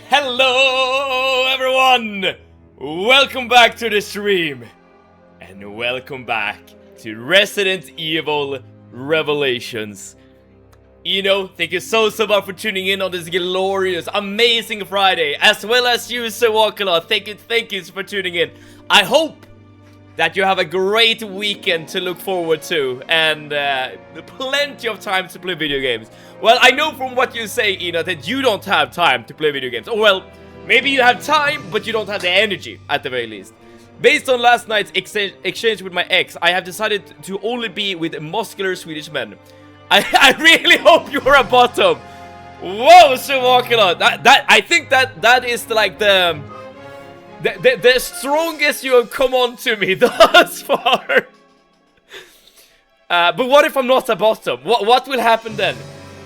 Hello everyone! Welcome back to the stream. And welcome back to Resident Evil Revelations. Thank you so much for tuning in on this glorious, amazing Friday. As well as you, Sir Walkalot. Thank you for tuning in. I hope that you have a great weekend to look forward to. And plenty of time to play video games. Well, I know from what you say, Ina, that you don't have time to play video games. Or well, maybe you have time, but you don't have the energy, at the very least. Based on last night's exchange with my ex, I have decided to only be with muscular Swedish men. I really hope you're a bottom. Whoa, Sir Walkalot. I think that is like the strongest you have come on to me thus far. But what if I'm not a bottom? What will happen then?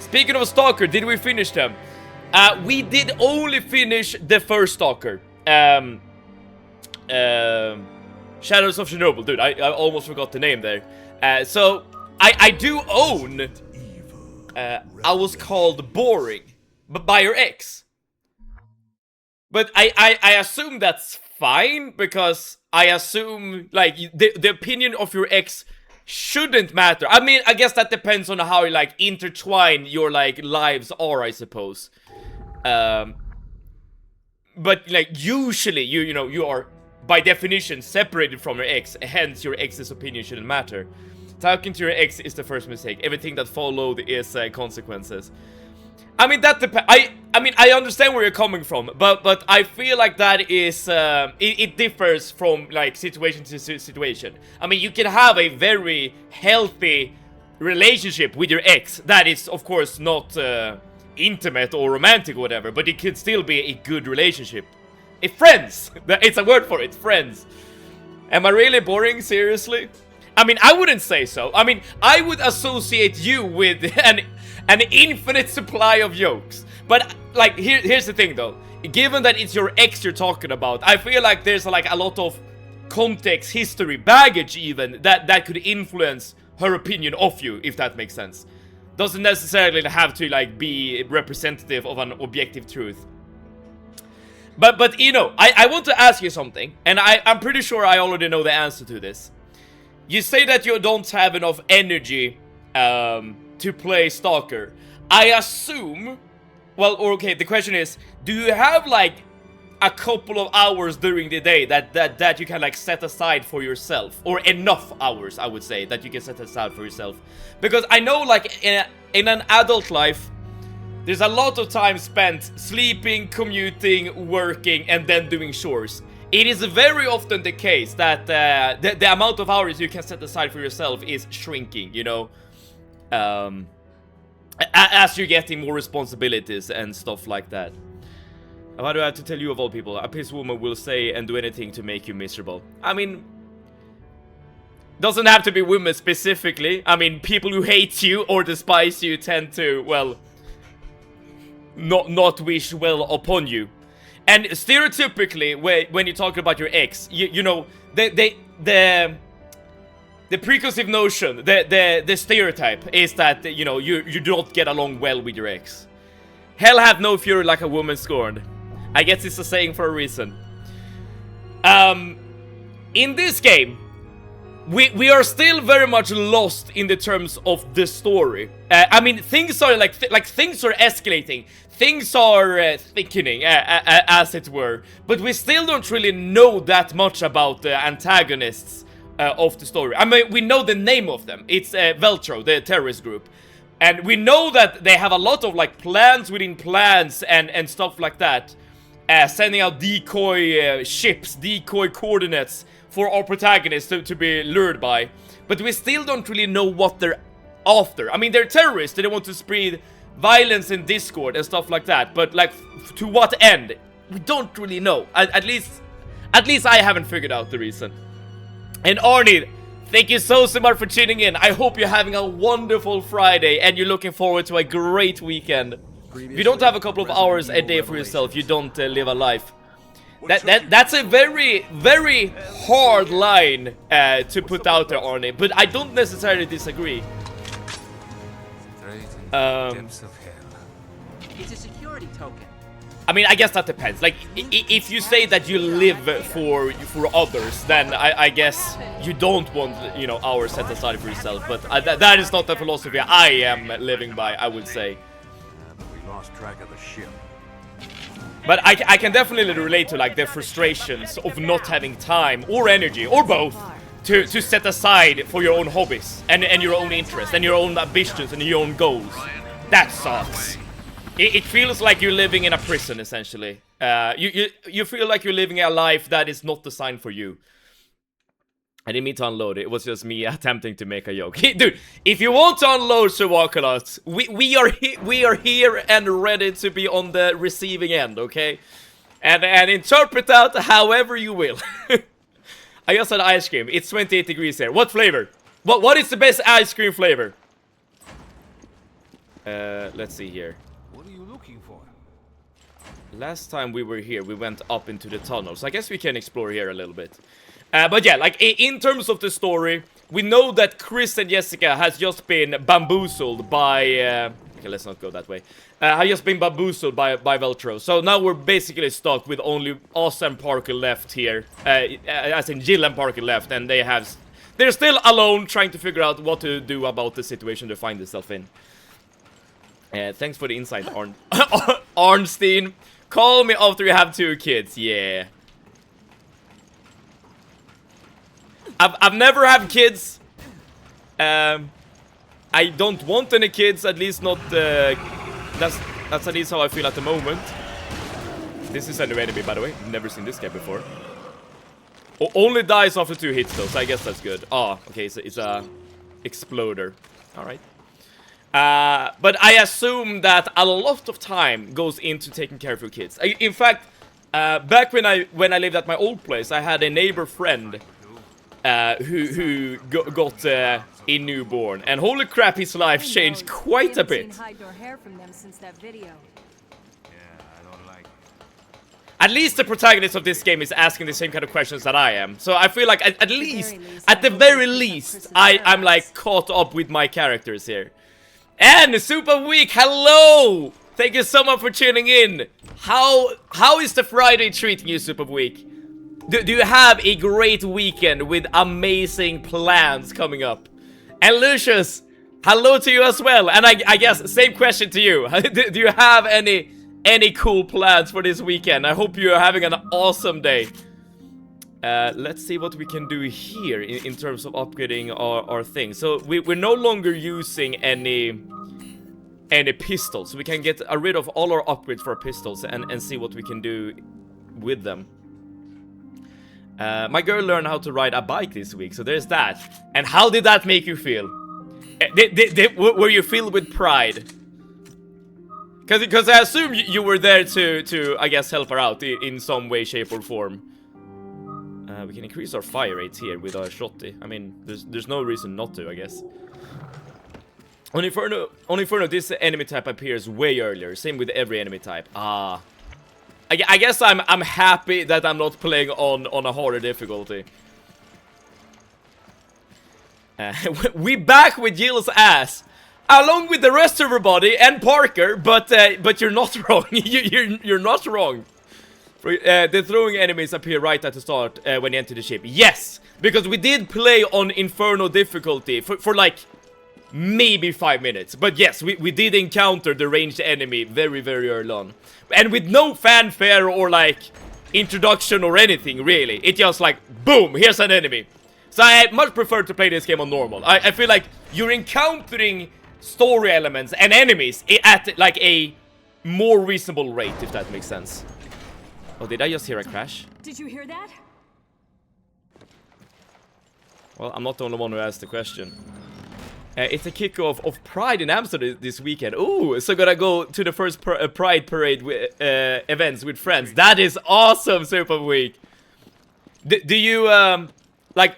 Speaking of Stalker, did we finish them? We did only finish the first Stalker. Shadows of Chernobyl. Dude, I almost forgot the name there. So, I do own... I was called Boring. But by your ex. But I assume that's fine, because I assume, like, the opinion of your ex shouldn't matter. I mean, I guess that depends on how, like, intertwined your, like, lives are, I suppose. But, like, usually, you are, by definition, separated from your ex, hence your ex's opinion shouldn't matter. Talking to your ex is the first mistake. Everything that followed is consequences. I mean, that depends. I mean, I understand where you're coming from, but I feel like that is it differs from like situation to situation. I mean, you can have a very healthy relationship with your ex that is, of course, not intimate or romantic or whatever, but it could still be a good relationship. Friends. It's a word for it. Friends. Am I really boring? Seriously? I mean, I wouldn't say so. I mean, I would associate you with an infinite supply of jokes. But, like, here's the thing, though. Given that it's your ex you're talking about, I feel like there's, like, a lot of context, history, baggage, even, that could influence her opinion of you, if that makes sense. Doesn't necessarily have to, like, be representative of an objective truth. But I want to ask you something, and I'm pretty sure I already know the answer to this. You say that you don't have enough energy to play Stalker. I assume... Well, okay, the question is, do you have, like, a couple of hours during the day that you can, like, set aside for yourself? Or enough hours, I would say, that you can set aside for yourself. Because I know, like, in an adult life, there's a lot of time spent sleeping, commuting, working, and then doing chores. It is very often the case that the amount of hours you can set aside for yourself is shrinking, as you're getting more responsibilities and stuff like that. Why do I have to tell you of all people? A pissed woman will say and do anything to make you miserable. I mean, doesn't have to be women specifically. I mean, people who hate you or despise you tend to, well, not wish well upon you. And stereotypically, when you talk about your ex, you know, the preconceived notion, the stereotype is that, you know, you don't get along well with your ex. Hell hath no fury like a woman scorned. I guess it's a saying for a reason. In this game, we are still very much lost in the terms of the story. I mean, things are like things are escalating. Things are thickening, as it were. But we still don't really know that much about the antagonists of the story. I mean, we know the name of them. It's Veltro, the terrorist group. And we know that they have a lot of, like, plans within plans and stuff like that. Sending out decoy ships, decoy coordinates for our protagonists to be lured by. But we still don't really know what they're after. I mean, they're terrorists. They don't want to spread violence in Discord and stuff like that. But, like, to what end? We don't really know. At least I haven't figured out the reason. And Arnie, thank you so much for tuning in. I hope you're having a wonderful Friday and you're looking forward to a great weekend. If you don't have a couple of hours a day for yourself, you don't live a life. That's a very, very hard line to put out there, Arnie, but I don't necessarily disagree. It's a security token. I mean, I guess that depends. Like, if you say that you live for others, then I guess you don't want, you know, hours set aside for yourself. But that is not the philosophy I am living by, I would say. We lost track of the ship. But I can definitely relate to, like, the frustrations of not having time or energy or both to set aside for your own hobbies and your own interests and your own ambitions and your own goals. That sucks. It feels like you're living in a prison, essentially. You feel like you're living a life that is not designed for you. I didn't mean to unload it. It was just me attempting to make a joke. Dude, if you want to unload Survivalist, we are here and ready to be on the receiving end, okay? And interpret that however you will. I just had ice cream. It's 28 degrees here. What flavor? What is the best ice cream flavor? Let's see here. Last time we were here, we went up into the tunnel, so I guess we can explore here a little bit. But yeah, like, in terms of the story, we know that Chris and Jessica has just been bamboozled by, okay, let's not go that way. Have just been bamboozled by Veltro, so now we're basically stuck with only us and Parker left here, as in Jill and Parker left, and they're still alone trying to figure out what to do about the situation they find themselves in. Thanks for the insight, Arnstein. Call me after you have 2 kids. Yeah. I've never had kids. I don't want any kids, at least not. That's at least how I feel at the moment. This is a new enemy, by the way. Never seen this guy before. Only dies after 2 hits, though, so I guess that's good. Oh, okay, it's a exploder. All right. But I assume that a lot of time goes into taking care of your kids. In fact, back when I lived at my old place, I had a neighbor friend who got a newborn, and holy crap, his life changed quite a bit. At least the protagonist of this game is asking the same kind of questions that I am. So I feel like at the very least, I'm like caught up with my characters here. And Super Week, hello! Thank you so much for tuning in. How is the Friday treating you, Super Week? Do you have a great weekend with amazing plans coming up? And Lucius, hello to you as well. And I guess same question to you. Do you have any cool plans for this weekend? I hope you're having an awesome day. Let's see what we can do here in terms of upgrading our thing. So we're no longer using any pistols. We can get rid of all our upgrades for our pistols and see what we can do with them. My girl learned how to ride a bike this week, so there's that. And how did that make you feel? Were you filled with pride? Because I assume you were there to I guess help her out in some way, shape or form. We can increase our fire rates here with our shotty. I mean, there's no reason not to, I guess. On Inferno, this enemy type appears way earlier. Same with every enemy type. I guess I'm happy that I'm not playing on a harder difficulty. We back with Jill's ass, along with the rest of everybody and Parker. But you're not wrong. You're not wrong. The throwing enemies appear right at the start when you enter the ship. Yes, because we did play on Inferno difficulty for like maybe 5 minutes. But yes, we did encounter the ranged enemy very, very early on. And with no fanfare or like introduction or anything really. It just like, boom, here's an enemy. So I much prefer to play this game on normal. I feel like you're encountering story elements and enemies at like a more reasonable rate, if that makes sense. Oh, did I just hear a crash? Did you hear that? Well, I'm not the only one who asked the question. It's a kickoff of Pride in Amsterdam this weekend. Ooh, so gonna go to the first Pride parade events with friends. That is awesome, Super Week. Do you like?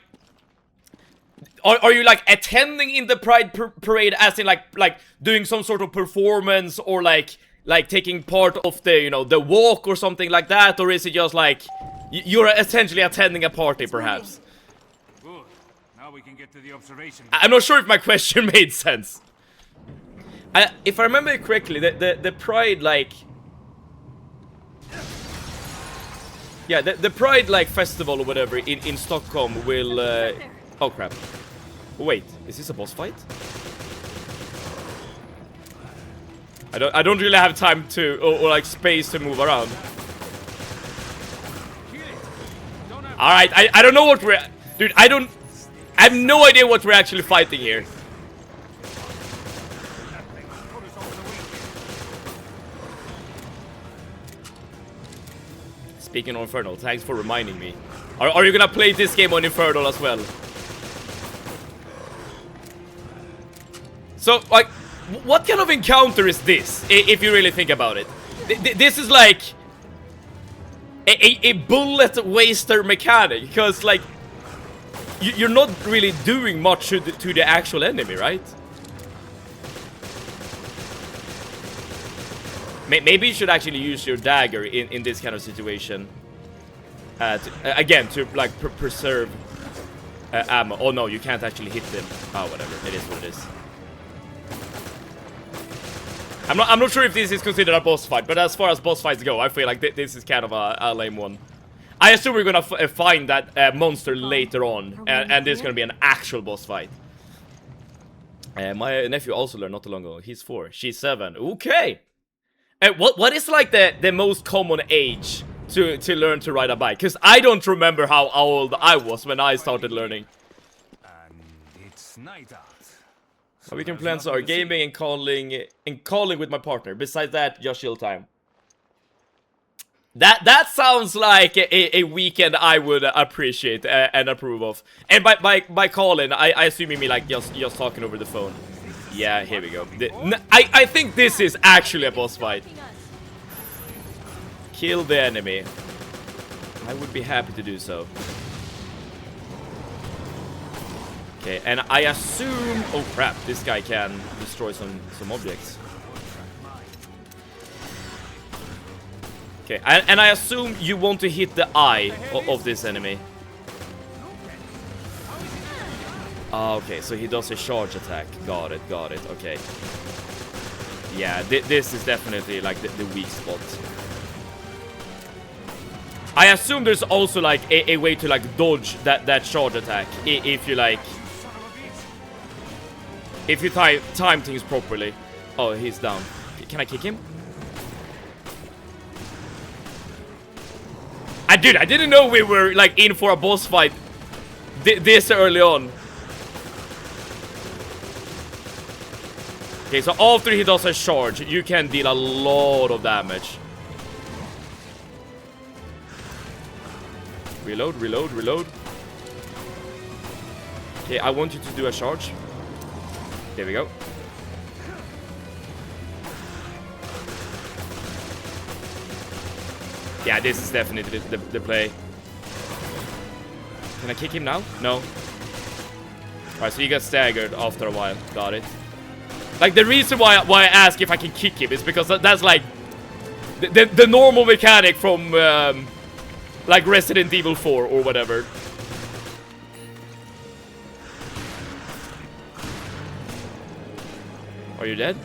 Are you like attending in the Pride parade, as in like doing some sort of performance or like taking part of the, you know, the walk or something like that, or is it just like you're essentially attending a party, perhaps? Good. Now we can get to the observation. I'm not sure if my question made sense. If I remember correctly, the Pride, like, Yeah, the Pride like festival or whatever in Stockholm will oh crap. Wait, is this a boss fight? I don't really have time to or like space to move around. Alright, I don't know what we're... Dude, I have no idea what we're actually fighting here. Speaking of Infernal, thanks for reminding me. Are you gonna play this game on Infernal as well? So, like, what kind of encounter is this, if you really think about it? This is like a bullet waster mechanic, because, like, you're not really doing much to the actual enemy, right? Maybe you should actually use your dagger in this kind of situation. Again, to like preserve ammo. Oh no, you can't actually hit them. Oh, whatever. It is what it is. I'm not sure if this is considered a boss fight, but as far as boss fights go, I feel like this is kind of a lame one. I assume we're gonna find that monster later on, and this is gonna be an actual boss fight. My nephew also learned not too long ago. He's 4. She's 7. Okay. What is like the most common age to learn to ride a bike? Because I don't remember how old I was when I started learning. And it's night out. So we can plan our gaming and calling with my partner. Besides that, just chill time. That sounds like a weekend I would appreciate and approve of. And by calling, I assume you mean like just talking over the phone. Yeah, here we go. I think this is actually a boss fight. Kill the enemy. I would be happy to do so. Okay, and I assume... Oh crap, this guy can destroy some objects. Okay, and I assume you want to hit the eye of this enemy. Okay, so he does a charge attack. Got it, okay. Yeah, this is definitely like the weak spot. I assume there's also like a way to like dodge that charge attack if you like... If you time things properly. Oh, he's down. Can I kick him? Dude, I didn't know we were like in for a boss fight this early on. Okay, so after he does a charge, you can deal a lot of damage. Reload. Okay, I want you to do a charge. There we go. Yeah, this is definitely the play. Can I kick him now? No. Alright, so you get staggered after a while. Got it. Like, the reason why I ask if I can kick him is because that's like the normal mechanic from like Resident Evil 4 or whatever. Are you dead?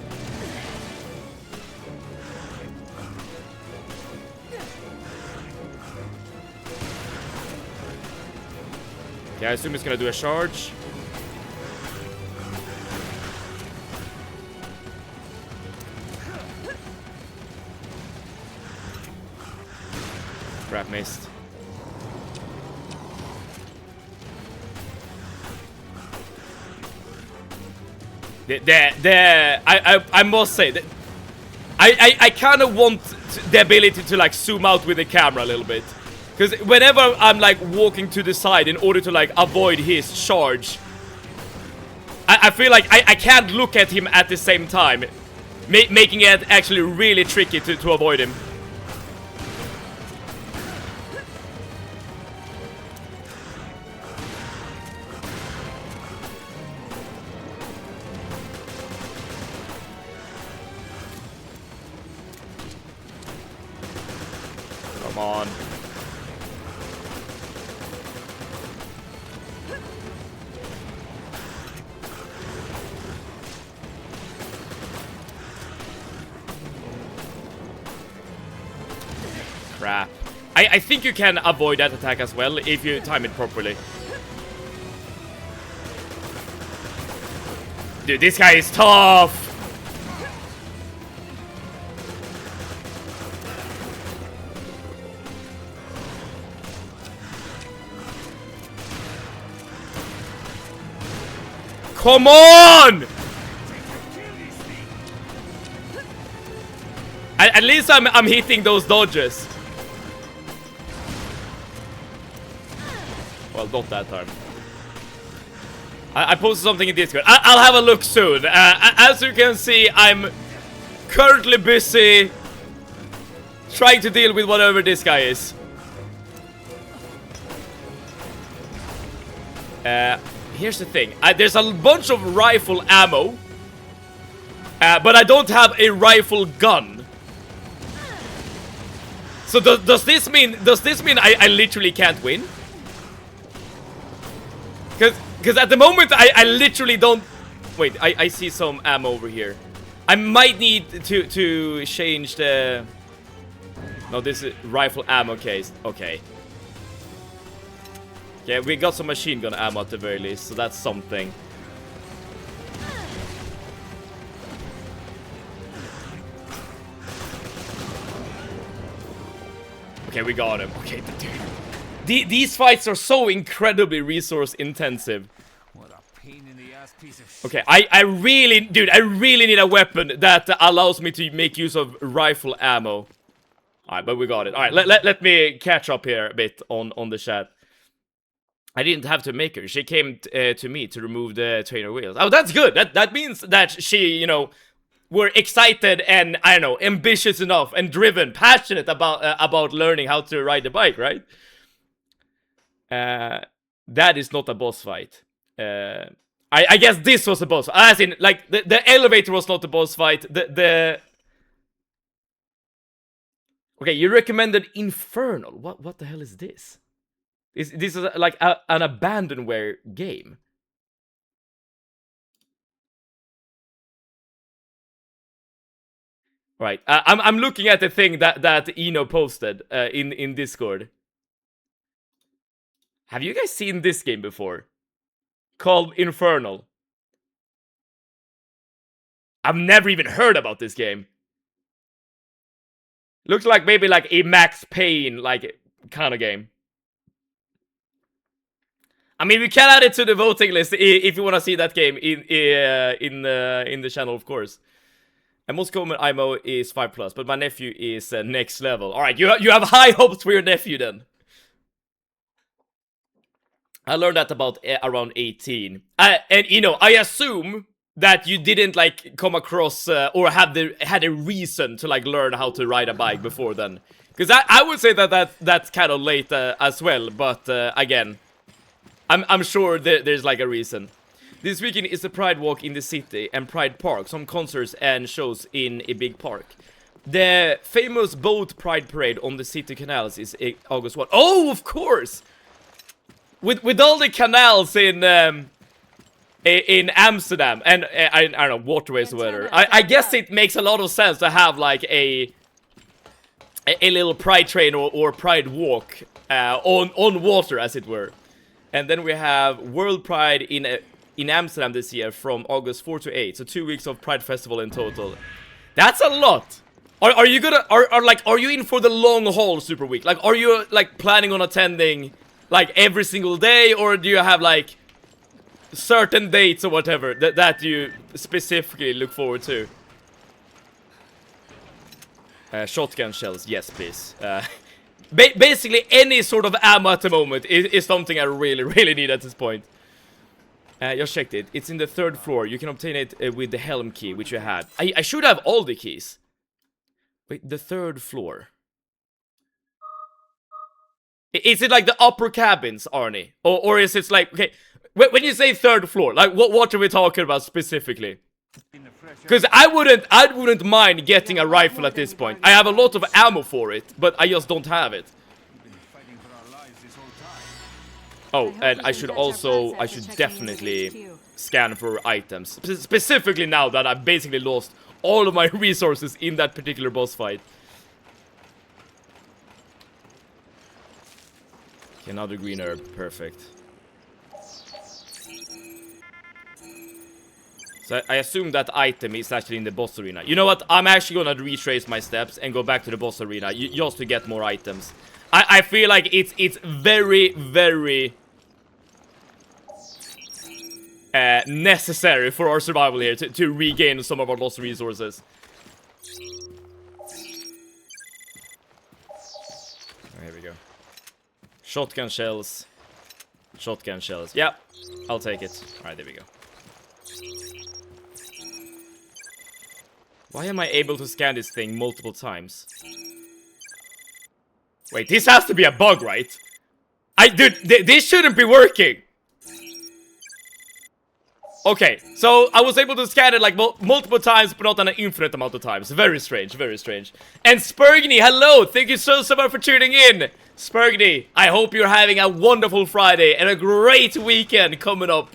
Okay, I assume he's gonna do a charge. Crap, missed. I must say that I kind of want the ability to like zoom out with the camera a little bit, because whenever I'm like walking to the side in order to like avoid his charge, I feel like I can't look at him at the same time, making it actually really tricky to avoid him. Come on. Crap. I think you can avoid that attack as well if you time it properly. Dude, this guy is tough! Come on! At least I'm hitting those dodges. Well, not that time. I posted something in Discord. I'll have a look soon. As you can see, I'm currently busy trying to deal with whatever this guy is. Here's the thing. There's a bunch of rifle ammo, but I don't have a rifle gun. So does this mean I literally can't win? Because at the moment I literally don't. Wait, I see some ammo over here. I might need to change the. No, this is rifle ammo case. Okay. Yeah, we got some machine gun ammo at the very least, so that's something. Okay, we got him. Okay, dude. These fights are so incredibly resource intensive. What a pain in the ass piece of shit. Okay, I really need a weapon that allows me to make use of rifle ammo. Alright, but we got it. Alright, let me catch up here a bit on the chat. I didn't have to make her. She came to me to remove the trainer wheels. Oh, that's good. That means that she, you know, were excited and, I don't know, ambitious enough and driven, passionate about learning how to ride the bike, right? That is not a boss fight. I guess this was a boss fight. As in, like, the elevator was not a boss fight. Okay, you recommended Infernal. What the hell is this? This is like an abandonware game. Right. I'm looking at the thing that Eno posted in Discord. Have you guys seen this game before? Called Infernal. I've never even heard about this game. Looks like maybe like a Max Payne like kind of game. I mean, we can add it to the voting list if you want to see that game in the channel, of course. And most common IMO is 5+, but my nephew is next level. All right, you have high hopes for your nephew then. I learned that about around 18. And you know, I assume that you didn't like come across or had a reason to like learn how to ride a bike before then. Because I would say that's kind of late as well. But again, I'm sure there's like a reason. This weekend is a Pride Walk in the city and Pride Park. Some concerts and shows in a big park. The famous boat Pride Parade on the city canals is August 1. Oh, of course! With all the canals in Amsterdam and I don't know, waterways or whatever. I guess it makes a lot of sense to have like a little Pride train or Pride Walk on water, as it were. And then we have World Pride in Amsterdam this year from August 4 to 8. So 2 weeks of Pride Festival in total. That's a lot. Are you gonna are you in for the long haul Super Week? Like, are you like planning on attending like every single day, or do you have like certain dates or whatever that you specifically look forward to? Shotgun shells, yes please. Basically any sort of ammo at the moment is something I really need at this point. Just checked it. It's in the 3rd floor. You can obtain it with the helm key, which you had. I should have all the keys. Wait, the 3rd floor. Is it like the upper cabins, Arnie? Or is it like, okay, when you say 3rd floor, like what are we talking about specifically? Because I wouldn't mind getting a rifle at this point. I have a lot of ammo for it, but I just don't have it. Oh, and I should definitely scan for items. Specifically now that I've basically lost all of my resources in that particular boss fight. Okay, another green herb. Perfect. So I assume that item is actually in the boss arena. You know what? I'm actually gonna retrace my steps and go back to the boss arena just to get more items. I feel like it's very, very necessary for our survival here to regain some of our lost resources. Here we go. Shotgun shells. Shotgun shells. Yeah, I'll take it. Alright, there we go. Why am I able to scan this thing multiple times? Wait, this has to be a bug, right? Dude, this shouldn't be working. Okay, so I was able to scan it like multiple times, but not an infinite amount of times. Very strange, very strange. And Spurgny, hello! Thank you so much for tuning in! Spurgny, I hope you're having a wonderful Friday and a great weekend coming up.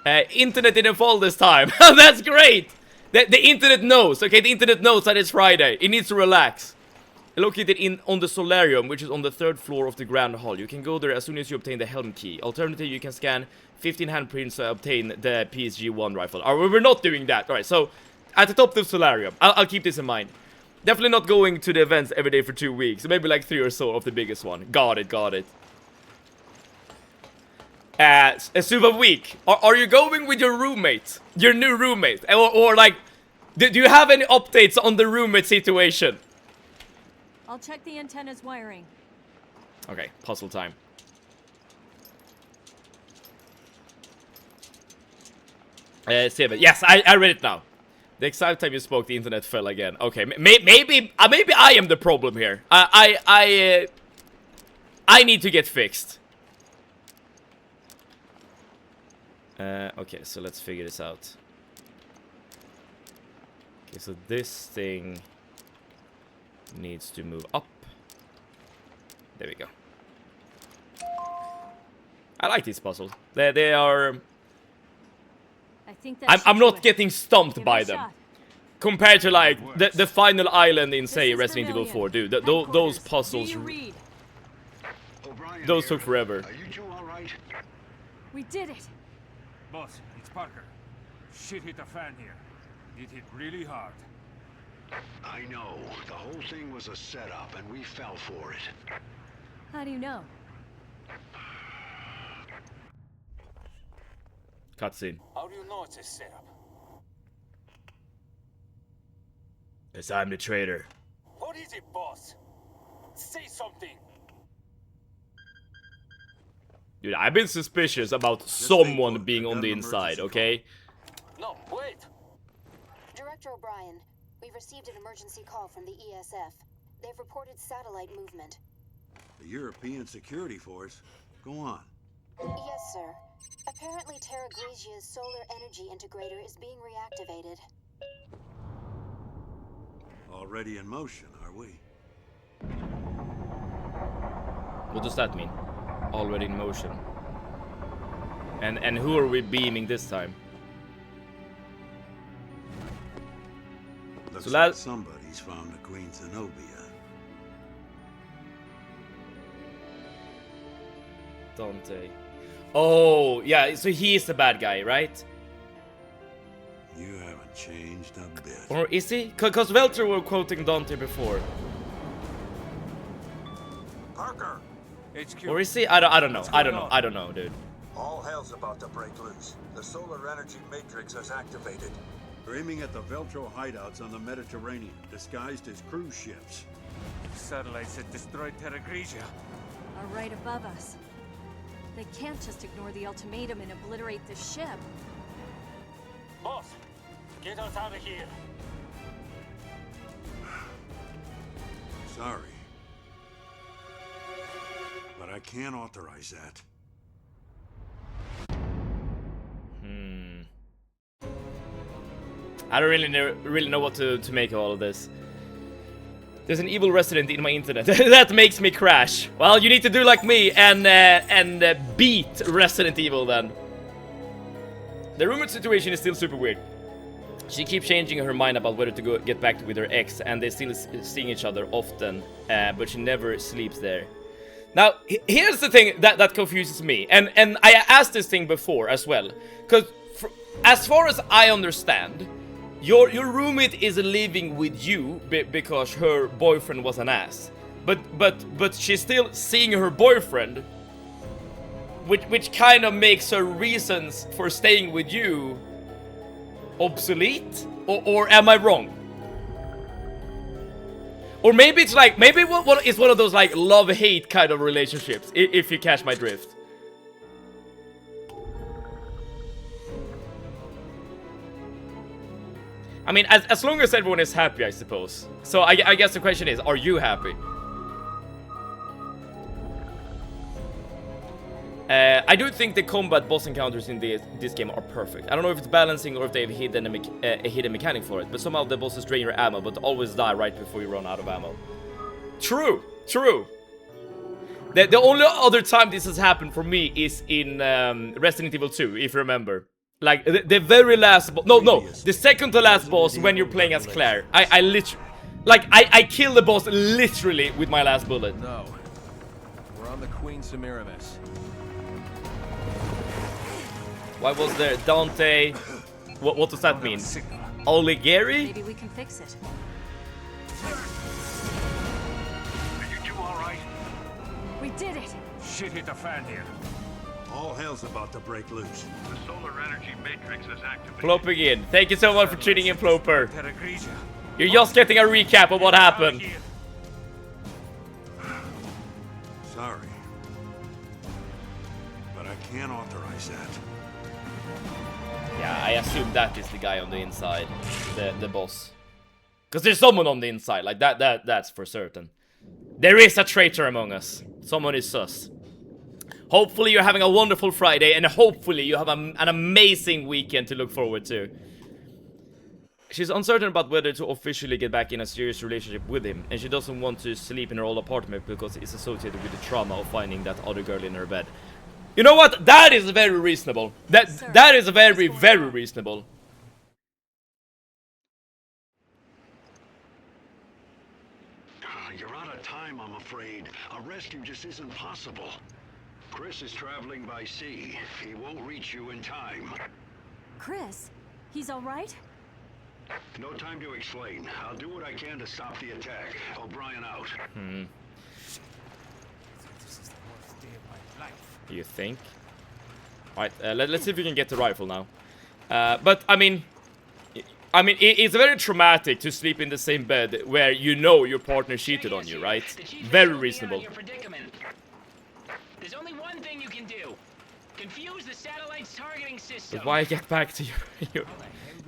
Internet didn't fall this time. That's great! The internet knows, okay? The internet knows that it's Friday. It needs to relax. Located on the solarium, which is on the 3rd floor of the Grand Hall. You can go there as soon as you obtain the helm key. Alternatively, you can scan 15 handprints to obtain the PSG-1 rifle. We're not doing that. Alright, so at the top of the solarium. I'll keep this in mind. Definitely not going to the events every day for 2 weeks. Maybe like 3 or so of the biggest one. Got it, got it. A super week. Are you going with your roommate? Your new roommate? Or like, do you have any updates on the roommate situation? I'll check the antenna's wiring. Okay, puzzle time. Steven, yes, I read it now. The exact time you spoke, the internet fell again. Okay, maybe I am the problem here. I need to get fixed. Okay, so let's figure this out. Okay, so this thing needs to move up. There we go. I like these puzzles. They are. I think I'm not getting stumped Give by it a them. shot. Compared to like the final island in say This is Resident Evil 4, dude. Those Headquarters. puzzles, Do you read? O'Brien those here. took forever. Are you two all right? We did it. Boss, it's Parker. Shit hit the fan here. It hit really hard. I know. The whole thing was a setup, and we fell for it. How do you know? Cutscene. How do you know it's a setup? Yes, I'm the traitor. What is it, boss? Say something. Dude, I've been suspicious about someone being on the inside, okay? No, wait. Director O'Brien, we've received an emergency call from the ESF. They've reported satellite movement. The European Security Force? Go on. Yes, sir. Apparently Terra Grigia's solar energy integrator is being reactivated. Already in motion, are we? What does that mean? Already in motion. And who are we beaming this time? Looks So like that- somebody's found the Queen Zenobia. Dante. Oh, yeah, so he is the bad guy, right? You haven't changed a bit. Or is he? Because Welter were quoting Dante before. Parker, HQ. Or is he? I don't know. I don't know, dude. all hell's about to break loose. The solar energy matrix is activated. They're aiming at the Veltro hideouts on the Mediterranean, disguised as cruise ships. Satellites that destroyed Terra Grigia. Are right above us. They can't just ignore the ultimatum and obliterate the ship. Boss, get us out of here. Sorry. But I can't authorize that. I don't really know what to make of all of this. There's an evil resident in my internet. That makes me crash. Well, you need to do like me and beat Resident Evil then. The roommate situation is still super weird. She keeps changing her mind about whether to get back with her ex, and they still seeing each other often, but she never sleeps there. Now, here's the thing that confuses me, and I asked this thing before as well, because as far as I understand, your roommate is living with you because her boyfriend was an ass, but she's still seeing her boyfriend, which kind of makes her reasons for staying with you obsolete, or am I wrong? Or maybe it's like, maybe it's one of those like love-hate kind of relationships, if you catch my drift. I mean, as long as everyone is happy, I suppose. So I guess the question is, are you happy? I do think the combat boss encounters in this game are perfect. I don't know if it's balancing or if they've hidden a hidden mechanic for it, but somehow the bosses drain your ammo, but always die right before you run out of ammo. True, true. The only other time this has happened for me is in Resident Evil 2, if you remember. Like, the very last boss, no, the second to last boss when you're playing as Claire. I literally, like, I killed the boss literally with my last bullet. No, we're on the Queen Semiramis. Why was there Dante? What does that mean? Oligari? Maybe we can fix it. Are you two all right? We did it! Shit hit the fan here. All hell's about to break loose. The solar energy matrix is activated. Plop again. Thank you so much for tuning in, Ploper. Terra Grigia. You're just getting a recap of what happened. Sorry. But I can't authorize that. Yeah, I assume that is the guy on the inside, the boss. Because there's someone on the inside, like that's for certain. There is a traitor among us. Someone is sus. Hopefully you're having a wonderful Friday, and hopefully you have an amazing weekend to look forward to. She's uncertain about whether to officially get back in a serious relationship with him, and she doesn't want to sleep in her old apartment because it's associated with the trauma of finding that other girl in her bed. You know what? That is very reasonable. That is very, very reasonable. You're out of time, I'm afraid. A rescue just isn't possible. Chris is traveling by sea. He won't reach you in time. Chris? He's alright? No time to explain. I'll do what I can to stop the attack. O'Brien out. This is the worst day of my life. You think? Alright, let's see if we can get the rifle now. But, I mean, it's very traumatic to sleep in the same bed where you know your partner cheated on you, right? Very reasonable. There's only one thing you can do. Confuse the satellite's targeting system. But why get back to your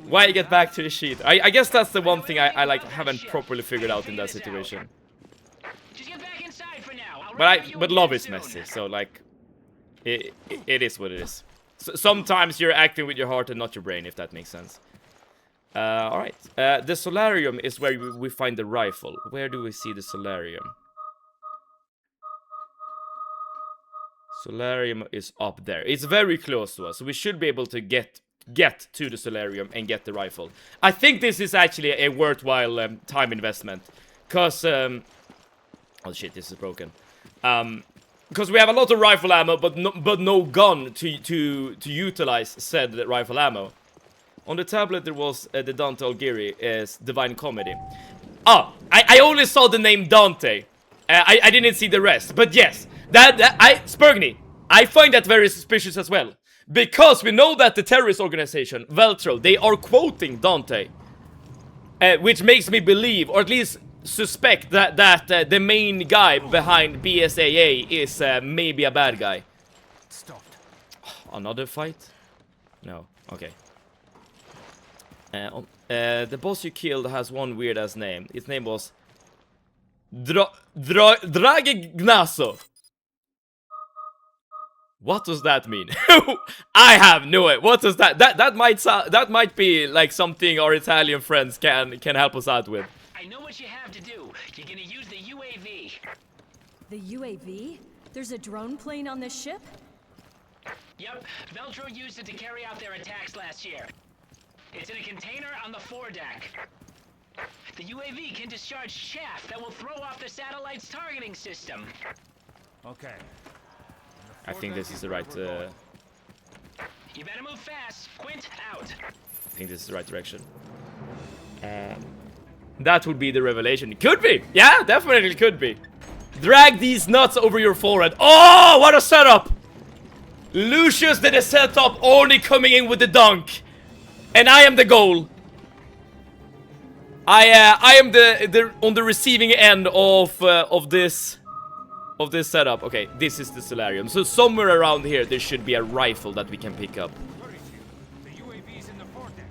why get back to the sheet? I guess that's the one thing I like haven't properly figured out in that situation. Just get back inside for now. But love is messy, so like it is what it is. So, sometimes you're acting with your heart and not your brain, if that makes sense. Alright. The solarium is where we find the rifle. Where do we see the solarium? Solarium is up there. It's very close to us, so we should be able to get to the solarium and get the rifle. I think this is actually a worthwhile time investment, cause oh shit, this is broken. Because we have a lot of rifle ammo, but no gun to utilize said rifle ammo. On the tablet there was the Dante Alighieri's Divine Comedy. Ah, I only saw the name Dante. I didn't see the rest, but yes. Spurgny, I find that very suspicious as well. Because we know that the terrorist organization, Veltro, they are quoting Dante. Which makes me believe, or at least suspect, that the main guy behind BSAA is maybe a bad guy. Stopped. Another fight? No, okay. The boss you killed has one weird-ass name. Its name was Dragignaso. What does that mean? I have no idea. What does that? That might be like something our Italian friends can help us out with. I know what you have to do. You're gonna use the UAV. The UAV? There's a drone plane on this ship? Yep, Veltro used it to carry out their attacks last year. It's in a container on the foredeck. The UAV can discharge chaff that will throw off the satellite's targeting system. Okay. I think this is the right. You better move fast. Quint out. I think this is the right direction. That would be the revelation. It could be. Yeah, definitely could be. Drag these nuts over your forehead. Oh, what a setup! Lucius did a setup, only coming in with the dunk, and I am the goal. I am the on the receiving end of this setup. Okay, this is the solarium. So somewhere around here, there should be a rifle that we can pick up. Where is he? The UAV's in the foredeck.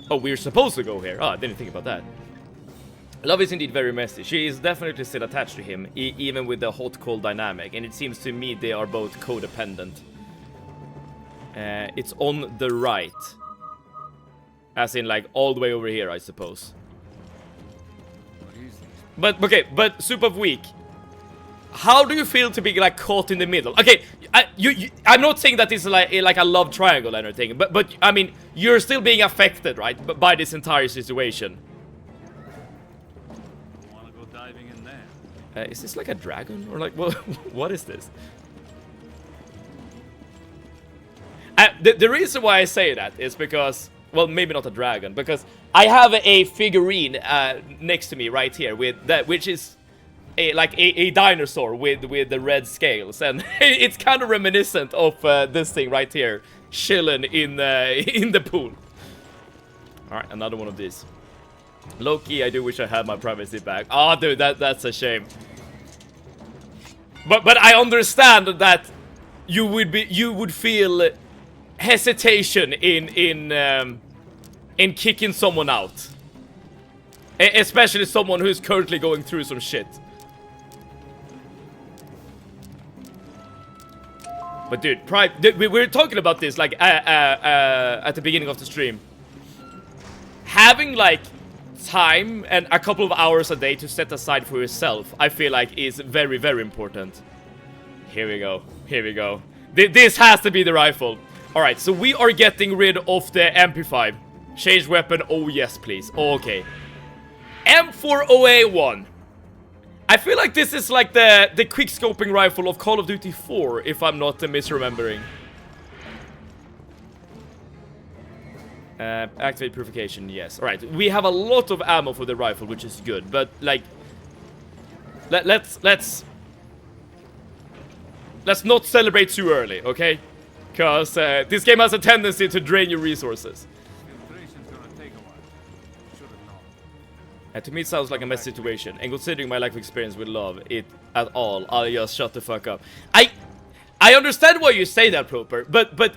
Oh, we're supposed to go here. Oh, I didn't think about that. Love is indeed very messy. She is definitely still attached to him, even with the hot-cold dynamic. And it seems to me they are both codependent. It's on the right. As in, like, all the way over here, I suppose. But, okay, but super weak. How do you feel to be, like, caught in the middle? Okay, I'm not saying that this is like a love triangle or anything. But, I mean, you're still being affected, right? By this entire situation. Is this like a dragon? Or like, well, what is this? The reason why I say that is because, well, maybe not a dragon, because I have a figurine next to me right here with that, which is like a dinosaur with the red scales, and it's kind of reminiscent of this thing right here, chilling in the pool. All right, another one of these. Low-key, I do wish I had my privacy back. Oh, dude, that's a shame. But I understand that you would feel hesitation in kicking someone out, especially someone who's currently going through some shit. But dude, we were talking about this like at the beginning of the stream. Having like time and a couple of hours a day to set aside for yourself, I feel like is very, very important. Here we go. Here we go. This has to be the rifle. Alright, so we are getting rid of the MP5. Change weapon. Oh, yes, please. Okay. M4A1. I feel like this is like the quick-scoping rifle of Call of Duty 4, if I'm not misremembering. Activate purification, yes. Alright, we have a lot of ammo for the rifle, which is good. But, like, let's not celebrate too early, okay? Because this game has a tendency to drain your resources. To me, it sounds like a mess situation. And considering my lack of experience with love, it at all, I'll just shut the fuck up. I understand why you say that, Proper, but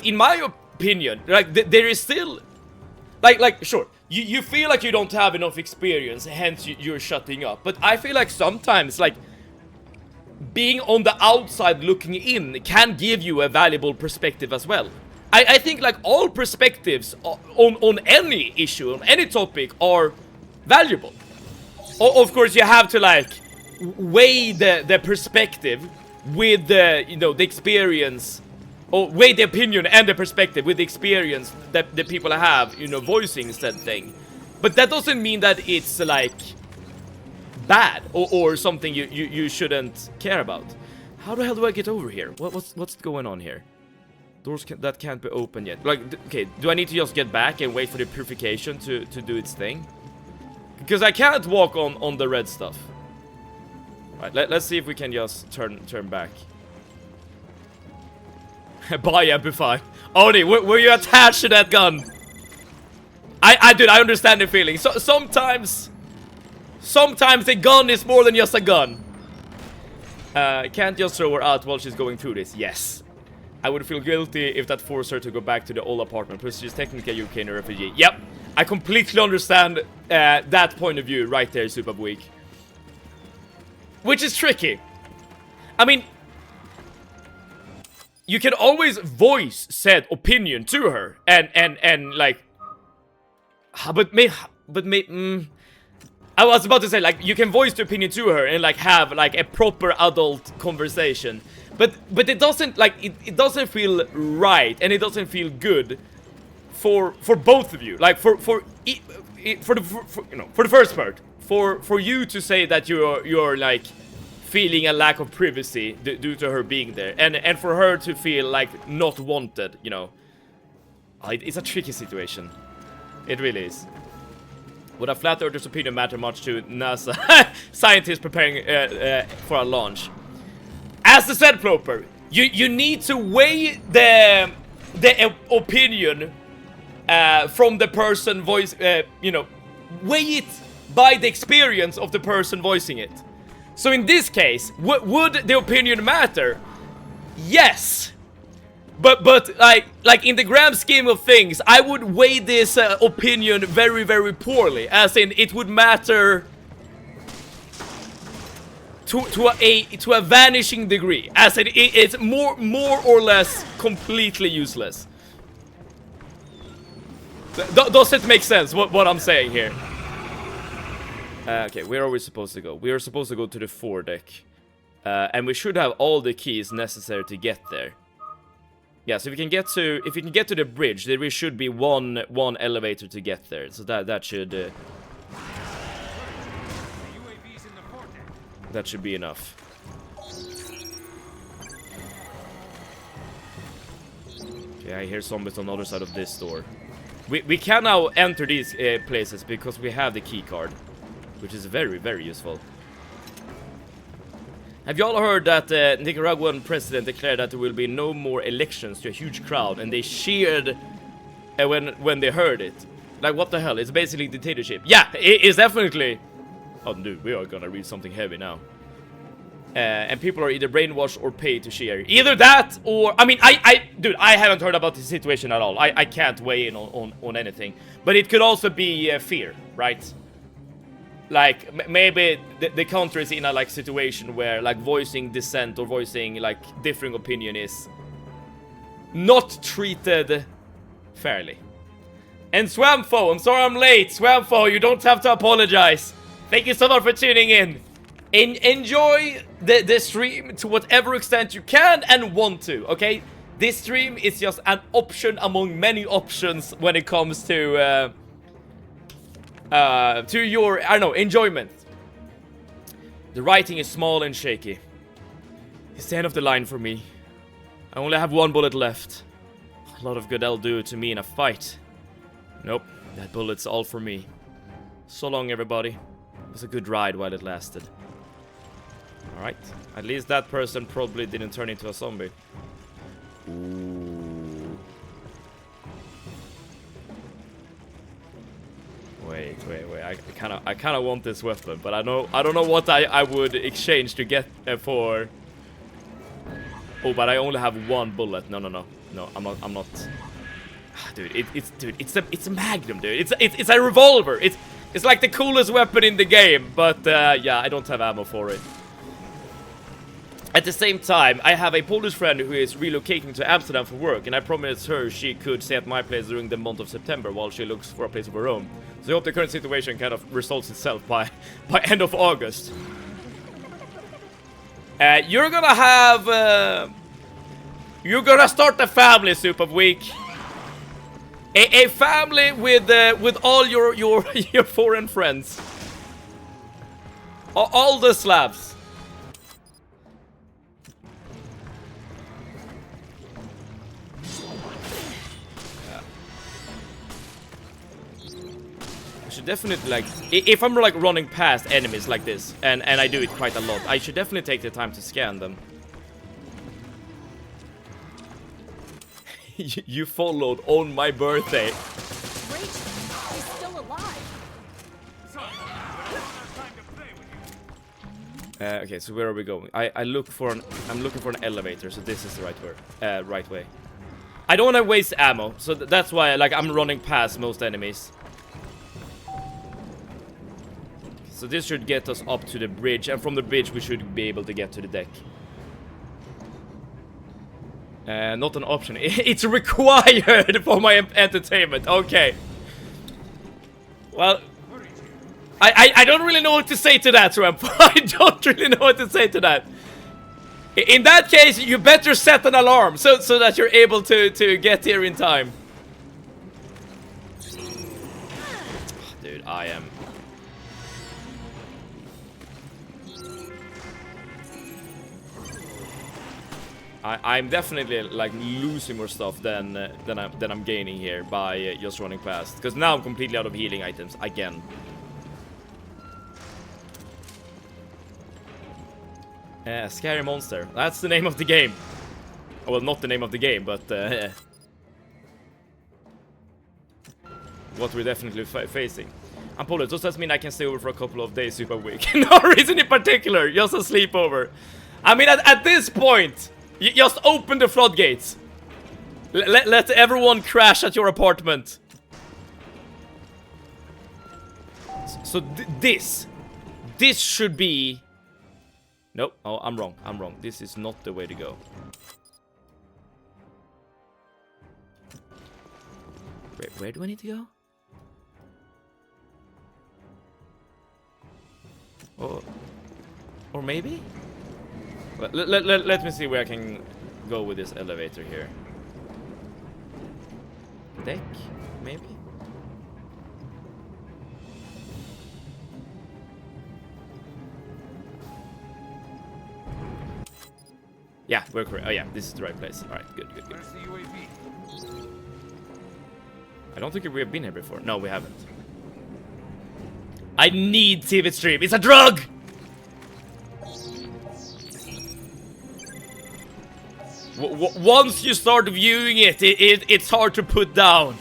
in my opinion, like there is still, like sure, you feel like you don't have enough experience, hence you're shutting up. But I feel like sometimes, like, being on the outside looking in can give you a valuable perspective as well. I think like all perspectives on any issue, on any topic are valuable. Of course, you have to like weigh the perspective with the, you know, the experience, or weigh the opinion and the perspective with the experience that the people have, you know, voicing said thing. But that doesn't mean that it's like bad or something you shouldn't care about. How the hell do I get over here? What's going on here? Doors that can't be opened yet. Like, okay, do I need to just get back and wait for the purification to do its thing? Because I can't walk on the red stuff. Right, let's see if we can just turn back. Bye, MP5. Oni, were you attached to that gun? Dude, I understand the feeling. So sometimes the gun is more than just a gun. Can't just throw her out while she's going through this. Yes. I would feel guilty if that forced her to go back to the old apartment. Plus, she's technically a Ukrainian refugee. Yep. I completely understand that point of view right there, Super Weak. Which is tricky. I mean, you can always voice said opinion to her and like, but I was about to say, like, you can voice the opinion to her and like have like a proper adult conversation, but it doesn't, like, it doesn't feel right, and it doesn't feel good for both of you. Like for the first part, for you to say that you're like feeling a lack of privacy due to her being there, and for her to feel like not wanted, you know. It's a tricky situation. It really is. Would a flat earther's opinion matter much to NASA scientists preparing for a launch? As I said, Ploper, you need to weigh the opinion from the person you know, weigh it by the experience of the person voicing it. So in this case, would the opinion matter? Yes. But like in the grand scheme of things, I would weigh this opinion very, very poorly. As in, it would matter to a vanishing degree. As in, it's more or less completely useless. Does it make sense what I'm saying here? Okay, where are we supposed to go? We are supposed to go to the foredeck. And we should have all the keys necessary to get there. Yeah, so if you can get to the bridge, there should be one elevator to get there. So that should that should be enough. Okay, I hear zombies on the other side of this door. We can now enter these places because we have the key card, which is very, very useful. Have you all heard that Nicaraguan president declared that there will be no more elections to a huge crowd, and they cheered when they heard it? Like, what the hell? It's basically dictatorship. Yeah, it's definitely... Oh, dude, we are gonna read something heavy now. And people are either brainwashed or paid to cheer. Either that or... I mean, dude, I haven't heard about the situation at all. I can't weigh in on anything. But it could also be fear, right? Like, maybe the country is in a, like, situation where, like, voicing dissent or voicing, like, differing opinion is not treated fairly. And Swampfo, I'm sorry I'm late. Swampfo, you don't have to apologize. Thank you so much for tuning in. Enjoy the stream to whatever extent you can and want to, okay? This stream is just an option among many options when it comes to your, I don't know, enjoyment. The writing is small and shaky. It's the end of the line for me. I only have one bullet left. A lot of good that'll do to me in a fight. Nope, that bullet's all for me. So long, everybody. It was a good ride while it lasted. Alright, at least that person probably didn't turn into a zombie. Ooh. Wait. I kind of want this weapon, but I don't know what I would exchange to get for. Oh, but I only have one bullet. No, I'm not. Dude, it's a Magnum, dude. It's a revolver. It's like the coolest weapon in the game, but yeah, I don't have ammo for it. At the same time, I have a Polish friend who is relocating to Amsterdam for work, and I promised her she could stay at my place during the month of September while she looks for a place of her own. So I hope the current situation kind of resolves itself by end of August. You're gonna have... you're gonna start a family, Soup of Week. A family with all your foreign friends. All the Slavs. Should definitely, like, if I'm like running past enemies like this, and I do it quite a lot, I should definitely take the time to scan them. You followed on my birthday. Great, he's still alive. Okay, so where are we going? I'm looking for an elevator, so this is the right way. I don't want to waste ammo, so that's why I'm running past most enemies. So this should get us up to the bridge, and from the bridge we should be able to get to the deck. Not an option. It's required for my entertainment. Okay. Well, I don't really know what to say to that, Swamp. I don't really know what to say to that. In that case, you better set an alarm so that you're able to get here in time. Dude, I am... I'm definitely like losing more stuff than I'm gaining here by just running past. Because now I'm completely out of healing items again. Scary monster. That's the name of the game. Well, not the name of the game, but what we're definitely facing. I'm Polish. Does that mean I can stay over for a couple of days super week? No reason in particular. Just a sleepover. I mean, at this point, you just open the floodgates. Let everyone crash at your apartment. So this should be... Nope. Oh, I'm wrong. I'm wrong. This is not the way to go. Where do I need to go? Or maybe? Let me see where I can go with this elevator here. Deck? Maybe? Yeah, we're correct. Oh yeah, this is the right place. Alright, good. Where's the UAV? I don't think we have been here before. No, we haven't. I need TV stream. It's a drug! Once you start viewing it's hard to put down.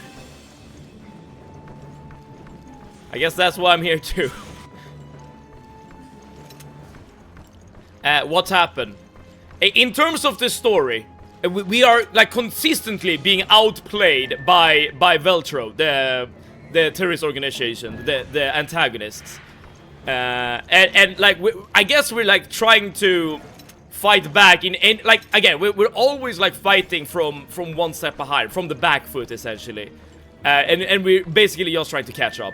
I guess that's why I'm here too. What's happened? In terms of the story, we are like consistently being outplayed by Veltro, the terrorist organization, the antagonists, and like I guess we're like trying to fight back in like again we're always like fighting from one step behind, from the back foot essentially, and we're basically just trying to catch up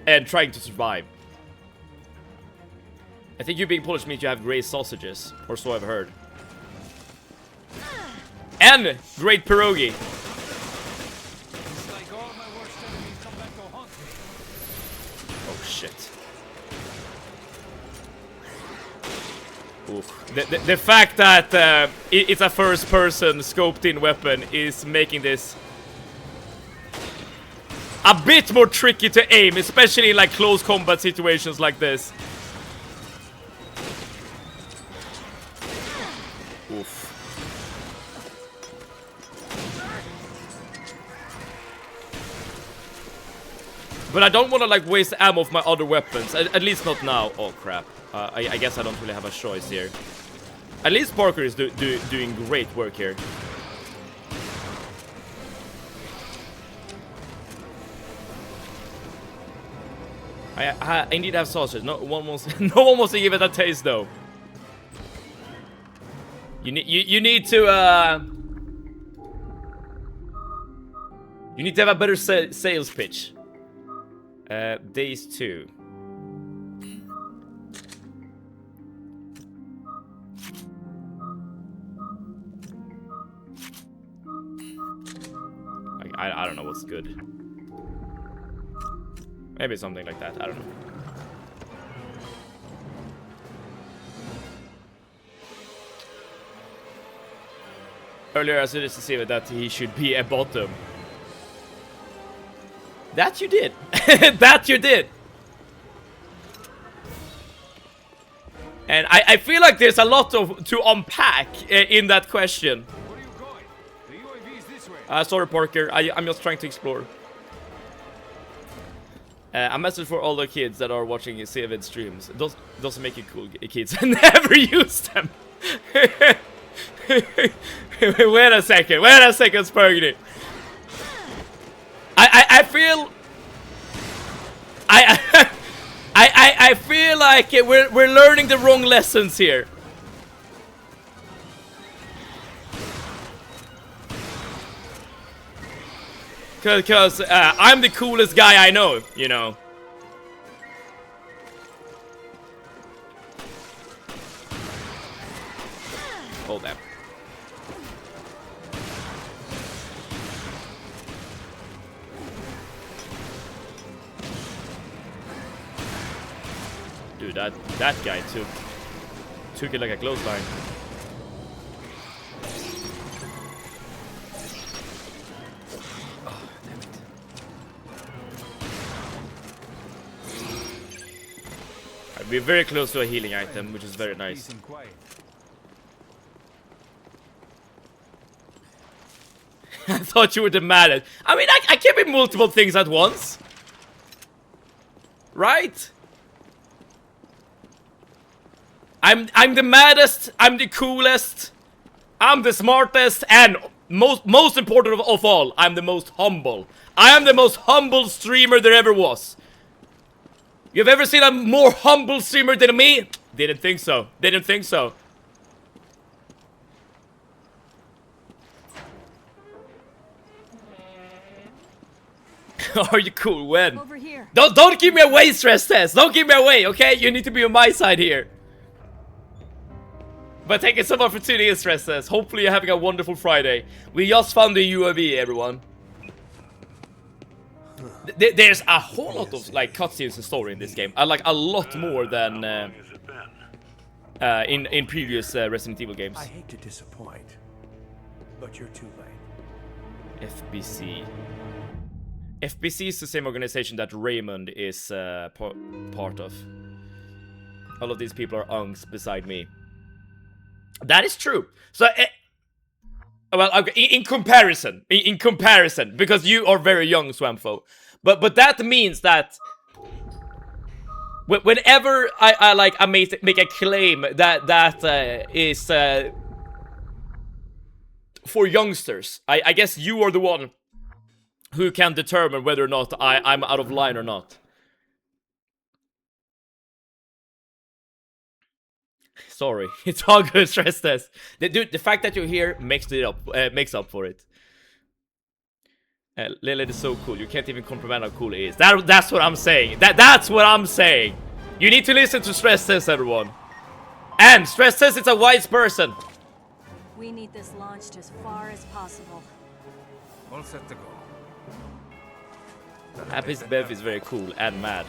and trying to survive. I think you being Polish means you have great sausages, or so I've heard. And great pierogi. It's like all my worst enemies come back to haunt me. Oh shit. Oof. The fact that it's a first-person scoped-in weapon is making this a bit more tricky to aim, especially in like close combat situations like this. Oof. But I don't want to like waste ammo of my other weapons, at least not now. Oh crap. I guess I don't really have a choice here. At least Parker is doing great work here. I indeed have sausage. No one wants to give it a taste though. You need to have a better sales pitch. Days 2. I don't know what's good. Maybe something like that. I don't know. Earlier I suggested to see that he should be a bottom. That you did. That you did. And I feel like there's a lot to unpack in that question. Where are you going? The UAV is this way. Sorry, Parker. I'm just trying to explore. A message for all the kids that are watching CVID streams. Those make you cool, kids. Never use them. Wait a second, Spurgny. I feel I feel like we're learning the wrong lessons here. Cause I'm the coolest guy I know, you know. Hold that. Dude, that guy took it like a clothesline. We're very close to a healing item, which is very nice. Peace and quiet. I thought you were the maddest. I mean, I can't be multiple things at once. Right? I'm the maddest, I'm the coolest, I'm the smartest, and most important of all, I'm the most humble. I am the most humble streamer there ever was. You've ever seen a more humble streamer than me? Didn't think so. Didn't think so. Are you cool? When? Over here. Don't give me away, stress test. Don't give me away, okay? You need to be on my side here. But taking some opportunity, stress test. Hopefully you're having a wonderful Friday. We just found the UAV, everyone. There's a whole lot of like cutscenes and story in this game. I like a lot more than in previous Resident Evil games. I hate to disappoint, but you're too late. FBC. FBC is the same organization that Raymond is part of. All of these people are unks beside me. That is true. So, well, okay, in comparison, because you are very young, Swampfo. But that means that whenever I make a claim that is for youngsters, I guess you are the one who can determine whether or not I'm out of line or not. Sorry, it's all good, stress test. Dude, the fact that you're here makes up for it. Lilith is so cool. You can't even comprehend how cool it is. That's what I'm saying. That's what I'm saying. You need to listen to stress test, everyone. And stress test, it's a wise person. We need this launched as far as possible. All set to go. Happy's Bev is very cool and mad.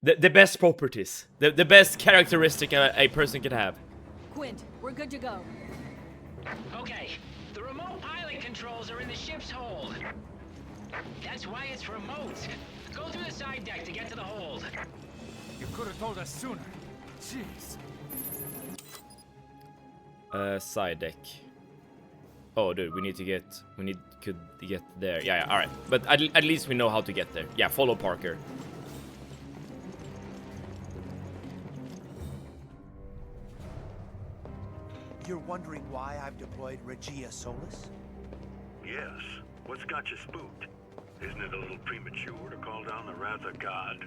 The best properties. The best characteristic a person can have. Quint, we're good to go. Okay, the remote pilot controls are in the ship's hold. That's why it's remote. Go through the side deck to get to the hold. You could have told us sooner. Jeez. Side deck. Oh, dude, we could get there. Yeah, all right. But at least we know how to get there. Yeah, follow Parker. You're wondering why I've deployed Regia Solis? Yes. What's got you spooked? Isn't it a little premature to call down the wrath of God?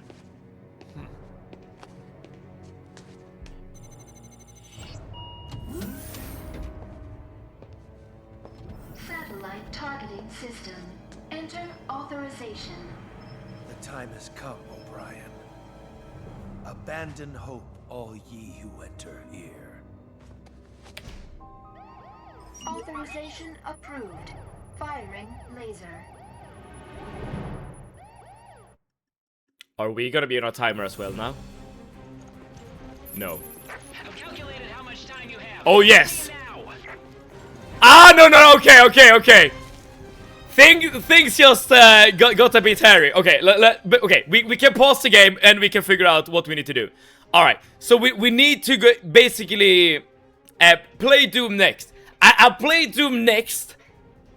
Satellite targeting system. Enter authorization. The time has come, O'Brien. Abandon hope, all ye who enter here. Authorization approved. Firing laser. Are we gonna be on a timer as well now? No. I've calculated how much time you have. Oh, yes! Now. Ah, no, okay. Things just got a bit hairy. Okay, okay, we can pause the game and we can figure out what we need to do. Alright, so we need to go, basically play Doom next. I'll play Doom next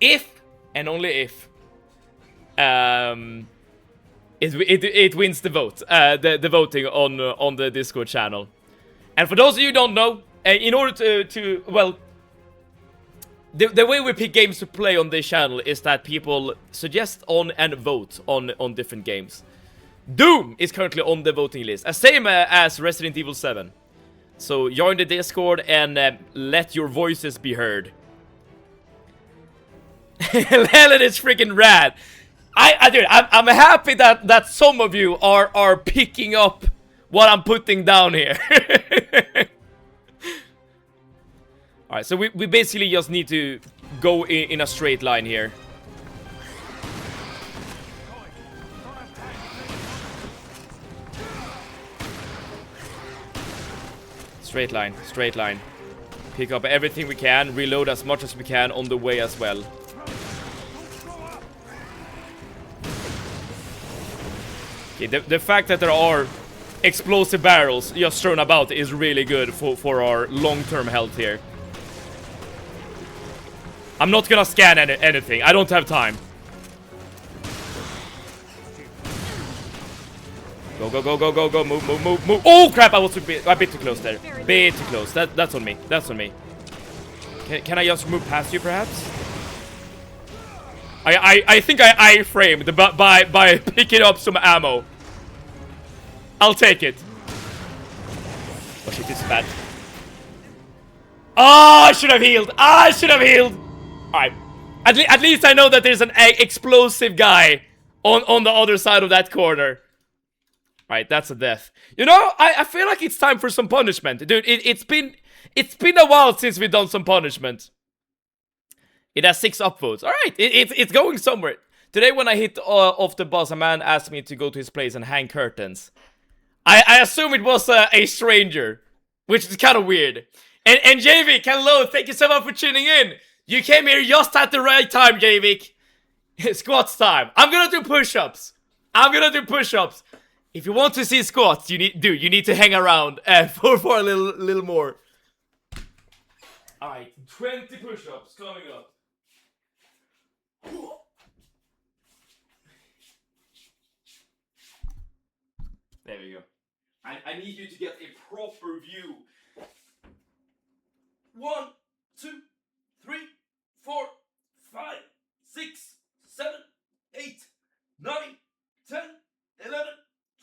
if, and only if, it wins the vote, the voting on the Discord channel. And for those of you who don't know, in order to well, the way we pick games to play on this channel is that people suggest on and vote on different games. Doom is currently on the voting list, same as Resident Evil 7. So join the Discord and let your voices be heard. Helen is freaking rad. Dude, I'm happy that some of you are picking up what I'm putting down here. Alright, so we basically just need to go in a straight line here. Straight line. Pick up everything we can, reload as much as we can on the way as well. Okay, the fact that there are explosive barrels just thrown about is really good for our long-term health here. I'm not gonna scan anything. I don't have time. Go, go, go, go, go, go. Move, move, move, move. Oh, crap. I was a bit too close there. Bit too close. That's on me. That's on me. Can I just move past you, perhaps? I think I framed by picking up some ammo. I'll take it. Oh, shit. This is bad. Oh, I should have healed. I should have healed. Alright. At least I know that there's an explosive guy on the other side of that corner. Alright, that's a death. You know, I feel like it's time for some punishment. Dude, it's been a while since we've done some punishment. It has 6 upvotes. Alright, it's going somewhere. Today when I hit off the bus, a man asked me to go to his place and hang curtains. I assume it was a stranger, which is kind of weird. And Javik, hello, thank you so much for tuning in. You came here just at the right time, Javik. Squats time. I'm gonna do push-ups. I'm gonna do push-ups. If you want to see squats, you need to hang around for a little more. All right, 20 push-ups coming up. There we go. I need you to get a proper view. 1, 2, 3, 4, 5, 6, 7, 8, 9, 10, 11,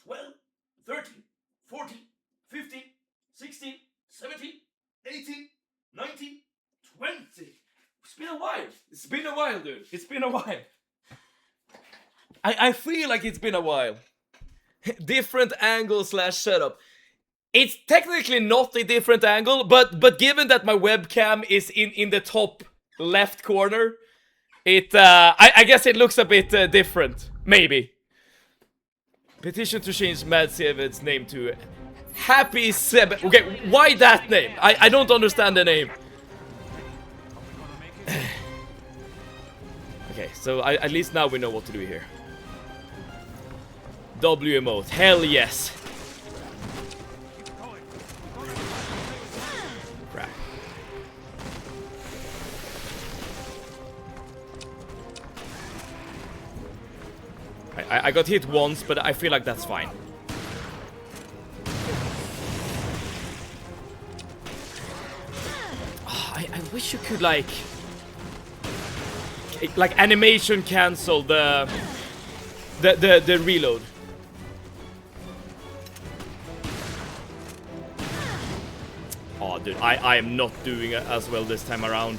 12, 13, 14, 15, 16, 17, 18, 19, 20. It's been a while. It's been a while, dude. It's been a while. I feel like it's been a while. Different angle / setup. It's technically not a different angle, but given that my webcam is in the top left corner, I guess it looks a bit different. Maybe. Petition to change Mad Seven's name to Happy Seb. Okay, why that name? I don't understand the name. Okay, so at least now we know what to do here. W emote. Hell yes. Crap. I got hit once, but I feel like that's fine. Oh, I wish you could like animation cancel the reload. Oh, dude, I am not doing it as well this time around.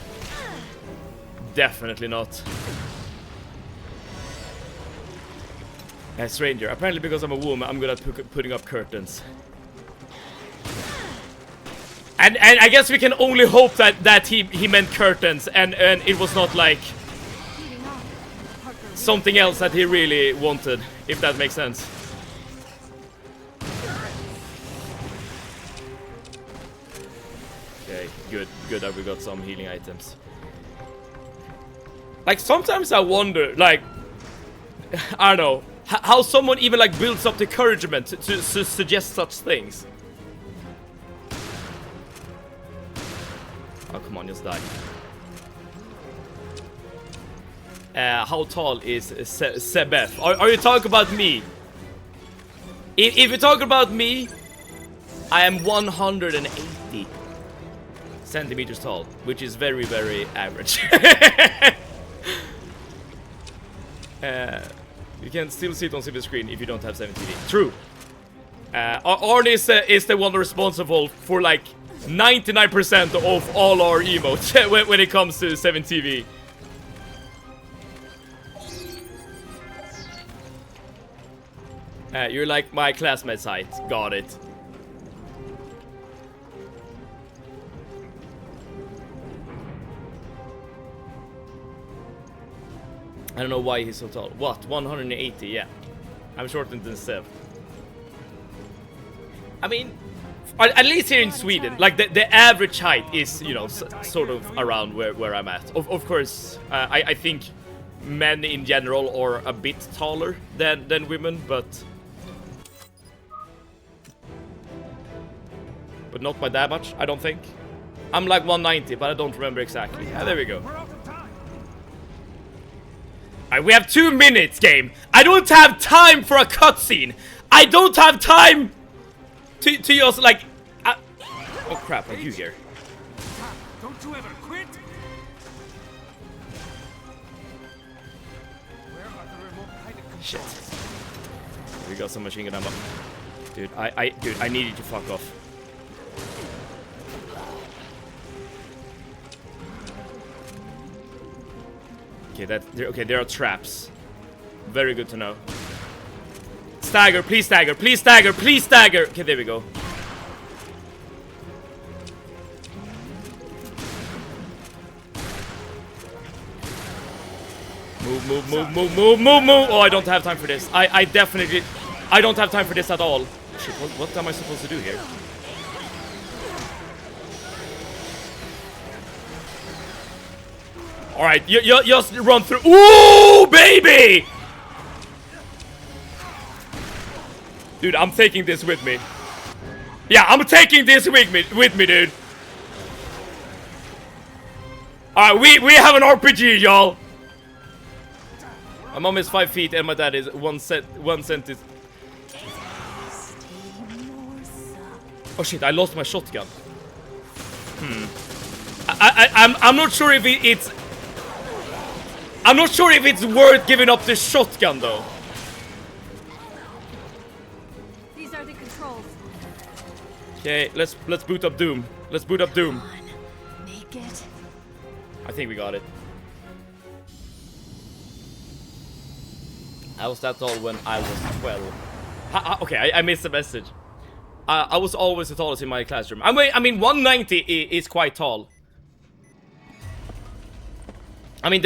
Definitely not. Stranger. Apparently because I'm a woman, I'm good at putting up curtains. And I guess we can only hope that he meant curtains and it was not like something else that he really wanted, if that makes sense. Okay, good that we got some healing items. Like sometimes I wonder, like, I don't know, how someone even like builds up the encouragement to suggest such things. Oh, come on, just die. How tall is Sebeth? Are you talking about me? If you talk about me, I am 180 centimeters tall, which is very, very average. You can still see it on silver screen if you don't have 7TV. True. Arne is the one responsible for like 99% of all our emotes when it comes to 7TV. You're like my classmate's height. Got it. I don't know why he's so tall. What? 180? Yeah. I'm shorter than Sev. I mean, at least here in Sweden, like the average height is, you know, sort of around where I'm at. Of course, I think men in general are a bit taller than women, but But not by that much, I don't think. I'm like 190, but I don't remember exactly. Ah, there we go. Alright, we have 2 minutes, game. I don't have time for a cutscene. I don't have time to just like... oh crap, are you here? Don't you ever quit? Where are the remote pilot controls? Shit. We got some machine gun ammo. Dude, I need you to fuck off. Okay, there are traps. Very good to know. Stagger, please stagger, please stagger, please stagger. Okay, there we go. Move. Oh, I don't have time for this. I definitely... I don't have time for this at all. Shit, what am I supposed to do here? Alright, you just run through. Ooh, baby! Dude, I'm taking this with me. Yeah, I'm taking this with me, dude. Alright, we have an RPG, y'all. My mom is 5 feet and my dad is 1 centimeter. Oh shit, I lost my shotgun. I'm not sure if it's... I'm not sure if it's worth giving up the shotgun though. These are the controls. Okay, let's boot up Doom. Let's boot up Doom. Make it. I think we got it. I was that tall when I was 12. Okay, I missed the message. I was always the tallest in my classroom. I mean 190 is quite tall. I mean,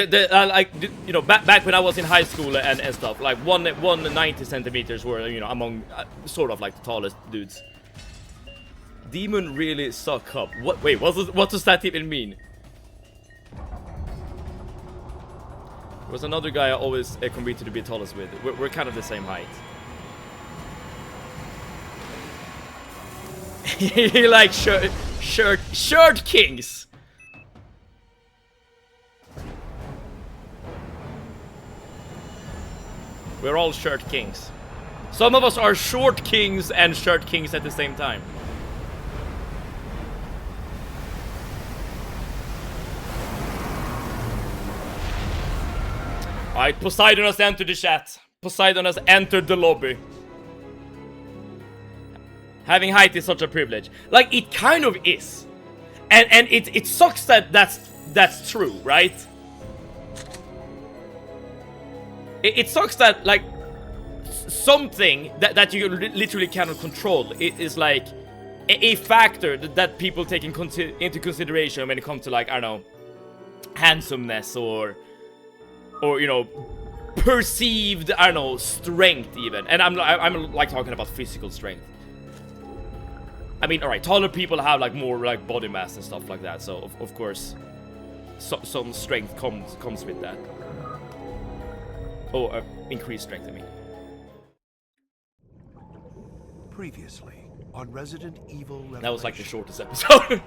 you know, back when I was in high school and stuff, like 190 centimeters were, you know, among sort of like the tallest dudes. Demon really suck up. What? Wait, what does that even mean? There was another guy I always competed to be tallest with. We're kind of the same height. He like shirt kings. We're all shirt kings. Some of us are short kings and shirt kings at the same time. Alright, Poseidon has entered the chat. Poseidon has entered the lobby. Having height is such a privilege. Like, it kind of is. And it sucks that that's true, right? It sucks that, like, something that you literally cannot control is like a factor that people take into consideration when it comes to, like, I don't know, handsomeness or you know, perceived, I don't know, strength even. And I'm like talking about physical strength. I mean, alright, taller people have like more like body mass and stuff like that, so of course some strength comes with that. Oh, increased strength, I mean. Previously on Resident Evil Revelation. That was like the shortest episode.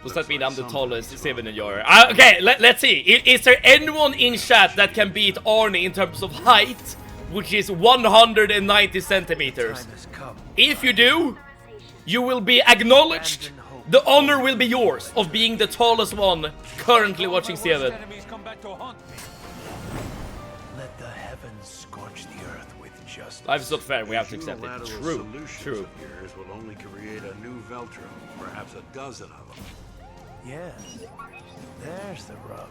Does that mean I'm the tallest 7 in your... okay, let's see. Is there anyone in chat that can beat Arnie in terms of height, which is 190 centimeters? If you do, you will be acknowledged. The honor will be yours of being the tallest one currently watching Seven. Let the heavens scorch the earth with justice. Life is not fair, we have to accept it. True, true. Of yours will only create a new Veltro, perhaps a dozen of them. Yes, there's the rub.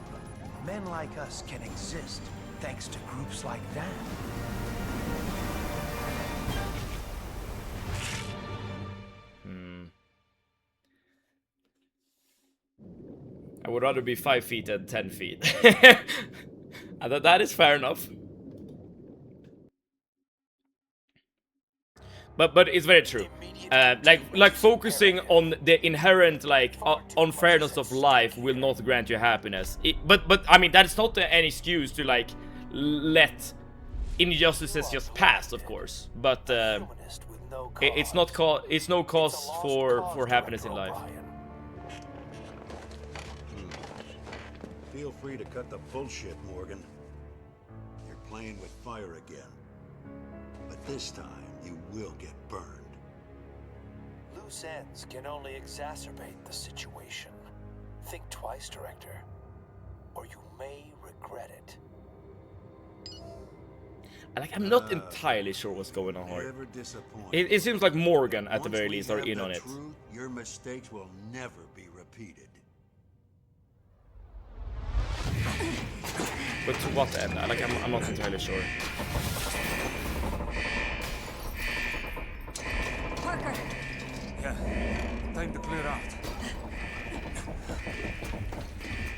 Men like us can exist thanks to groups like that. I would rather be 5 feet than 10 feet. That is fair enough. But it's very true. Like focusing on the inherent like unfairness of life will not grant you happiness. But I mean that's not an excuse to like let injustices just pass, of course. But no It's not it's no cause for happiness in life. Feel free to cut the bullshit, Morgan. You're playing with fire again. But this time, you will get burned. Loose ends can only exacerbate the situation. Think twice, Director, or you may regret it. Like, I'm not entirely sure what's going on here. Never disappoint. It seems like Morgan, at the Once very we least, are have in the on it. truth, your mistakes will never be repeated. But to what end? Like, I'm not entirely sure. Parker! Yeah, time to clear out.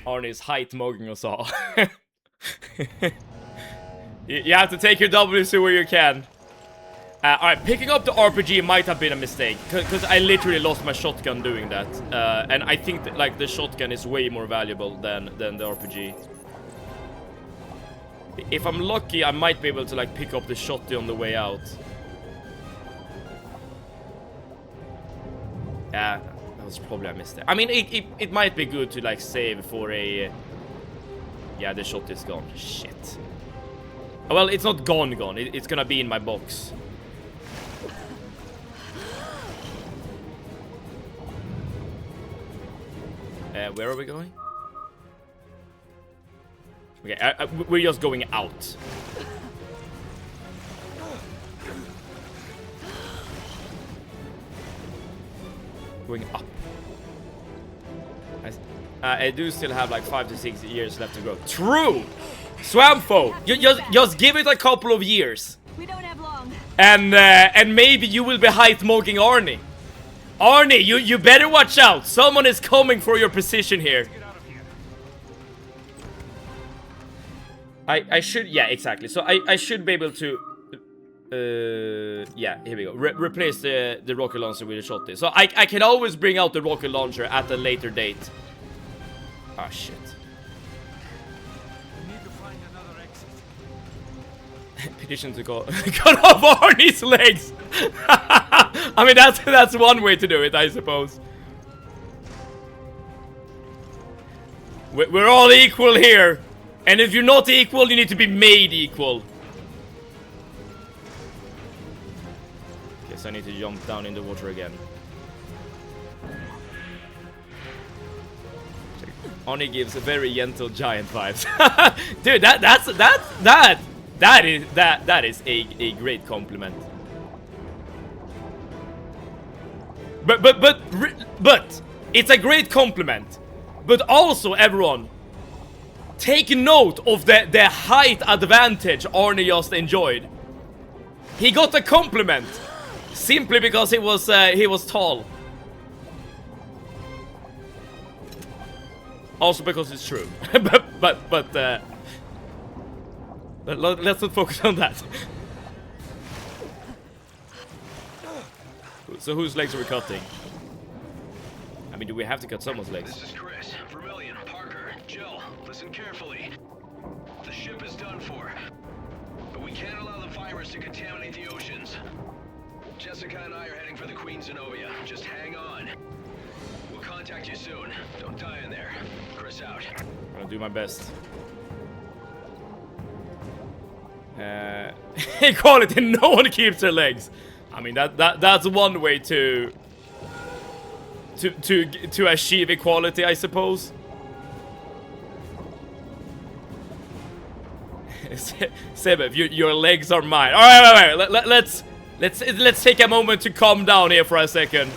Arnie's height mugging us all. You have to take your W's where you can. Alright, picking up the RPG might have been a mistake, because I literally lost my shotgun doing that. And I think that, like, the shotgun is way more valuable than the RPG. If I'm lucky, I might be able to, like, pick up the shotty on the way out. Yeah, that was probably a mistake. I mean, it might be good to, like, save for a... Yeah, the shot is gone. Shit. Well, it's not gone. It's gonna be in my box. Where are we going? Okay, we're just going out. Going up. I do still have like 5 to 6 years left to go. True! Swampfo! Just give it a couple of years. We don't have long. And maybe you will be height-mugging Arnie. Arnie, you better watch out. Someone is coming for your position here. I should, yeah, exactly. So I should be able to, yeah, here we go. Replace the rocket launcher with a shotty. So I can always bring out the rocket launcher at a later date. Ah, shit. We need to find another exit. Petition to cut off Arnie's legs. I mean, that's one way to do it, I suppose. We're all equal here. And if you're not equal, you need to be made equal. Guess I need to jump down in the water again. Arnie gives a very gentle giant vibes. Dude, that is a great compliment. But it's a great compliment. But also, everyone, take note of the height advantage Arnie just enjoyed. He got a compliment simply because he was tall. Also because it's true. but let's not focus on that. So whose legs are we cutting? I mean, do we have to cut someone's legs? This is Chris, Vermillion, Parker, Jill. Listen carefully. The ship is done for, but we can't allow the virus to contaminate the oceans. Jessica and I are heading for the Queen Zenobia. Just hang on. We'll contact you soon. Don't die in there. Chris out. I'm gonna do my best. Equality, no one keeps their legs. I mean, that's one way to achieve equality, I suppose. Sebeb, your legs are mine. All right. Let's take a moment to calm down here for a second.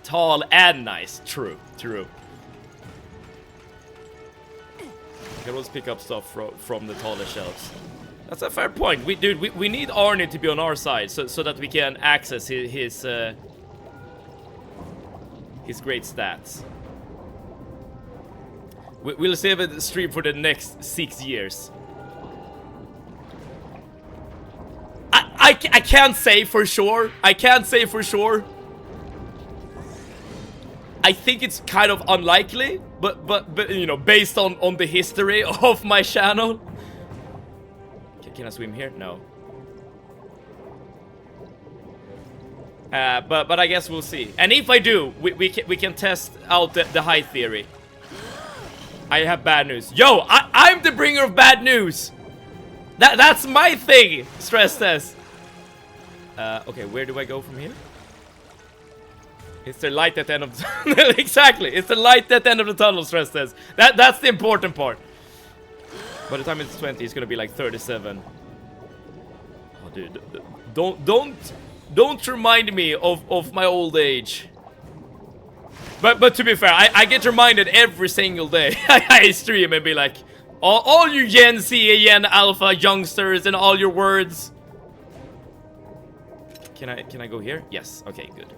Tall and nice. True. You can always pick up stuff from the taller shelves. That's a fair point. We need Arnie to be on our side so that we can access his great stats. We'll save a stream for the next 6 years. I can't say for sure. I think it's kind of unlikely, but you know, based on the history of my channel. Can I swim here? No. But I guess we'll see. And if I do, we can test out the height theory. I have bad news. Yo, I'm the bringer of bad news. That's my thing. Stress test. Okay, where do I go from here? It's the light at the end of the tunnel. Exactly. It's the light at the end of the tunnel. Stress test. That's the important part. By the time it's 20, it's gonna be like 37. Oh, dude, don't remind me of my old age. But to be fair, I get reminded every single day. I stream and be like, all you Gen Z, Gen Alpha youngsters, and all your words. Can I go here? Yes. Okay, good.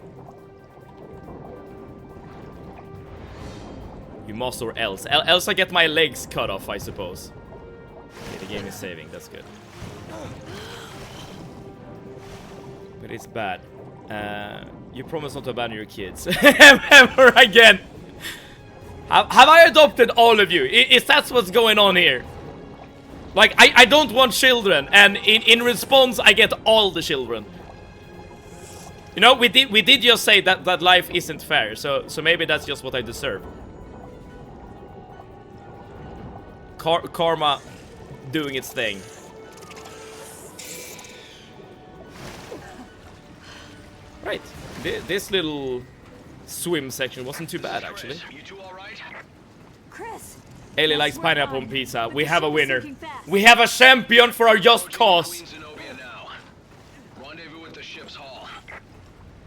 You must or else. Else I get my legs cut off, I suppose. Okay, the game is saving. That's good. But it's bad. You promise not to abandon your kids. Ever again. Have I adopted all of you? Is that what's going on here? Like, I don't want children, and in response, I get all the children. You know, we did just say that life isn't fair, so maybe that's just what I deserve. Karma doing its thing. Right, this little swim section wasn't too bad, actually. You two all right? Chris. Ellie likes pineapple on pizza. We have a winner. We have a champion for our just cause. Queen Zenobia now. Rendezvous with the ship's hull.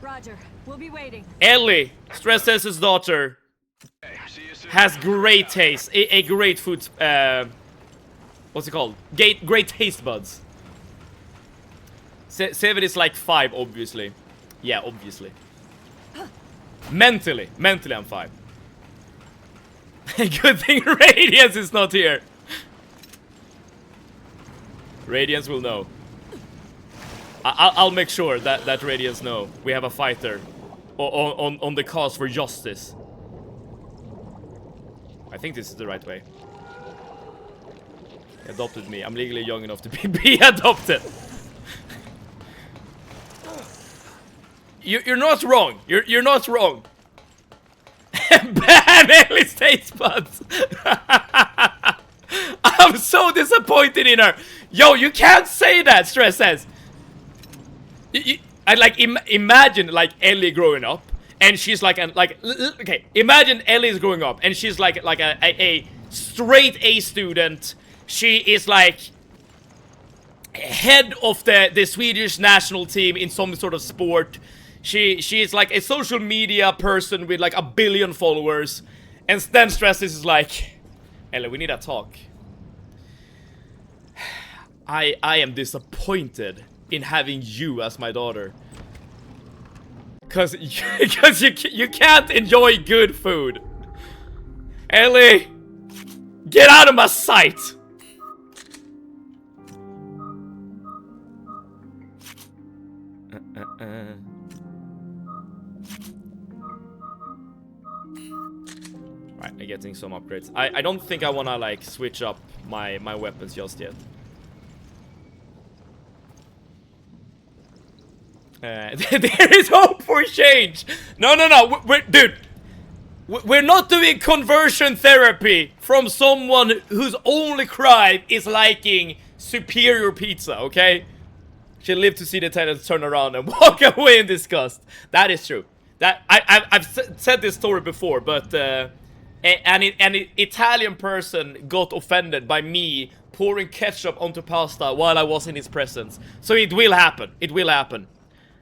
Roger. We'll be waiting. Ellie, Stress Test's daughter, Okay, see you soon. has great taste. A great food. What's it called? Great taste buds. Seven is like 5, obviously. Yeah, obviously. Mentally I'm 5. Good thing Radiance is not here. Radiance will know. I'll make sure that Radiance know. We have a fighter on the cause for justice. I think this is the right way. He adopted me. I'm legally young enough to be adopted. You're not wrong. You're not wrong. Ban Ellie's taste buds. I'm so disappointed in her. Yo, you can't say that. Stress says. I like imagine like Ellie growing up, and she's like okay. Imagine Ellie's growing up, and she's like a straight A student. She is like head of the Swedish national team in some sort of sport. She is like a social media person with like 1 billion followers, and then Stress is like, Ellie, we need a talk. I am disappointed in having you as my daughter, cause you can't enjoy good food. Ellie, get out of my sight. Right, I'm getting some upgrades. I don't think I wanna like switch up my weapons just yet. There is hope for change. No. Dude, we're not doing conversion therapy from someone whose only crime is liking superior pizza. Okay, she lived to see the tenants turn around and walk away in disgust. That is true. That I've said this story before, but an Italian person got offended by me pouring ketchup onto pasta while I was in his presence. So it will happen. It will happen.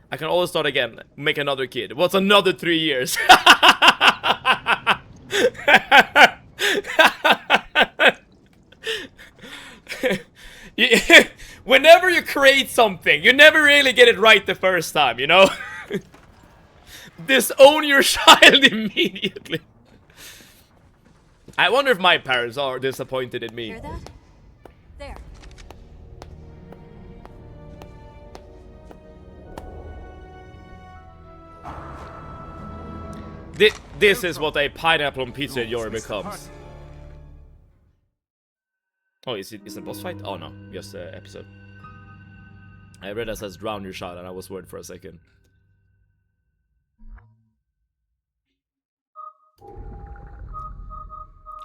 I can always start again, make another kid. What's another 3 years? Whenever you create something, you never really get it right the first time, you know? Disown your child immediately. I wonder if my parents are disappointed in me. Hear that? There. This is what a pineapple on pizza enjoyer becomes. Oh, is it a boss fight? Oh no, just an episode. I read that says drown your child and I was worried for a second.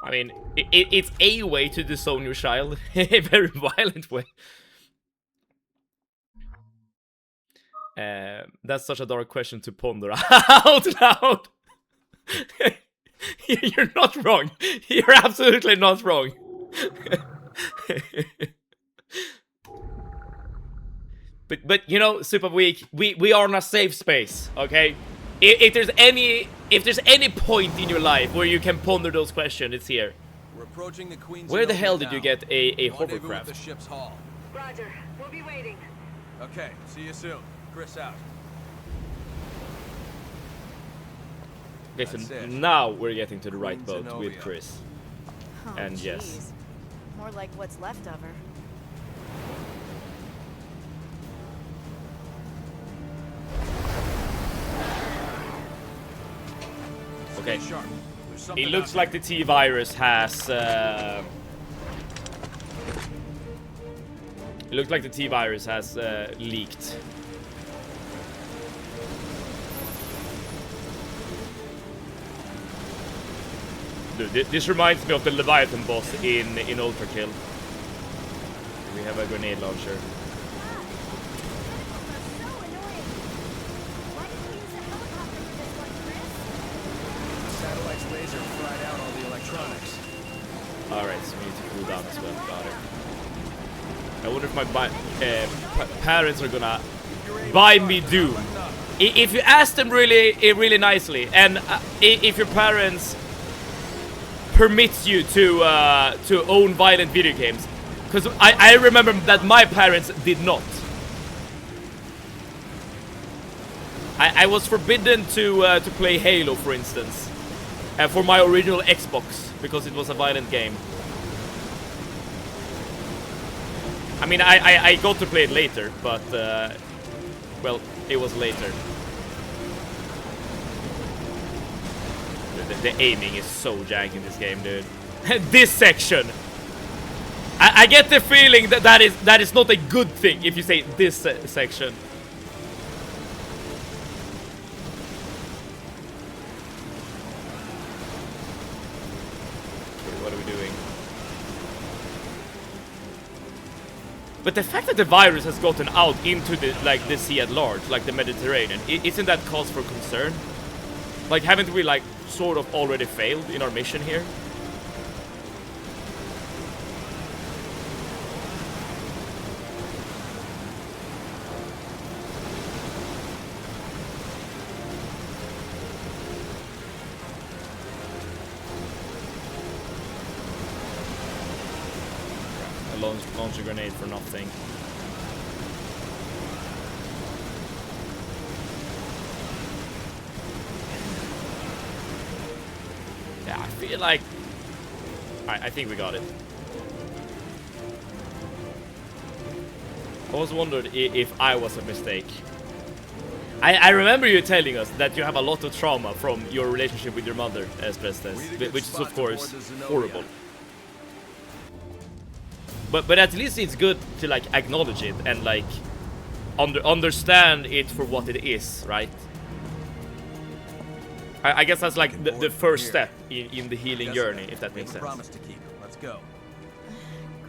I mean, it's a way to disown your child. A very violent way. That's such a dark question to ponder out loud. You're not wrong. You're absolutely not wrong. But you know, Super Weak, we are in a safe space, okay? If there's any point in your life where you can ponder those questions, it's here. We're approaching the Queen's Where the hell did you get a hovercraft? The ship's hull. Roger. We'll be waiting. Okay, see you soon. Chris out. Okay, so now we're getting to the right boat with Chris. Oh, and geez. yes. More like what's left of her. Okay. It looks like the T-virus has it looks like the T-virus has leaked. Dude, this reminds me of the Leviathan boss in Ultra Kill. We have a grenade launcher. Satellite's laser fried out all the electronics. Alright, so we need to cool down as well. Got it. I wonder if my parents are gonna buy me Doom. If you ask them really nicely, and if your parents permits you to own violent video games, because I remember that my parents did not. I was forbidden to play Halo, for instance, for my original Xbox, because it was a violent game. I mean, I got to play it later, but well, it was later. The aiming is so jank in this game, dude. This section, I get the feeling that that is not a good thing if you say this section. Okay, what are we doing? But the fact that the virus has gotten out into the sea at large, like the Mediterranean, isn't that cause for concern? Like, haven't we like sort of already failed in our mission here? I launched a grenade for nothing. Yeah, I feel like... I think we got it. I always wondered if I was a mistake. I remember you telling us that you have a lot of trauma from your relationship with your mother, Esprestes, which is of course horrible. But at least it's good to like acknowledge it and like understand it for what it is, right? I guess that's like the first step in the healing journey, if that makes sense. Promise to keep. Let's go.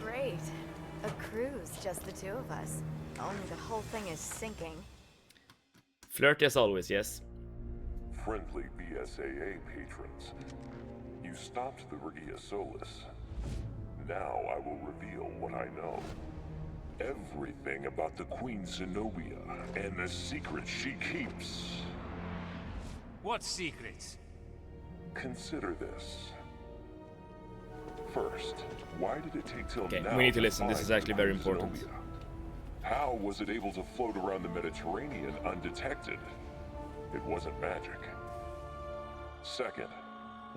Great. A cruise, just the two of us. Only the whole thing is sinking. Flirty as always, yes. Friendly BSAA patrons, you stopped the Regia Solis. Now I will reveal what I know. Everything about the Queen Zenobia and the secrets she keeps. What secrets? Consider this. First, why did it take till now? Okay, we need to listen. This is actually very important. Zenobia? How was it able to float around the Mediterranean undetected? It wasn't magic. Second,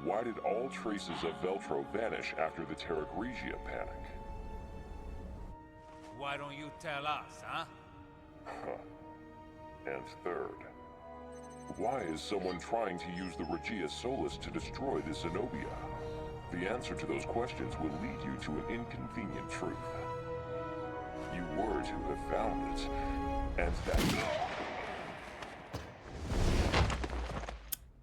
why did all traces of Veltro vanish after the Terra Grigia panic? Why don't you tell us, huh? And third, why is someone trying to use the Regia Solis to destroy the Zenobia? The answer to those questions will lead you to an inconvenient truth. You were to have found it, and that...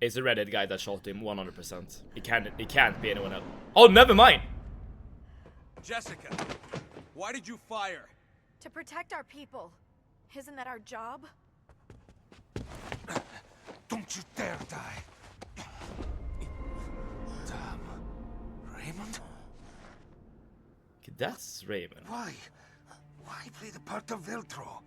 It's the redhead guy that shot him 100%. It can't be anyone else. Oh, never mind. Jessica, why did you fire? To protect our people. Isn't that our job? Don't you dare die. Damn. Raymond? Okay, that's Raymond. Why? Why play the part of Veltro?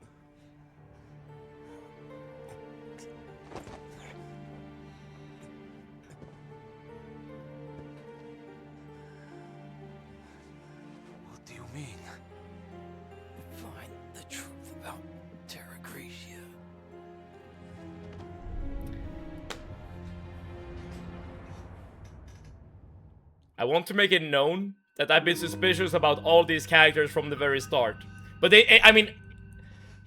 What do you mean? Find the truth about Terra Gracia. I want to make it known that I've been suspicious about all these characters from the very start. But I mean,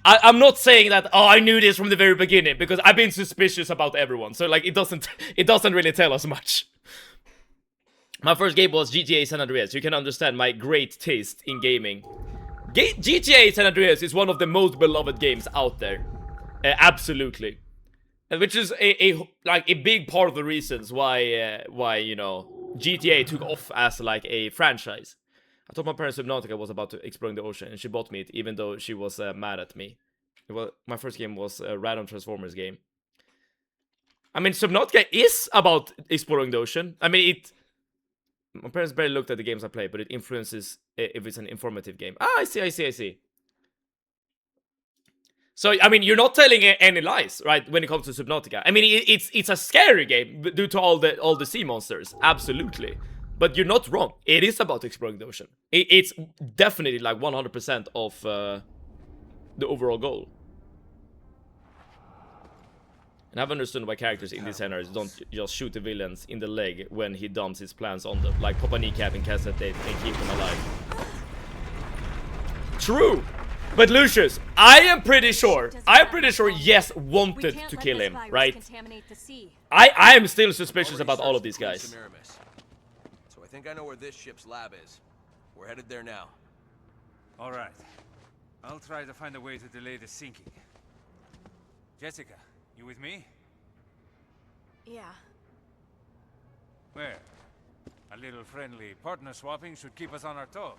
I'm not saying that, oh, I knew this from the very beginning, because I've been suspicious about everyone. So, like, it doesn't really tell us much. My first game was GTA San Andreas. You can understand my great taste in gaming. GTA San Andreas is one of the most beloved games out there. Absolutely. Which is a big part of the reasons why, you know, GTA took off as like a franchise. I told my parents Subnautica was about to exploring the ocean, and she bought me it, even though she was mad at me. My first game was a random Transformers game. I mean, Subnautica is about exploring the ocean. I mean, my parents barely looked at the games I play, but it influences if it's an informative game. Ah, I see. So, I mean, you're not telling any lies, right, when it comes to Subnautica. I mean, it's a scary game due to all the sea monsters, absolutely. But you're not wrong. It is about exploring the ocean. It's definitely like 100% of the overall goal. And I've understood why characters in these scenarios don't just shoot the villains in the leg when he dumps his plans on them. Like pop a kneecap in cassette tape and keep them alive. True! But Lucius, I am pretty sure Yes wanted to kill him, right? I am still suspicious about all of these guys. So I think I know where this ship's lab is. We're headed there now. All right. I'll try to find a way to delay the sinking. Jessica, you with me? Yeah. Where? A little friendly partner swapping should keep us on our toes.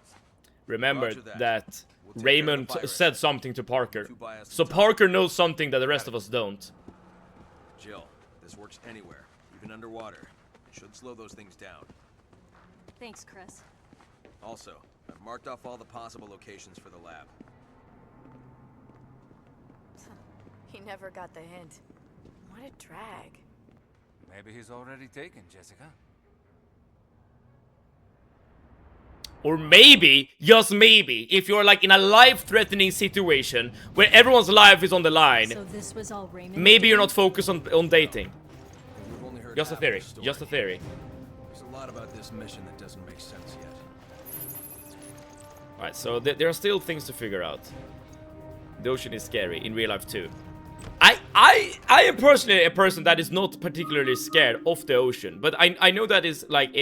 Remember that Raymond said something to Parker. So Parker knows something that the rest of us don't. Jill, this works anywhere, even underwater. It should slow those things down. Thanks, Chris. Also, I've marked off all the possible locations for the lab. He never got the hint. What a drag. Maybe he's already taken, Jessica. Or maybe, just maybe, if you're like in a life-threatening situation where everyone's life is on the line, So this was all Raymond maybe you're doing? not focused on dating. We've only heard Just a half of theory. the story. Just a theory. There's a lot about this mission that doesn't make sense yet. Alright, so there are still things to figure out. The ocean is scary, in real life too. I am personally a person that is not particularly scared of the ocean, but I know that is like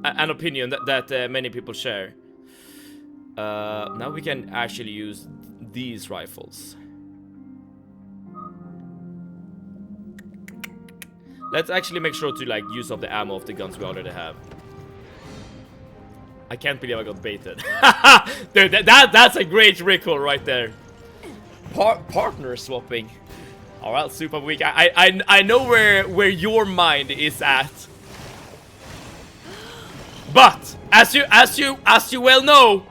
an opinion that many people share. Now we can actually use these rifles. Let's actually make sure to like use up the ammo of the guns we already have. I can't believe I got baited. Dude, that's a great recall right there. Partner swapping. Alright, super weak. I know where your mind is at. But as you well know,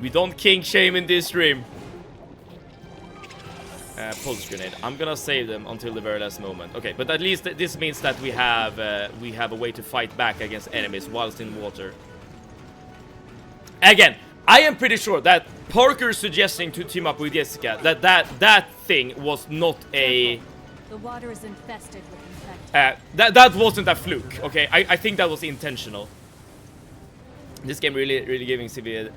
we don't kink shame in this stream. Pulse grenade. I'm gonna save them until the very last moment. Okay, but at least this means that we have a way to fight back against enemies whilst in water. Again, I am pretty sure that Parker suggesting to team up with Jessica, that thing was not a... The water is infested with infected. That wasn't a fluke, okay? I think that was intentional. This game really giving severe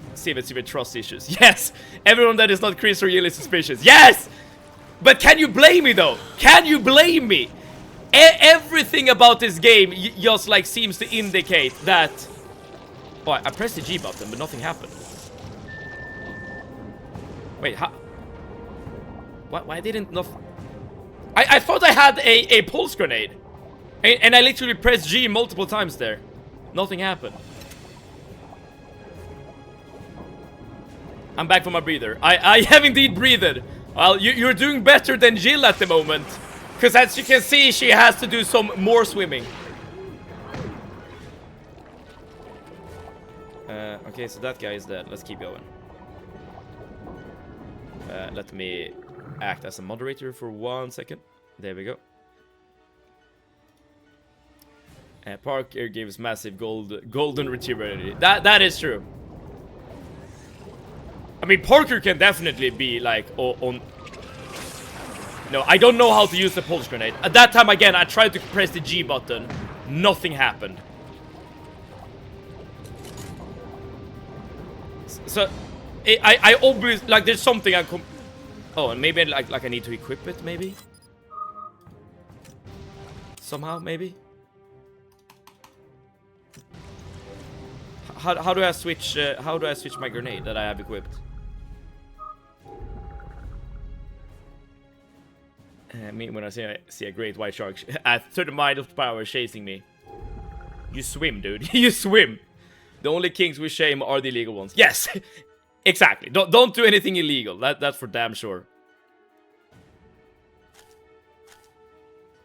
trust issues. Yes! Everyone that is not Chris or Jill is suspicious. Yes! But can you blame me though? Can you blame me? Everything about this game just like seems to indicate that... Oh, I pressed the G button, but nothing happened. Wait, how? Why didn't nothing? I thought I had a pulse grenade. And I literally pressed G multiple times there. Nothing happened. I'm back from my breather. I have indeed breathed. Well, you're doing better than Jill at the moment. Because as you can see, she has to do some more swimming. Okay, so that guy is dead. Let's keep going. Let me act as a moderator for 1 second. There we go. Parker gives massive golden retriever energy. That is true. I mean, Parker can definitely be like on. No, I don't know how to use the pulse grenade. At that time, again, I tried to press the G button. Nothing happened. So, I obviously, like, there's something I oh, and maybe, like I need to equip it, maybe? Somehow, maybe? How do I switch my grenade that I have equipped? Me when I see a great white shark at 30 miles per hour chasing me. You swim, dude. You swim. The only kings we shame are the illegal ones. Yes, exactly. Don't do anything illegal. That's for damn sure.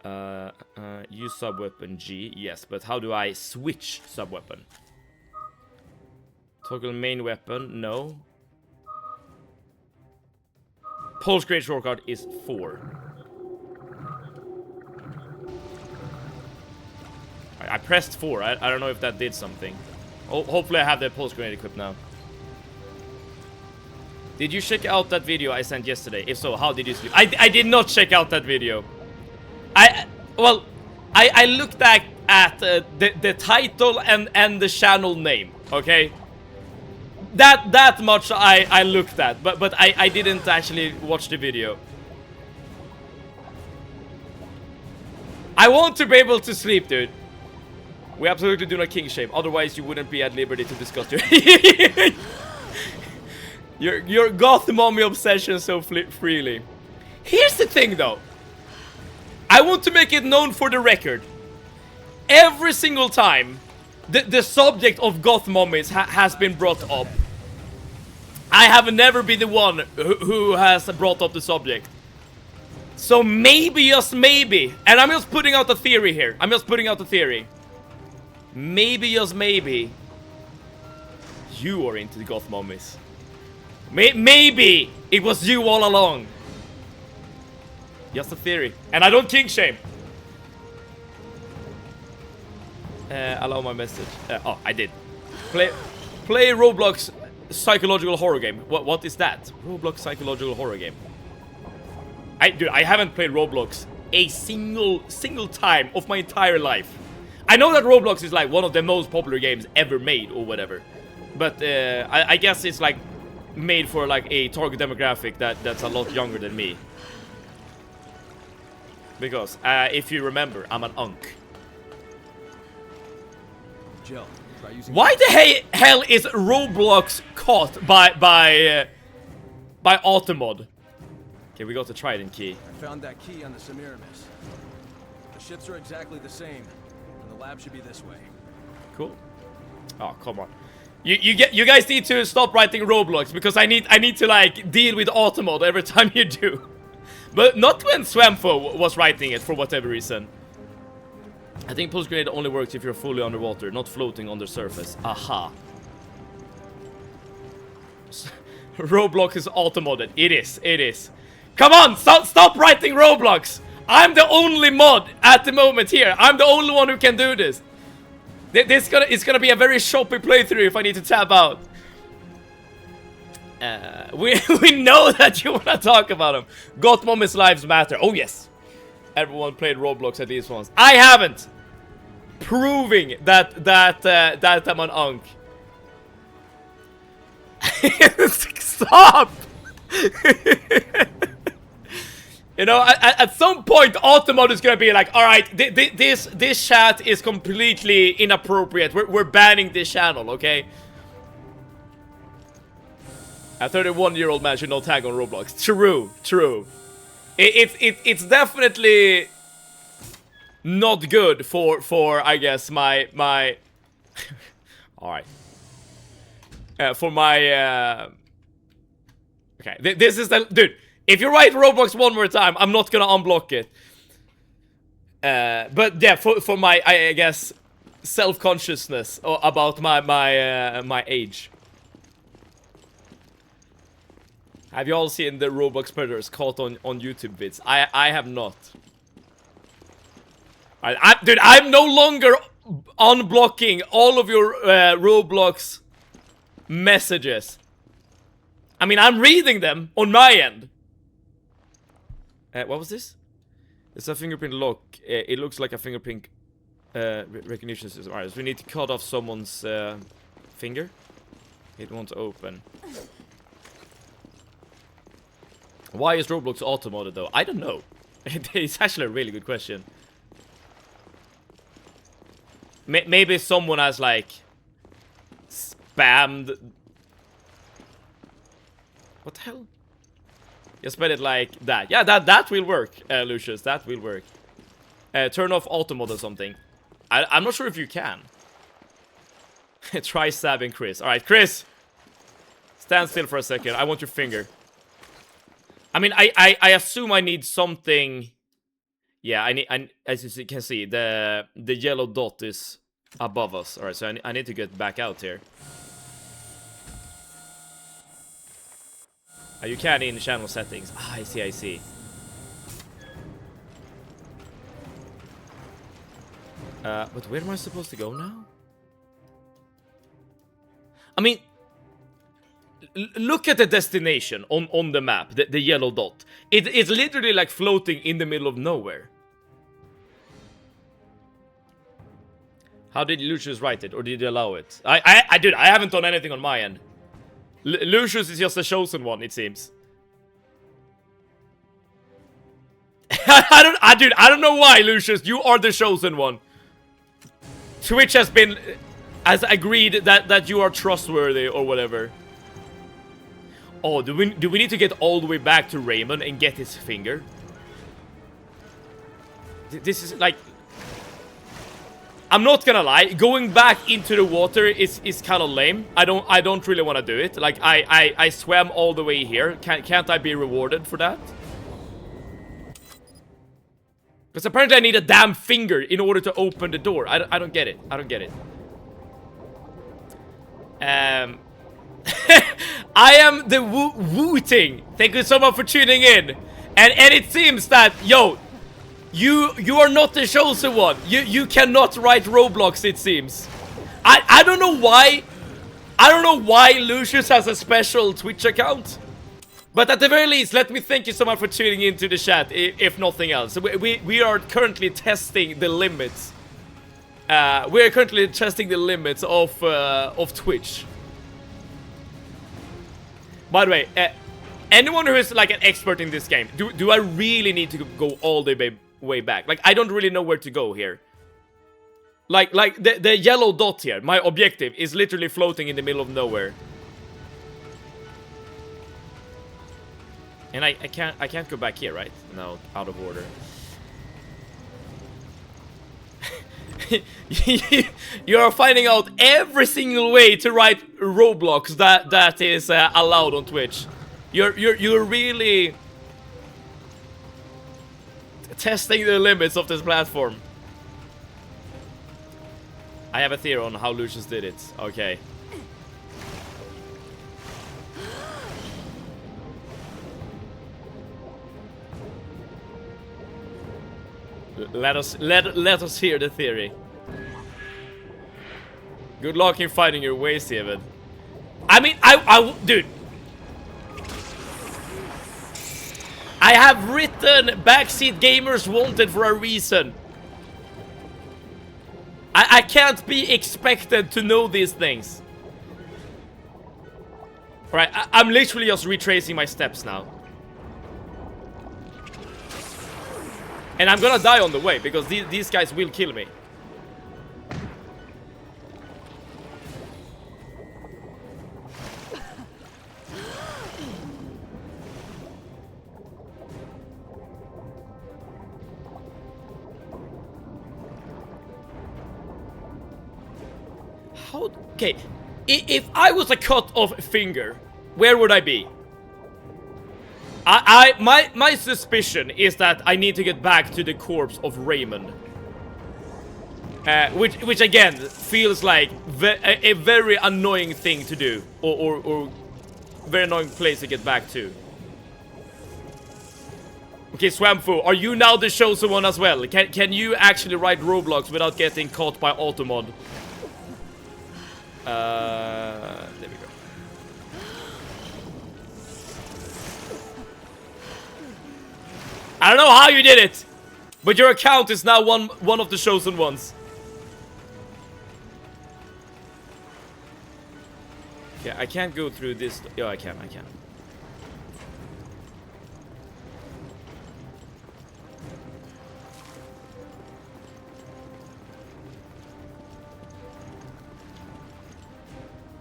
Use subweapon G. Yes, but how do I switch subweapon? Toggle main weapon. No. Pulse grenade shortcut is 4. I pressed 4. I don't know if that did something. Oh, hopefully I have the pulse grenade equipped now. Did you check out that video I sent yesterday? If so, how did you sleep? I did not check out that video. I looked at the title and the channel name. Okay, that much I looked at, but I didn't actually watch the video. I want to be able to sleep, dude. We absolutely do not king shame, otherwise you wouldn't be at liberty to discuss your goth mommy obsession so freely. Here's the thing, though. I want to make it known for the record. Every single time the subject of goth mommies has been brought up, I have never been the one who has brought up the subject. So maybe, just maybe, and I'm just putting out a theory here. Maybe, just maybe, you are into the goth mommies. Maybe it was you all along. Just a theory. And I don't king shame. Allow my message. Oh, I did. Play Roblox psychological horror game. What is that? Roblox psychological horror game. Dude, I haven't played Roblox a single time of my entire life. I know that Roblox is like one of the most popular games ever made or whatever. But I guess it's like made for like a target demographic that's a lot younger than me. Because if you remember, I'm an unk. Jill, try using. Why the hell is Roblox caught by Automod? Okay, we got the Trident key. I found that key on the Semiramis. The ships are exactly the same, and the lab should be this way. Cool. Oh, come on. You guys need to stop writing Roblox because I need to like deal with Automod every time you do. But not when Swamfo was writing it for whatever reason. I think pulse grenade only works if you're fully underwater, not floating on the surface. Aha. Roblox is auto-modded. It is. Come on, stop writing Roblox. I'm the only mod at the moment here. I'm the only one who can do this. It's gonna be a very choppy playthrough if I need to tap out. We know that you wanna talk about them. Goth moments' lives matter. Oh yes. Everyone played Roblox at least once. I haven't. Proving that I'm an unk. Stop. You know, at some point, Automod is gonna be like, all right, this chat is completely inappropriate. We're banning this channel, okay? A 31-year-old man should not tag on Roblox. True. It's definitely not good for I guess my all right. For my okay, this is the dude. If you write Roblox one more time, I'm not gonna unblock it. But yeah, for my I guess self-consciousness about my age. Have you all seen the Roblox predators caught on YouTube vids? I have not. Dude, I'm no longer unblocking all of your Roblox messages. I mean, I'm reading them on my end. What was this? It's a fingerprint lock. It looks like a fingerprint recognition system. Alright, so we need to cut off someone's finger. It won't open. Why is Roblox auto-modded though? I don't know. It's actually a really good question. Maybe someone has like spammed. What the hell? Just spell it like that. Yeah, that will work, Lucius. That will work. Turn off auto-mod or something. I'm not sure if you can. Try stabbing Chris. Alright, Chris! Stand still for a second. I want your finger. I mean, I assume I need something. Yeah, as you can see, the yellow dot is above us. Alright, so I need to get back out here. You can in channel settings. Ah, I see. But where am I supposed to go now? I mean, look at the destination on the map, the yellow dot. It's literally like floating in the middle of nowhere. How did Lucius write it, or did he allow it? I haven't done anything on my end. Lucius is just the chosen one, it seems. I don't know why, Lucius. You are the chosen one. Twitch has agreed that you are trustworthy or whatever. Oh, do we need to get all the way back to Raymond and get his finger? This is like, I'm not gonna lie, going back into the water is kind of lame. I don't really want to do it. Like I swam all the way here. Can't I be rewarded for that? Because apparently I need a damn finger in order to open the door. I don't get it. I don't get it. I am the Wooting. Thank you so much for tuning in. And it seems that, yo, you are not the chosen one. You cannot write Roblox, it seems. I don't know why. I don't know why Lucius has a special Twitch account. But at the very least, let me thank you so much for tuning into the chat, if nothing else. We are currently testing the limits. We are currently testing the limits of Twitch. By the way, anyone who is like an expert in this game, do I really need to go all the way back? Like, I don't really know where to go here. Like the yellow dot here, my objective is literally floating in the middle of nowhere. And I can't go back here, right? No, out of order. You are finding out every single way to write Roblox that is allowed on Twitch. You're really testing the limits of this platform. I have a theory on how Lucius did it. Okay. Let us hear the theory. Good luck in finding your way, Steven. I mean, dude. I have written Backseat Gamers Wanted for a reason. I can't be expected to know these things. Alright, I'm literally just retracing my steps now. And I'm gonna die on the way, because these guys will kill me. Okay, if I was a cut off finger, where would I be? My suspicion is that I need to get back to the corpse of Raymond. Which again feels like a very annoying thing to do, or very annoying place to get back to. Okay, Swamfu, are you now the chosen one as well? Can you actually ride Roblox without getting caught by Automod? There we go. I don't know how you did it, but your account is now one of the chosen ones. Yeah, I can't go through this. Yeah, I can.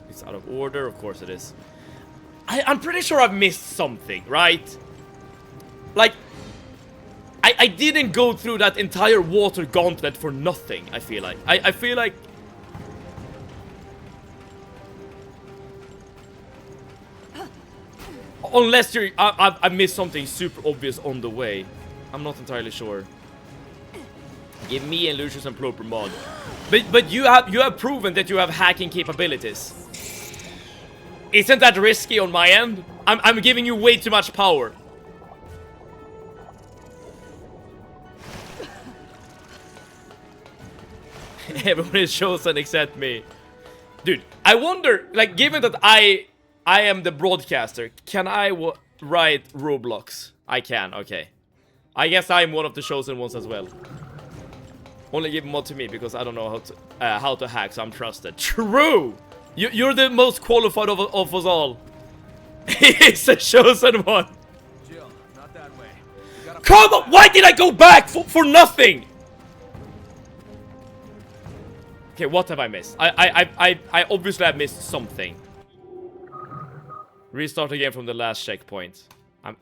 It's out of order, of course it is. I'm pretty sure I've missed something, right? Like, I didn't go through that entire water gauntlet for nothing, I feel like. I feel like... Unless you're... I missed something super obvious on the way. I'm not entirely sure. Give me and Lucius and proper mod. But you have proven that you have hacking capabilities. Isn't that risky on my end? I'm giving you way too much power. Everyone is chosen except me. Dude, I wonder, like, given that I am the broadcaster, can I write Roblox? I can, okay. I guess I'm one of the chosen ones as well. Only give mod to me because I don't know how to hack, so I'm trusted. True! You're the most qualified of us all. He's the chosen one. Jill, not that way. Come on! Why did I go back for nothing? Okay, what have I missed? I obviously have missed something. Restart again from the last checkpoint.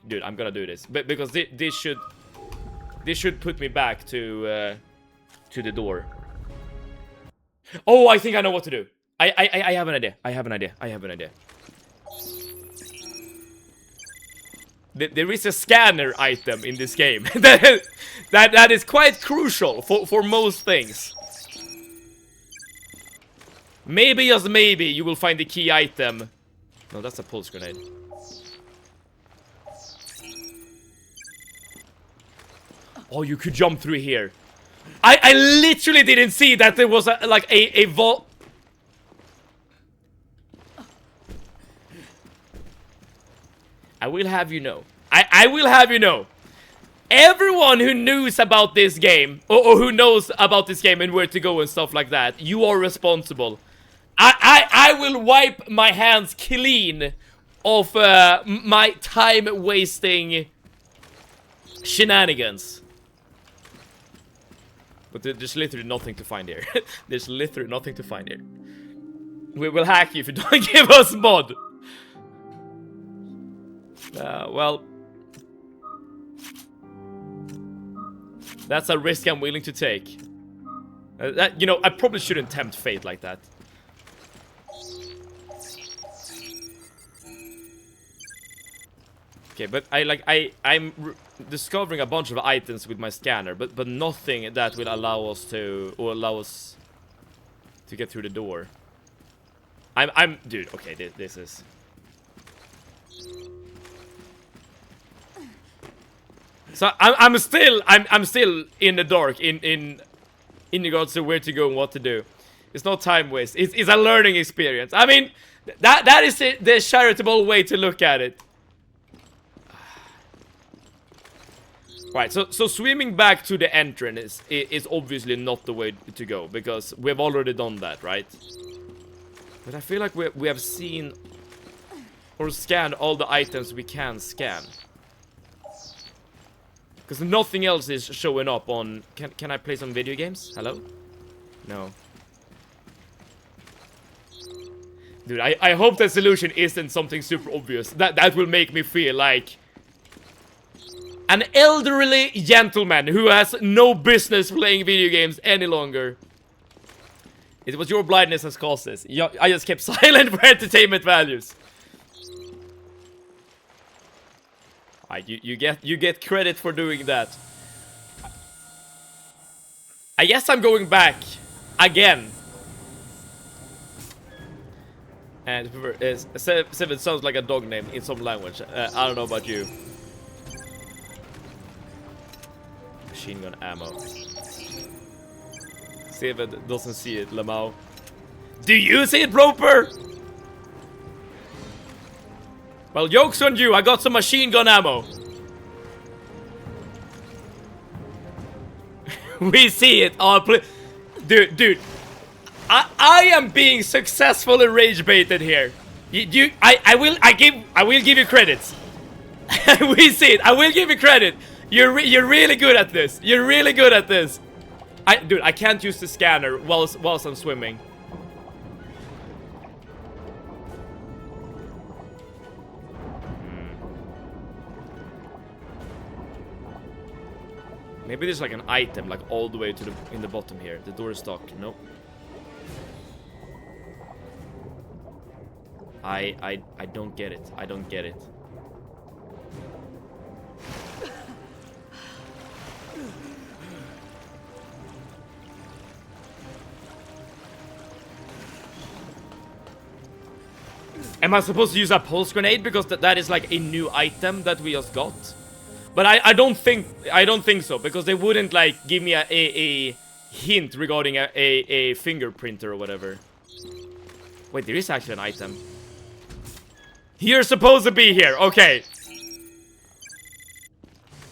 Dude, I'm gonna do this, because this should put me back to the door. Oh, I think I know what to do. I have an idea. I have an idea. There is a scanner item in this game that is quite crucial for most things. Maybe, just maybe, you will find the key item. No, that's a pulse grenade. Oh, you could jump through here. I literally didn't see that there was a vault. I will have you know. I will have you know. Everyone who knows about this game, or who knows about this game and where to go and stuff like that, you are responsible. I will wipe my hands clean of my time-wasting shenanigans. But there's literally nothing to find here. There's literally nothing to find here. We will hack you if you don't give us mod. Well... That's a risk I'm willing to take. You know, I probably shouldn't tempt fate like that. Okay, but I'm discovering a bunch of items with my scanner, but nothing that will allow us to get through the door. Dude, okay, this is... So I'm still in the dark in regards to where to go and what to do. It's not time waste. It's a learning experience. I mean, that is the charitable way to look at it. Right, so swimming back to the entrance is obviously not the way to go, because we've already done that, right? But I feel like we have seen or scanned all the items we can scan. Because nothing else is showing up on... Can I play some video games? Hello? No. Dude, I hope the solution isn't something super obvious. That will make me feel like... an elderly gentleman who has no business playing video games any longer. It was your blindness that caused this. I just kept silent for entertainment values. You get credit for doing that. I guess I'm going back again. And Seven sounds like a dog name in some language. I don't know about you. Machine gun ammo. Seven doesn't see it, Lamau. Do you see it, Roper? Well, joke's on you. I got some machine gun ammo. We see it. Oh, dude. I am being successfully rage baited here. I will give you credits. We see it. I will give you credit. You're really good at this. You're really good at this. Dude, I can't use the scanner whilst I'm swimming. Maybe there's like an item like all the way to in the bottom here. The door is stuck. Nope. I don't get it. I don't get it. Am I supposed to use a pulse grenade because that is like a new item that we just got? But I don't think so, because they wouldn't like give me a hint regarding a fingerprint or whatever. Wait, there is actually an item. You're supposed to be here. Okay.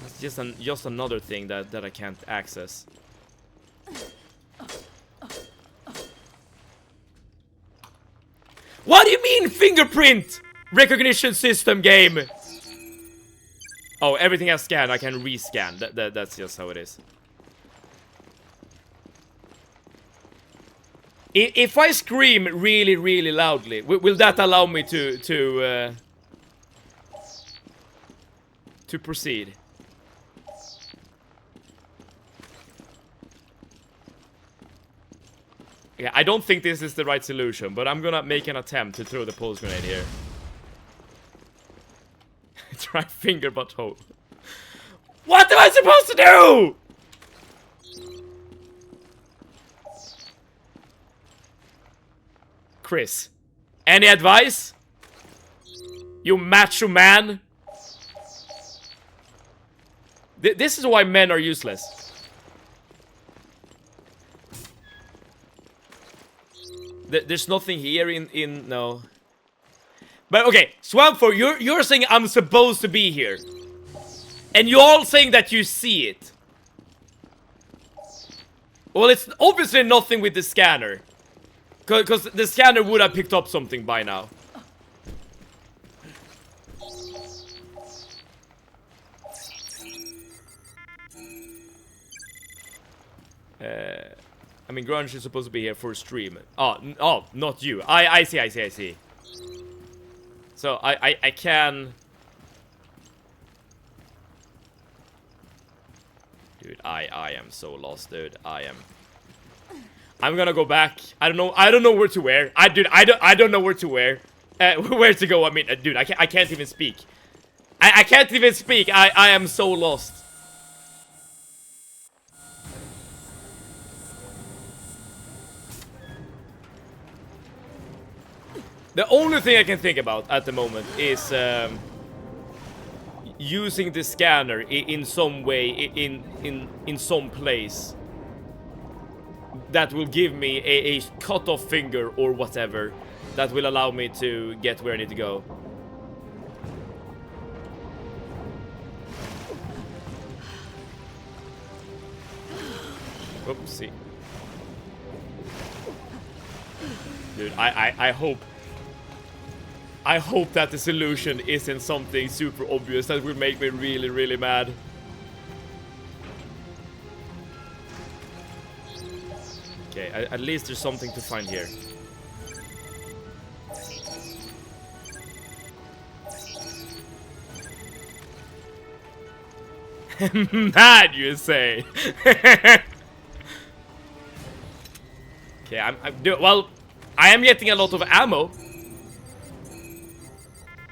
That's just another thing that I can't access. What do you mean fingerprint recognition system game? Oh, everything I scan, I can rescan. That's just how it is. If I scream really, really loudly, will that allow me to proceed? Yeah, I don't think this is the right solution, but I'm gonna make an attempt to throw the pulse grenade here. Try finger butthole. What am I supposed to do? Chris, any advice? You macho man? This is why men are useless. There's nothing here in no. But okay, Swampford, you're saying I'm supposed to be here. And you're all saying that you see it. Well, it's obviously nothing with the scanner. Because the scanner would have picked up something by now. I mean, Grunge is supposed to be here for a stream. Oh, not you. I see. So I can... Dude, I am so lost, dude. I'm gonna go back. I don't know where to wear. I don't know where to wear. Where to go? I mean, dude, I can't even speak. I can't even speak. I am so lost. The only thing I can think about at the moment is using the scanner in some way, in some place that will give me a cut-off finger or whatever that will allow me to get where I need to go. Oopsie. Dude, I hope that the solution isn't something super obvious that will make me really, really mad. Okay, at least there's something to find here. Mad, you say? Okay, well, I am getting a lot of ammo.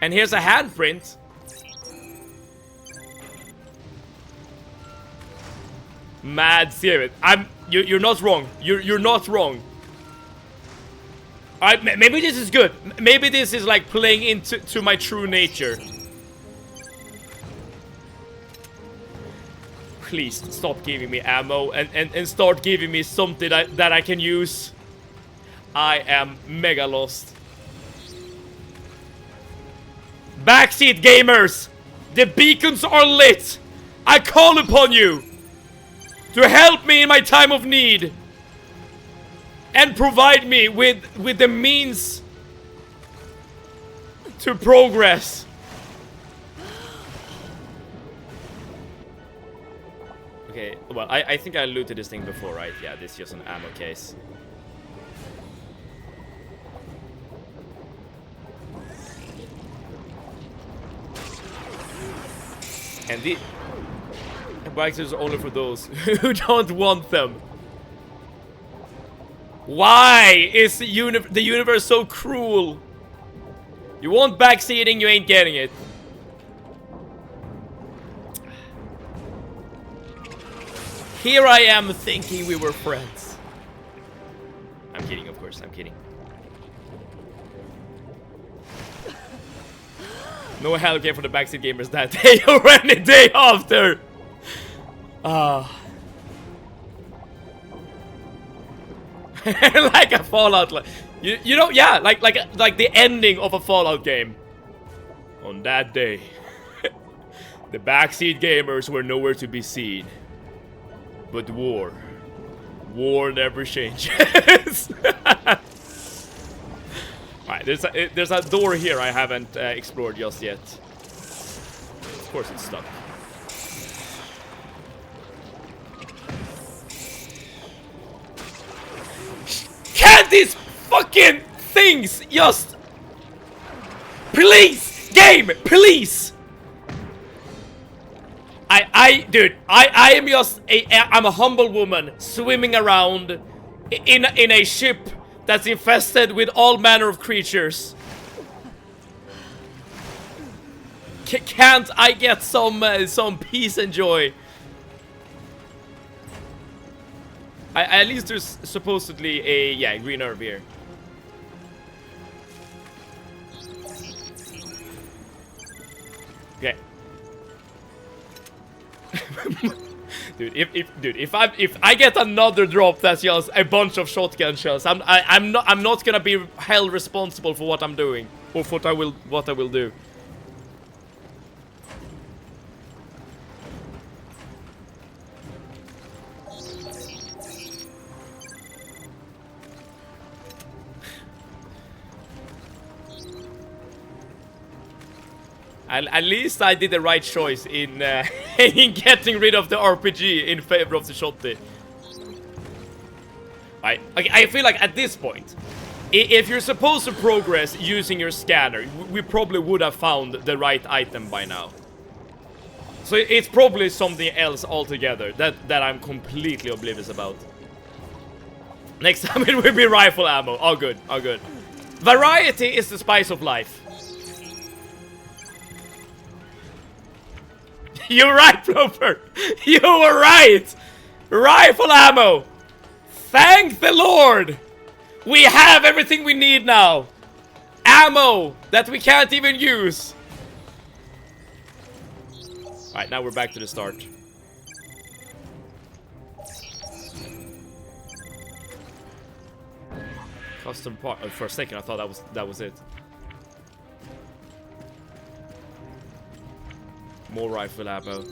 And here's a handprint. Mad serious. You're not wrong. You're not wrong. Alright, maybe this is good. Maybe this is like playing into my true nature. Please stop giving me ammo and start giving me something that I can use. I am mega lost. Backseat gamers! The beacons are lit! I call upon you to help me in my time of need and provide me with the means to progress. Okay, well, I think I looted this thing before, right? Yeah, this is just an ammo case. And the bikes are only for those who don't want them. Why is the universe so cruel? You want backseating, you ain't getting it. Here I am thinking we were friends. I'm kidding, of course, I'm kidding. No hell game for the backseat gamers that day or any day after. Like a Fallout, you know, yeah, like the ending of a Fallout game. On that day, the backseat gamers were nowhere to be seen. But war never changes. Alright, there's a door here I haven't explored just yet. Of course it's stuck. Can't these fucking things just... Please! Game! Please! Dude, I am just I'm a humble woman swimming around in a ship that's infested with all manner of creatures. Can't I get some peace and joy? At least there's supposedly a green herb here. Okay. Dude, if I get another drop that's just a bunch of shotgun shells, I'm not gonna be held responsible for what I'm doing or for what I will do. At least I did the right choice in in getting rid of the RPG in favor of the shotty. I feel like at this point, if you're supposed to progress using your scanner, we probably would have found the right item by now. So it's probably something else altogether that I'm completely oblivious about. Next time it will be rifle ammo. All good, all good. Variety is the spice of life. You're right, Blooper. You were right. Rifle ammo. Thank the Lord. We have everything we need now. Ammo that we can't even use. Alright, now we're back to the start. Custom part. For a second, I thought that was it. More rifle ammo.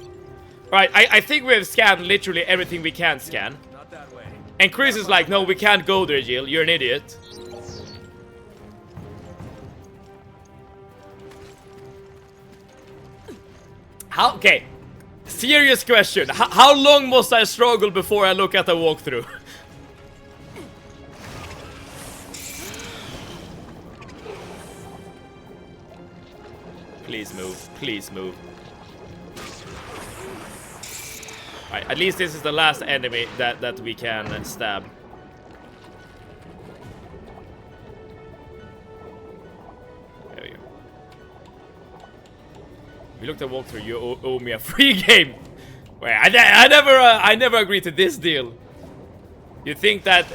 Right, I think we have scanned literally everything we can scan. Not that way. And Chris is like, no, we can't go there, Jill. You're an idiot. Okay. Serious question. How long must I struggle before I look at the walkthrough? Please move. Please move. Alright, at least this is the last enemy that we can stab. If you looked at walkthrough, you owe me a free game. Wait, I never agreed to this deal. You think that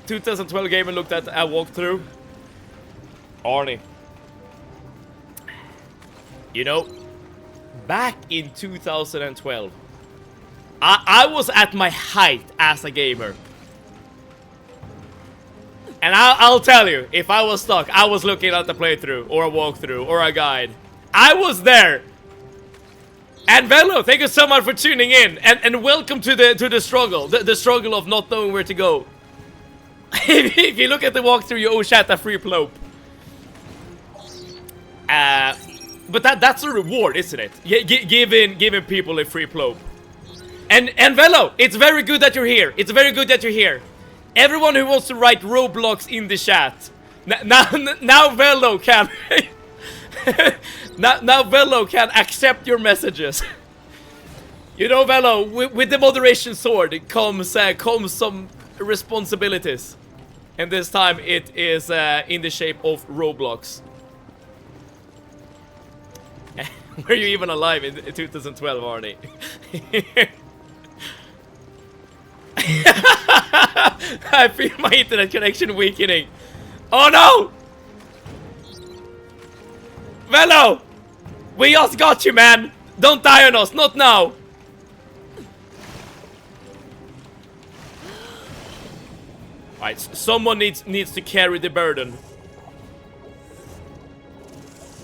2012 gamer looked at a walkthrough? Arnie. You know, back in 2012, I was at my height as a gamer. And I'll tell you, if I was stuck, I was looking at the playthrough, or a walkthrough, or a guide. I was there! And Velo, thank you so much for tuning in, and welcome to the struggle, the struggle of not knowing where to go. If you look at the walkthrough, you owe chat a free plope. But that's a reward, isn't it? Giving people a free plope. And Velo, it's very good that you're here. It's very good that you're here. Everyone who wants to write Roblox in the chat, now Velo can. Now Velo can accept your messages. You know, Velo, with the moderation sword comes some responsibilities. And this time it is in the shape of Roblox. Were you even alive in 2012, Arnie? I feel my internet connection weakening. Oh no! Velo! We just got you, man! Don't die on us, not now! Alright, someone needs to carry the burden.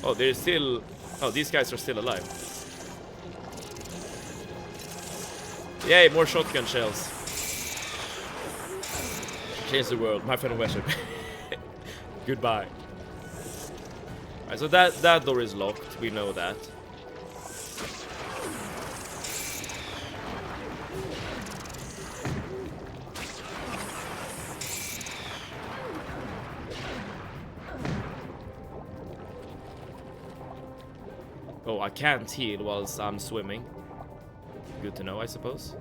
Oh, there's still... Oh, these guys are still alive. Yay, more shotgun shells. Change the world, my friend Western. Goodbye. Alright, so that door is locked, we know that. Oh, I can't heal whilst I'm swimming. Good to know, I suppose.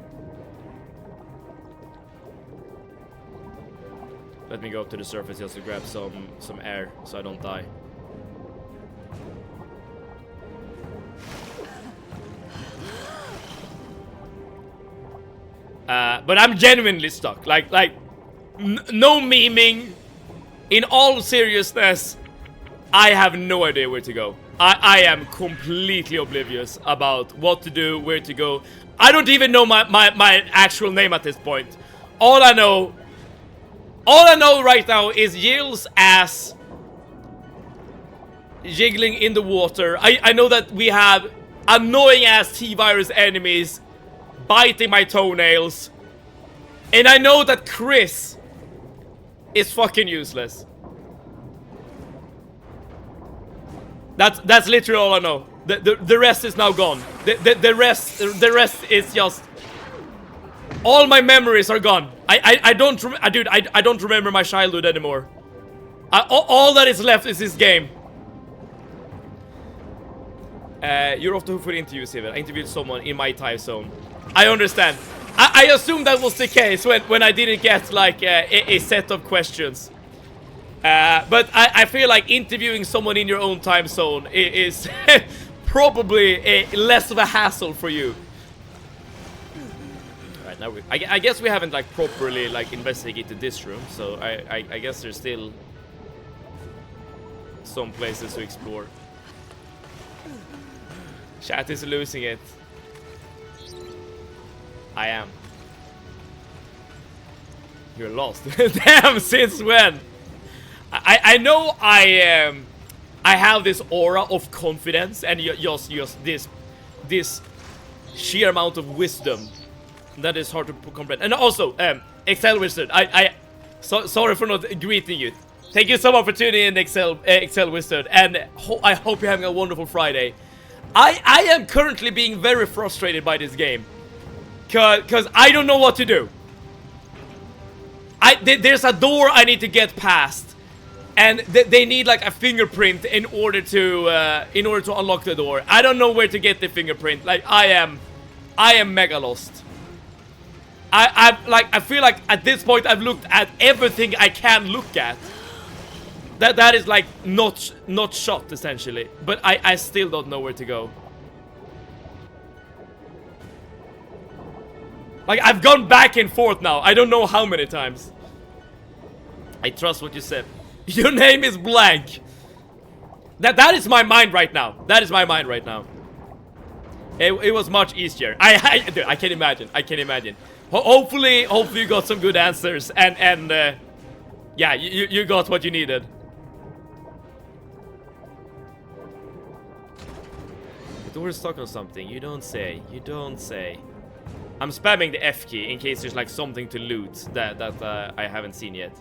Let me go up to the surface just to grab some air so I don't die. But I'm genuinely stuck. Like no memeing. In all seriousness, I have no idea where to go. I am completely oblivious about what to do, where to go. I don't even know my actual name at this point. All I know right now is Yill's ass jiggling in the water. I know that we have annoying ass T-virus enemies biting my toenails. And I know that Chris is fucking useless. That's literally all I know. The rest is now gone. The rest is just... All my memories are gone. I don't remember my childhood anymore. All that is left is this game. You're off the hook for the interview, Steven. I interviewed someone in my time zone. I understand. I assumed that was the case when I didn't get like a set of questions. But I feel like interviewing someone in your own time zone is probably less of a hassle for you. Alright, now I guess we haven't like properly like investigated this room, so I guess there's still some places to explore. Chat is losing it. I am. You're lost. Damn, since when? I know I have this aura of confidence and just this sheer amount of wisdom that is hard to comprehend. And also, Excel Wizard, sorry for not greeting you. Thank you so much for tuning in, Excel Wizard, and I hope you're having a wonderful Friday. I am currently being very frustrated by this game, cause I don't know what to do. There's a door I need to get past. And they need like a fingerprint in order to unlock the door. I don't know where to get the fingerprint. Like I am mega lost. I feel like at this point I've looked at everything I can look at. That is like not shot essentially. But I still don't know where to go. Like, I've gone back and forth now. I don't know how many times. I trust what you said. Your name is blank. That is my mind right now. That is my mind right now. It was much easier. Dude, I can imagine. I can imagine. Hopefully you got some good answers. And yeah, you got what you needed. The door is stuck on something. You don't say. You don't say. I'm spamming the F key in case there's like something to loot that I haven't seen yet.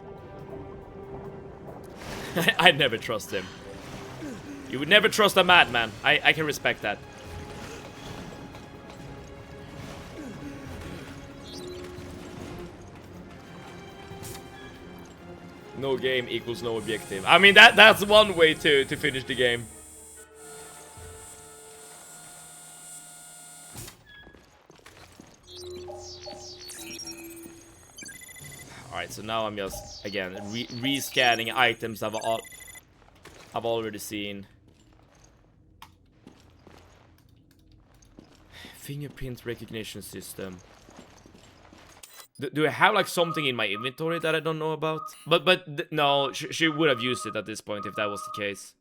I'd never trust him. You would never trust a madman. I can respect that. No game equals no objective. I mean, that's one way to finish the game. Alright, so now I'm just, again, re-scanning items I've already seen. Fingerprint recognition system. Do I have like something in my inventory that I don't know about? But no, she would have used it at this point if that was the case.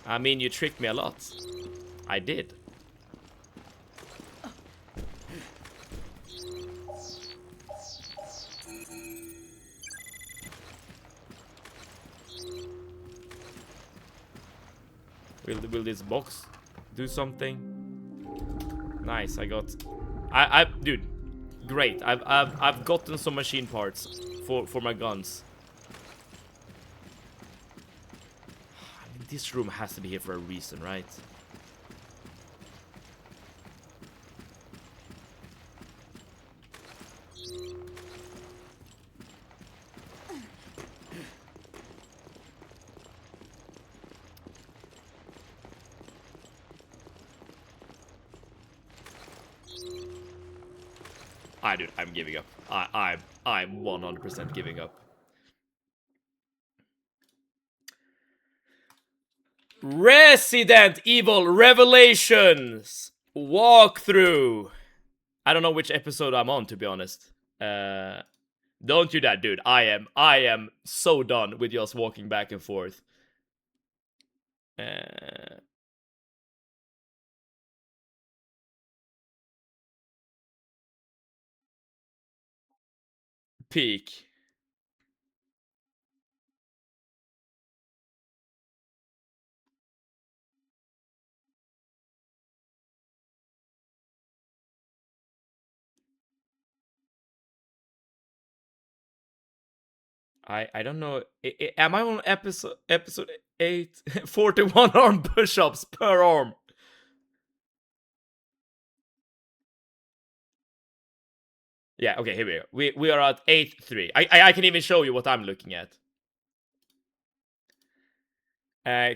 I mean, you tricked me a lot. I did. Will this box do something? Nice, I got... dude, great. I've gotten some machine parts for my guns. I mean, this room has to be here for a reason, right? Dude, I'm giving up. I'm 100% giving up. Resident Evil Revelations walkthrough. I don't know which episode I'm on, to be honest. Don't do that, dude. I am so done with just walking back and forth. Peak. I don't know. Am I on episode 8? 41 arm push-ups per arm. Yeah, okay, here we go. We are at 8-3. I can even show you what I'm looking at.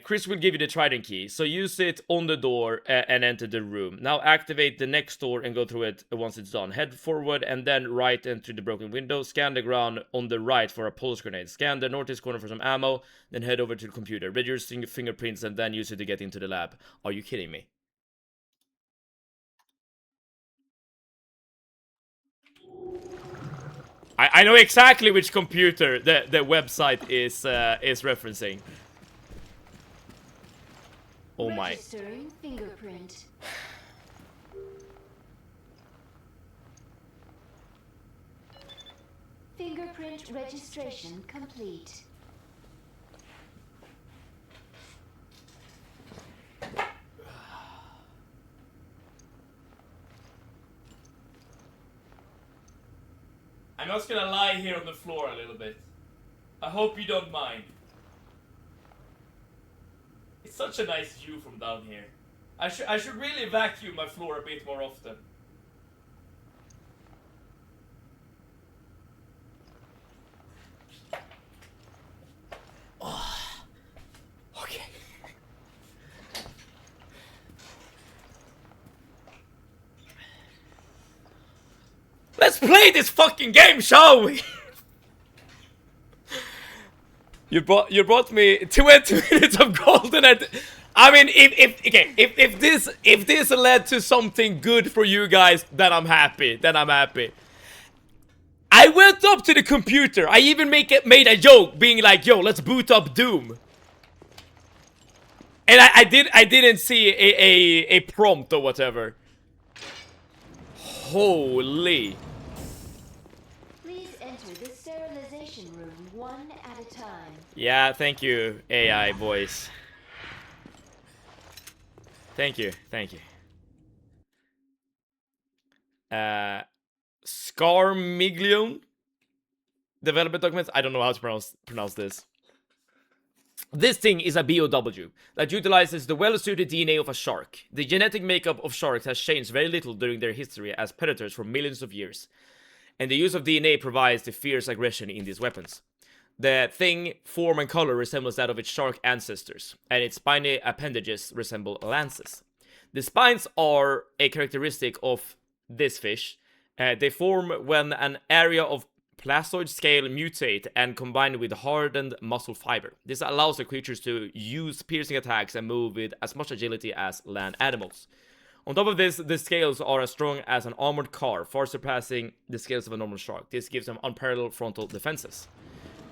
Chris will give you the trident key. So use it on the door and enter the room. Now activate the next door and go through it once it's done. Head forward and then right enter the broken window. Scan the ground on the right for a pulse grenade. Scan the northeast corner for some ammo. Then head over to the computer. Read your fingerprints and then use it to get into the lab. Are you kidding me? I know exactly which computer the website is referencing. Oh my. Registering fingerprint. Fingerprint registration complete. I'm just gonna lie here on the floor a little bit. I hope you don't mind. It's such a nice view from down here. I should really vacuum my floor a bit more often. Oh. Okay. Let's play this fucking game, shall we? You brought me 20 minutes of golden I mean, if this led to something good for you guys, then I'm happy. Then I'm happy. I went up to the computer. I even made a joke, being like, "Yo, let's boot up Doom." And I didn't see a prompt or whatever. Holy. Please enter the sterilization room one at a time. Yeah, thank you, AI voice. Thank you, thank you. Scarmiglione development documents. I don't know how to pronounce this. This thing is a BOW that utilizes the well-suited DNA of a shark. The genetic makeup of sharks has changed very little during their history as predators for millions of years, and the use of DNA provides the fierce aggression in these weapons. The thing, form and color resembles that of its shark ancestors, and its spiny appendages resemble lances. The spines are a characteristic of this fish. They form when an area of plastoid scale mutate and combine with hardened muscle fiber. This allows the creatures to use piercing attacks and move with as much agility as land animals. On top of this, the scales are as strong as an armored car, far surpassing the scales of a normal shark. This gives them unparalleled frontal defenses.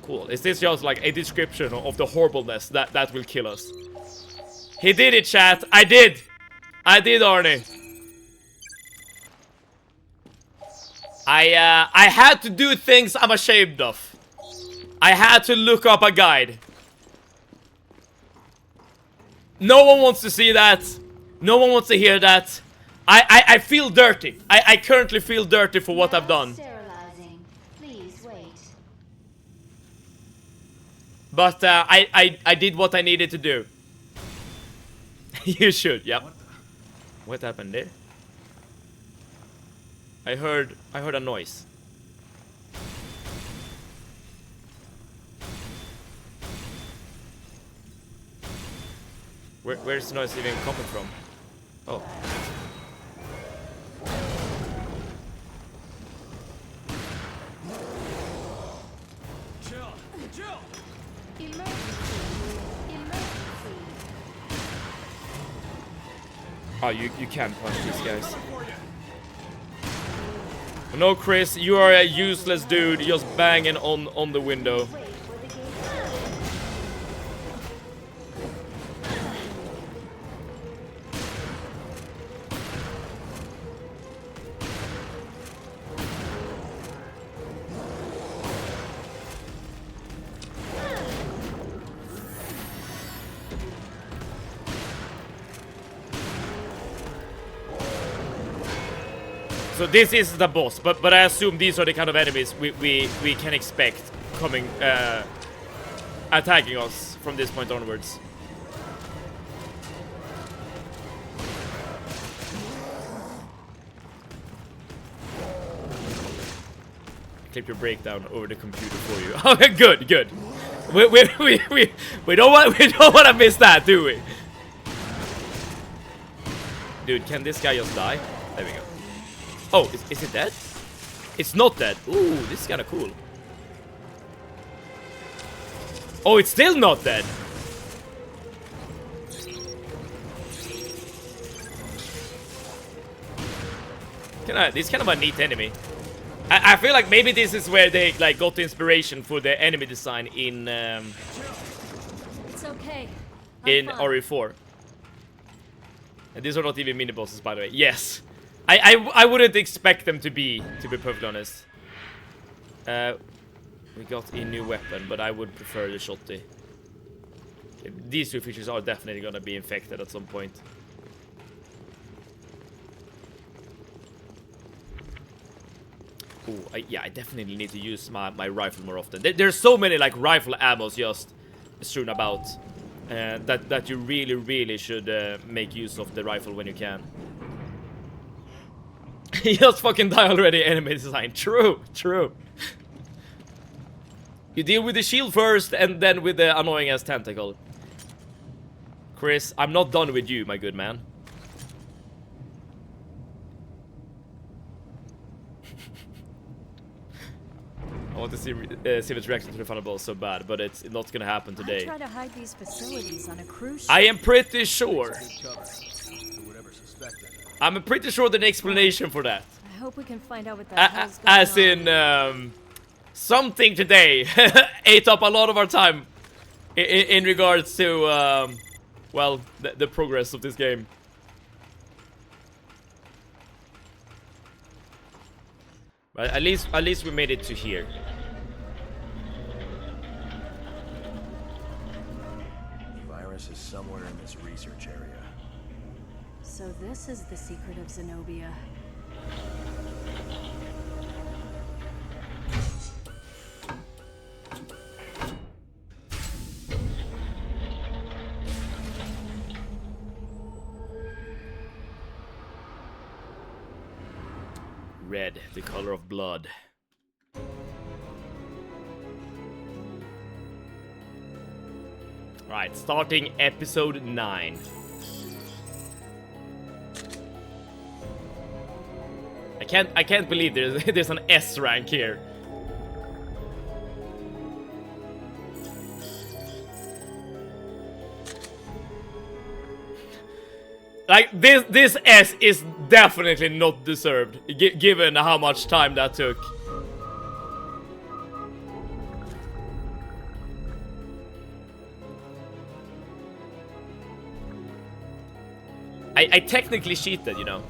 Cool. Is this just like a description of the horribleness that will kill us? He did it, chat. I did, Arnie. I had to do things I'm ashamed of. I had to look up a guide. No one wants to see that. No one wants to hear that. I feel dirty. I currently feel dirty for what I've done. Sterilizing. Please wait. But I did what I needed to do. You should, yep. What happened there? I heard a noise. Where's the noise even coming from? Oh. Jill! Emergency. Oh, you can't punch these guys. No, Chris, you are a useless dude just banging on the window. So this is the boss, but I assume these are the kind of enemies we can expect coming, attacking us from this point onwards. Clip your breakdown over the computer for you. Okay, good. We don't want to miss that, do we? Dude, can this guy just die? There we go. Oh, is it dead? It's not dead. Ooh, this is kind of cool. Oh, it's still not dead. This is kind of a neat enemy. I feel like maybe this is where they like got the inspiration for the enemy design in It's okay. in RE4. And these are not even mini bosses, by the way. Yes. I wouldn't expect them to be perfectly honest. We got a new weapon, but I would prefer the shotty. These two features are definitely gonna be infected at some point. Ooh, yeah, I definitely need to use my rifle more often. There's so many like rifle ammos just strewn about that you really should make use of the rifle when you can. Just fucking die already, enemy design. True. You deal with the shield first, and then with the annoying ass tentacle. Chris, I'm not done with you, my good man. want to see Civet's reaction to the final boss so bad, but it's not gonna happen today. Try to hide these facilities on a cruise ship. I am pretty sure. I'm pretty sure there's an explanation for that. I hope we can find out what the hell's going As in, something today ate up a lot of our time in regards to, well, the progress of this game. But at least we made it to here. The virus is somewhere in this research area. So this is the secret of Zenobia. Red, the color of blood. Right, starting episode 9. I can't believe there's an S rank here. Like this S is definitely not deserved, given how much time that took. I technically cheated, you know.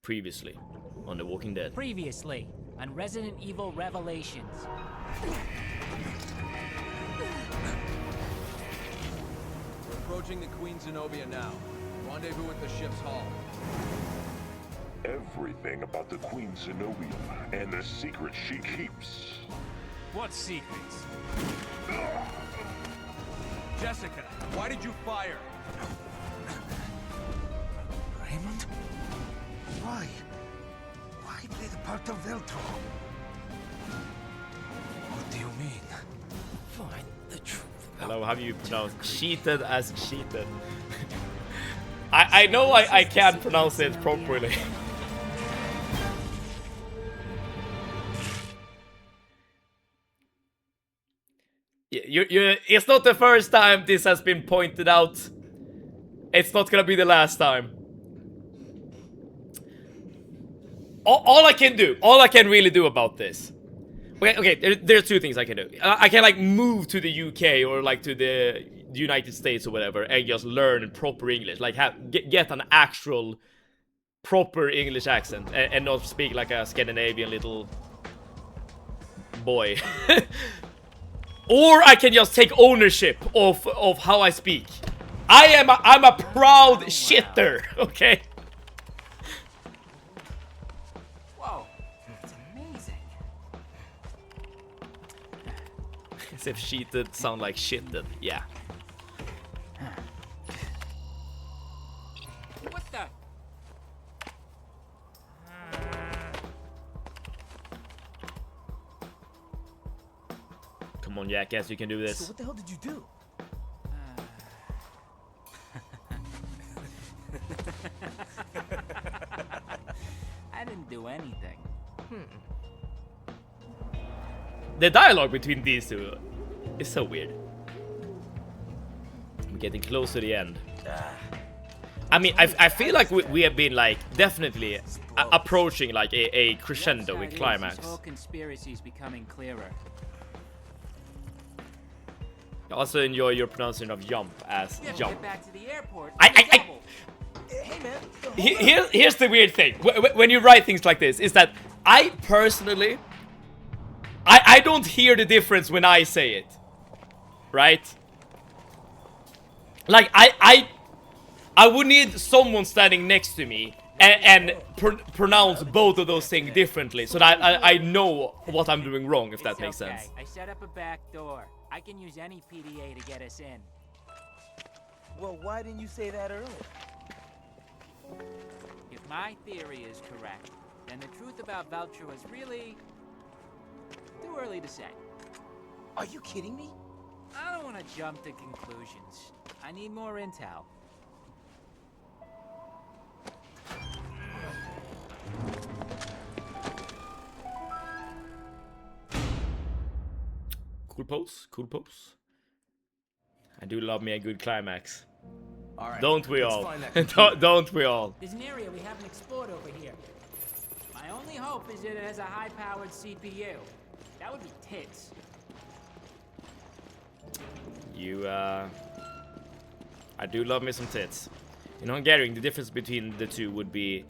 Previously on The Walking Dead. Previously on Resident Evil Revelations. We're approaching the Queen Zenobia now. Rendezvous at the ship's hull. Everything about the Queen Zenobia and the secrets she keeps. What secrets? Jessica, why did you fire? Raymond? Why? Why be the part of Veltro? What do you mean? Find the truth. Hello, how do you pronounce cheated as cheated? I know I can't pronounce it properly. It's not the first time this has been pointed out. It's not gonna be the last time. All I can really do about this. Okay, there are two things I can do. I can like move to the UK or like to the United States or whatever and just learn proper English. Like get an actual proper English accent and not speak like a Scandinavian little boy. Or I can just take ownership of how I speak. I'm a proud shitter, okay? Whoa, it's amazing. As if cheated sound like shitted, yeah. What the? Come on, jackass, you can do this. So what the hell did you do? I didn't do anything. The dialogue between these two is so weird. We're getting close to the end. I mean, I feel like we have been like definitely approaching like a crescendo with climax. This whole conspiracy's becoming clearer. I also enjoy your pronunciation of jump as We have to jump. get back to the airport. Hey man. Here's the weird thing. When you write things like this, is that I personally, I don't hear the difference when I say it, right? Like I would need someone standing next to me and pronounce both of those things differently, so that I know what I'm doing wrong, if that makes sense. I set up a back door. I can use any PDA to get us in. Well, why didn't you say that earlier? If my theory is correct, then the truth about Valtro is really too early to say. Are you kidding me? I don't want to jump to conclusions. I need more intel. Cool pose, cool pose. I do love me a good climax. All right, don't we let's all? find that computer. don't we all? There's an area we haven't explored over here. My only hope is that it has a high-powered CPU. That would be tits. You, I do love me some tits. In Hungarian, the difference between the two would be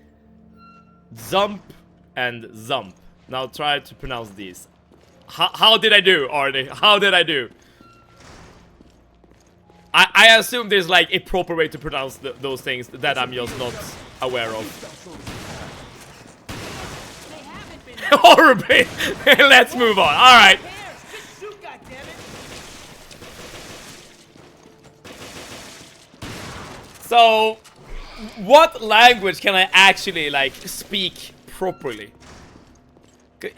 Zump and Zump. Now try to pronounce these. How did I do, Arnie? How did I do? I assume there's like a proper way to pronounce those things that I'm just not aware of. Horribly! Let's move on. Alright. So, what language can I actually like speak properly?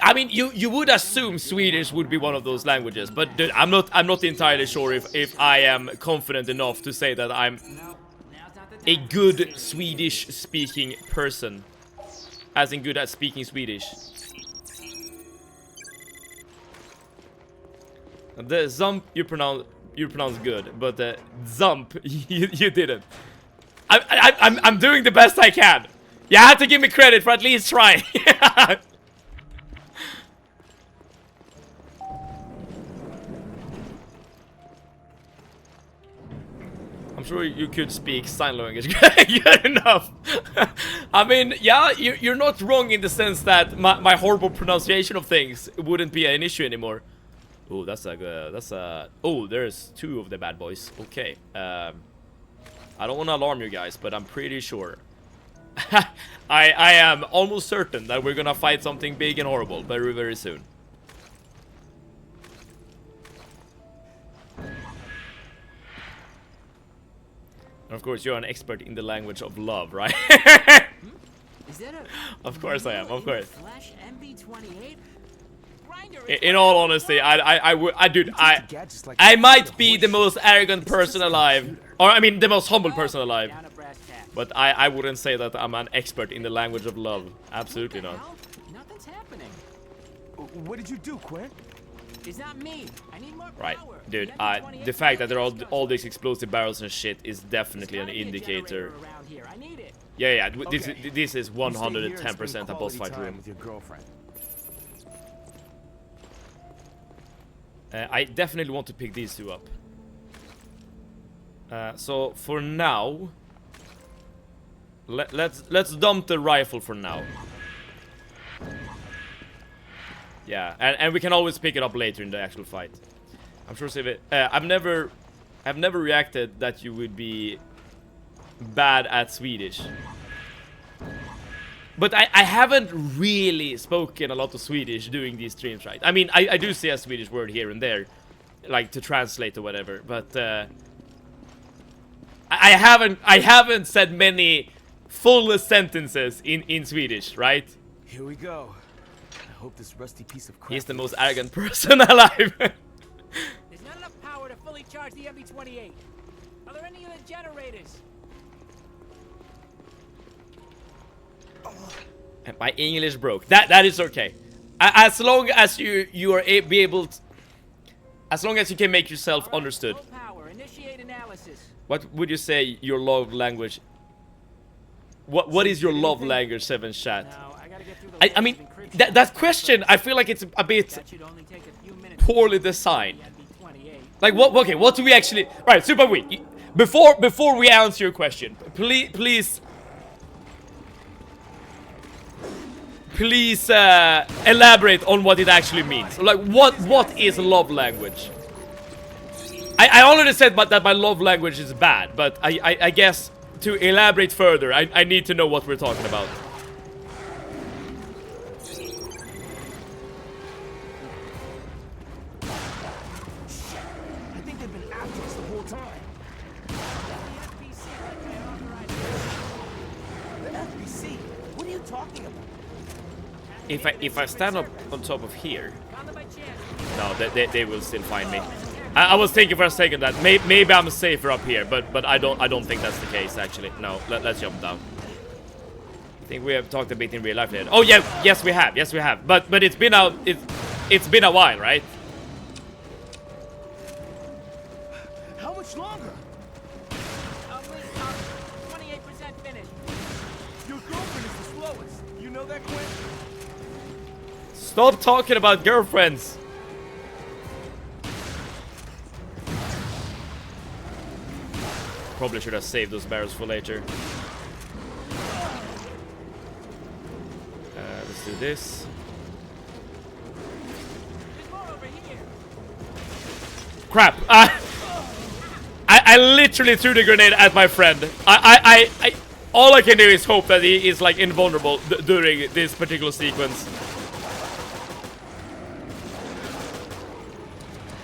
I mean, you would assume Swedish would be one of those languages, but dude, I'm not entirely sure if I am confident enough to say that I'm a good Swedish speaking person, as in good at speaking Swedish. The Zump you pronounce good, but the Zump you didn't. I'm doing the best I can. You have to give me credit for at least trying. I'm sure you could speak sign language good enough. I mean, yeah, you're not wrong in the sense that my horrible pronunciation of things wouldn't be an issue anymore. Oh, that's a oh, there's two of the bad boys. Okay. I don't want to alarm you guys, but I'm pretty sure. I am almost certain that we're gonna fight something big and horrible very, very soon. And of course, you're an expert in the language of love, right? Is that Of course I am, of course. Flash MB28? In all honesty, I might be the most arrogant person alive, or I mean the most humble person alive, but I wouldn't say that I'm an expert in the language of love. Absolutely not. Nothing's happening. What did you do, Quinn? It's not me. I need more Right, power. dude. The fact that there are all these explosive barrels and shit is definitely an indicator. Yeah. This is 110% a boss fight room. With your girlfriend. I definitely want to pick these two up. So for now, let's dump the rifle for now. Yeah, and we can always pick it up later in the actual fight. I'm sure save it. I've never reacted that you would be bad at Swedish. But I haven't really spoken a lot of Swedish doing these streams, right? I mean, I do say a Swedish word here and there, like to translate or whatever. But I haven't said many full sentences in Swedish, right? Here we go. I hope this rusty piece of crap. He's the most arrogant person alive. There's not enough power to fully charge the MB28. Are there any other generators? My English broke. That is okay. As long as you are be able to, as long as you can make yourself understood. Power. Initiate analysis. What would you say your love language? What is your love language, Seven Chat? I mean that question, I feel like it's a bit poorly designed. Like what? Okay, what do we actually? Right, Super Weak. Before we answer your question, please elaborate on what it actually means. Like what is love language? I already said that my love language is bad, but I guess to elaborate further, I need to know what we're talking about. I think they've been after us the whole time. The FBC? What are you talking about? If I stand up on top of here, no, they will still find me. I was thinking for a second that maybe I'm safer up here, but I don't think that's the case actually. No, let's jump down. I think we have talked a bit in real life later. Oh yeah, yes we have. But it's been a while, right? Stop talking about girlfriends. Probably should have saved those barrels for later. Let's do this. Crap! I literally threw the grenade at my friend. All I can do is hope that he is like invulnerable during this particular sequence.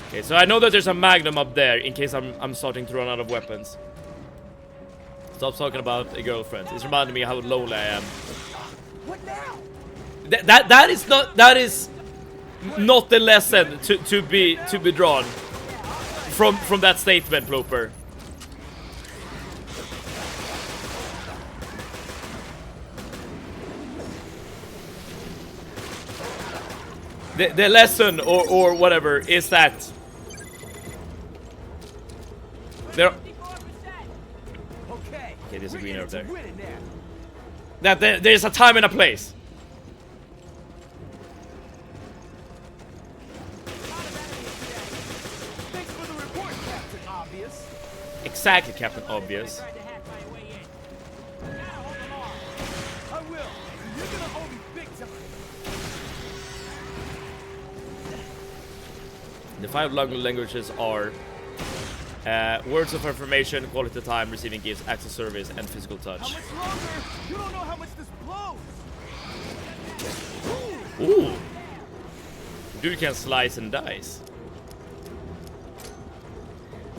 Okay, so I know that there's a magnum up there in case I'm starting to run out of weapons. Stop talking about a girlfriend. It's reminding me how lonely I am. What now? That is not the lesson to be drawn from that statement, Plooper. The lesson or whatever is that there. Okay, there's a green over there. That there's a time and a place. Thanks for the report, Captain Obvious. Exactly, Captain Obvious. I will. You're gonna owe me big time. The 5 languages are words of affirmation, quality time, receiving gifts, acts of service, and physical touch. How much longer? You don't know how much this blows. Ooh. Dude can slice and dice.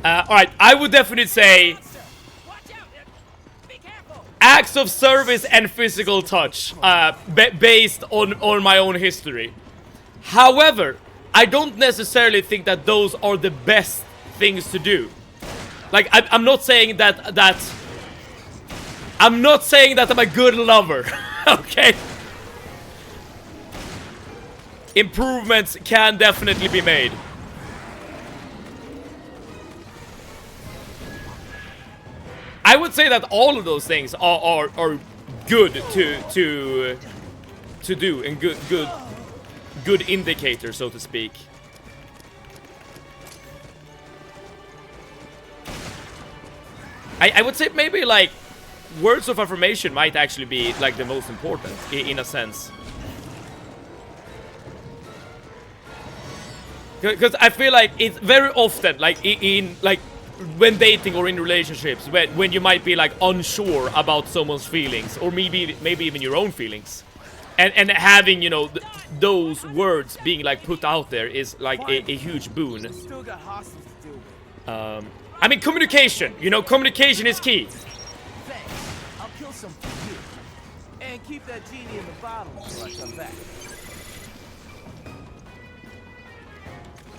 Alright, I would definitely say acts of service and physical touch, based on my own history. However, I don't necessarily think that those are the best things to do. Like, I'm not saying that I'm not saying that I'm a good lover. Okay? Improvements can definitely be made. I would say that all of those things are good to do and good indicator, so to speak. I would say maybe like words of affirmation might actually be like the most important in a sense. Because I feel like it's very often like in like when dating or in relationships when you might be like unsure about someone's feelings or maybe even your own feelings. And having, you know, those words being like put out there is like a huge boon. I mean, communication. You know, communication is key. Thanks. I'll kill some for you. And keep that genie in the bottle until I come back.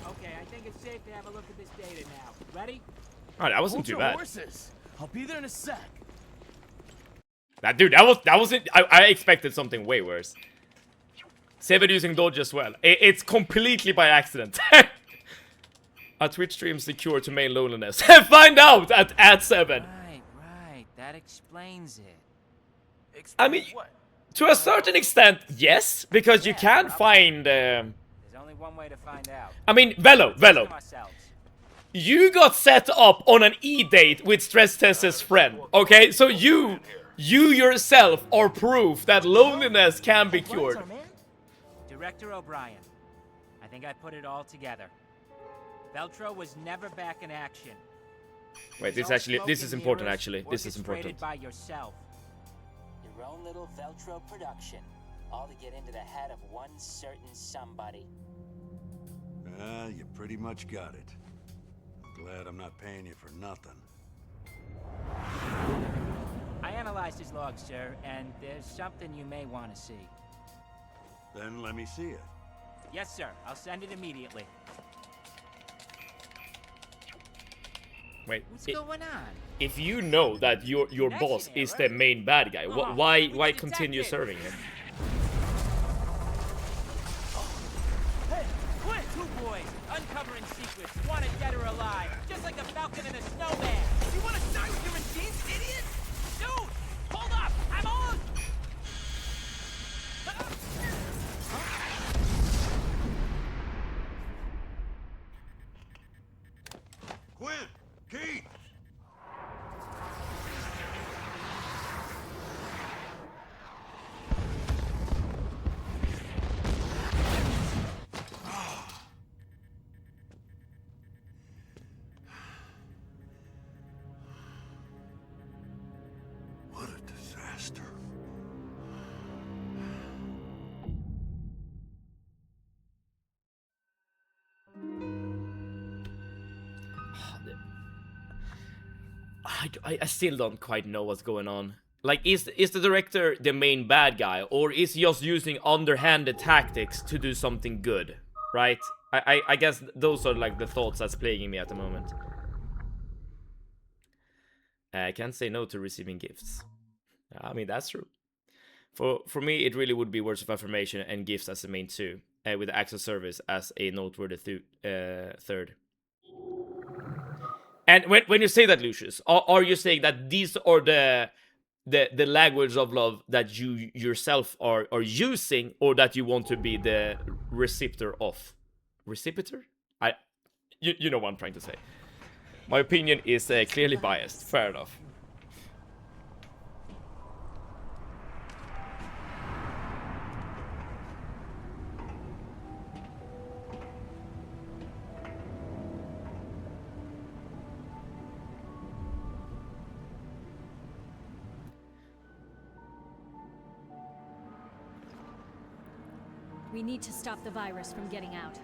Okay, I think it's safe to have a look at this data now. Ready? Alright, that wasn't too bad. Horses. I'll be there in a sec. That dude, that wasn't. I expected something way worse. Save it using dodge as well. It's completely by accident. A Twitch stream's the cure to main loneliness. Find out at 7. Right. That explains it. I mean, to a certain extent, yes, because you can find. There's only one way to find out. I mean, Velo. You got set up on an E-date with Stress Test's friend, okay? So you yourself are proof that loneliness can be cured. Director O'Brien, I think I put it all together. Veltro was never back in action. Wait, this is important actually. This is important. By yourself. Your own little Veltro production, all to get into the head of one certain somebody. You pretty much got it. I'm glad I'm not paying you for nothing. I analyzed his log, sir, and there's something you may want to see. Then let me see it. Yes, sir. I'll send it immediately. Wait. What's going on? If you know that your boss is the main bad guy, why continue serving him? Hey, Clint! Two boys, uncovering secrets, wanted dead or alive, just like a falcon and a snowman. You want to die with your machines, idiot? Dude, hold up! I'm on! I still don't quite know what's going on. Like, is the director the main bad guy, or is he just using underhanded tactics to do something good, right? I guess those are like the thoughts that's plaguing me at the moment. I can't say no to receiving gifts. I mean, that's true. For me, it really would be words of affirmation and gifts as the main two, with acts of service as a noteworthy third. And when you say that, Lucius, are you saying that these are the language of love that you yourself are using, or that you want to be the receptor of? Receptor? You know what I'm trying to say. My opinion is clearly biased. Fair enough. We need to stop the virus from getting out.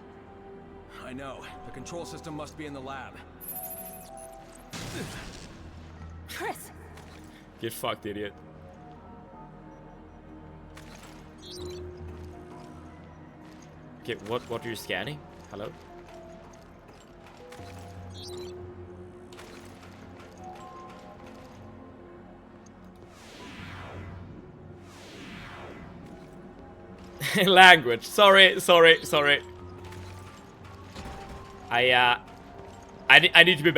I know. The control system must be in the lab. Chris! Get fucked, idiot. Okay, what are you scanning? Hello? Language. Sorry. I need to be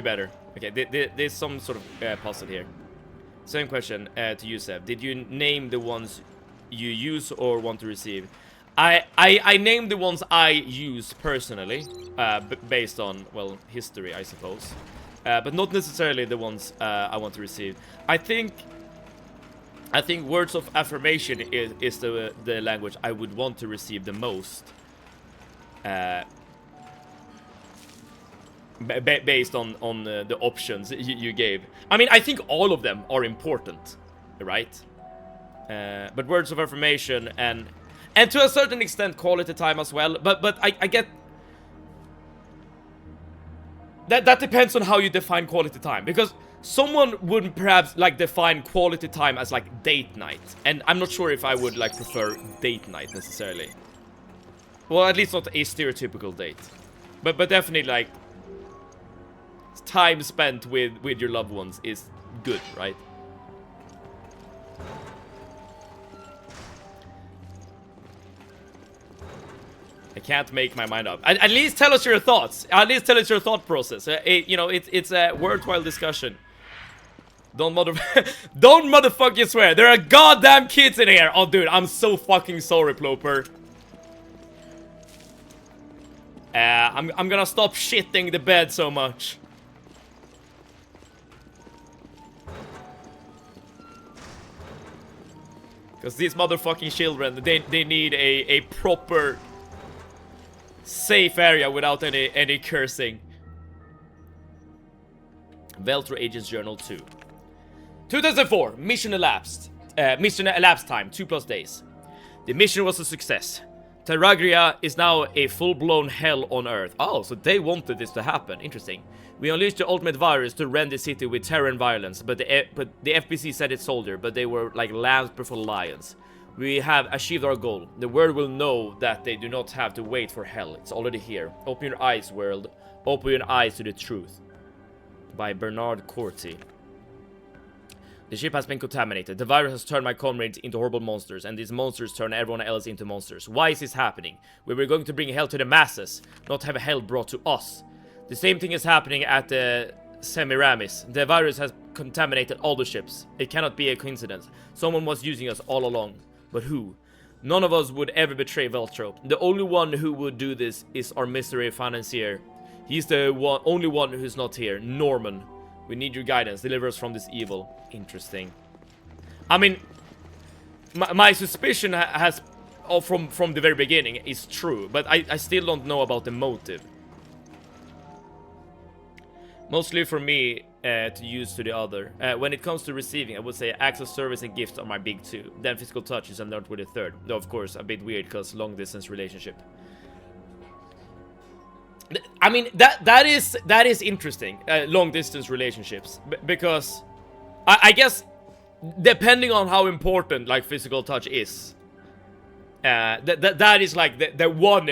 better. Okay, there's some sort of puzzle here. Same question to you, Seb. Did you name the ones you use or want to receive? I named the ones I use personally, based on, well, history, I suppose. But not necessarily the ones I want to receive. I think words of affirmation is the language I would want to receive the most. Based on the options you gave. I mean, I think all of them are important, right? But words of affirmation and to a certain extent quality time as well. But I get that depends on how you define quality time, because someone would perhaps like define quality time as like date night, and I'm not sure if I would like prefer date night necessarily. Well, at least not a stereotypical date, but definitely like time spent with your loved ones is good, right? I can't make my mind up. At least tell us your thoughts. At least tell us your thought process. You know, it's a worthwhile discussion. Don't motherfucking swear. There are goddamn kids in here. Oh, dude, I'm so fucking sorry, Ploper. I'm gonna stop shitting the bed so much. Because these motherfucking children, they need a proper safe area without any cursing. Veltro Agents Journal 2. 2004, mission elapsed. Mission elapsed time, 2+ days. The mission was a success. Terragria is now a full-blown hell on Earth. Oh, so they wanted this to happen. Interesting. We unleashed the ultimate virus to rend the city with terror and violence, but the FBC said it's soldier, but they were like lambs before lions. We have achieved our goal. The world will know that they do not have to wait for hell. It's already here. Open your eyes, world. Open your eyes to the truth. By Bernard Corti. The ship has been contaminated. The virus has turned my comrades into horrible monsters, and these monsters turn everyone else into monsters. Why is this happening? We were going to bring hell to the masses, not have hell brought to us. The same thing is happening at the Semiramis. The virus has contaminated all the ships. It cannot be a coincidence. Someone was using us all along. But who? None of us would ever betray Veltro. The only one who would do this is our mystery financier. He's the only one who's not here. Norman. We need your guidance. Deliver us from this evil. Interesting. I mean, my suspicion has, from the very beginning, is true. But I still don't know about the motive. Mostly for me to use to the other. When it comes to receiving, I would say acts of service and gifts are my big two. Then physical touches and learned with a third. Though of course a bit weird because long distance relationship. I mean, that is interesting, long distance relationships, because I guess depending on how important like physical touch is, that is like the one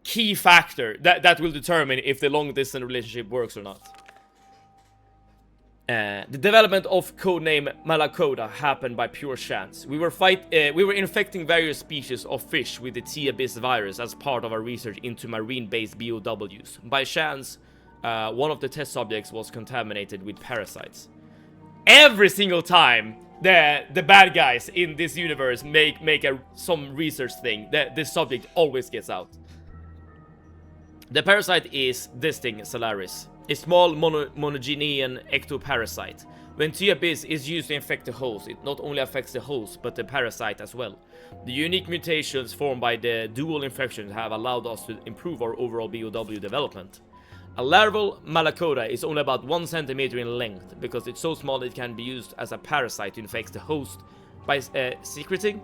key factor that will determine if the long distance relationship works or not. The development of codename Malakoda happened by pure chance. We were infecting various species of fish with the T-Abyss virus as part of our research into marine-based BOWs. By chance, one of the test subjects was contaminated with parasites. Every single time the bad guys in this universe make some research thing, the subject always gets out. The parasite is Disting salaris, a small monogenean ectoparasite. When T-Abyss is used to infect the host, it not only affects the host, but the parasite as well. The unique mutations formed by the dual infection have allowed us to improve our overall BOW development. A larval Malakoda is only about 1 centimeter in length, because it's so small it can be used as a parasite to infect the host by secreting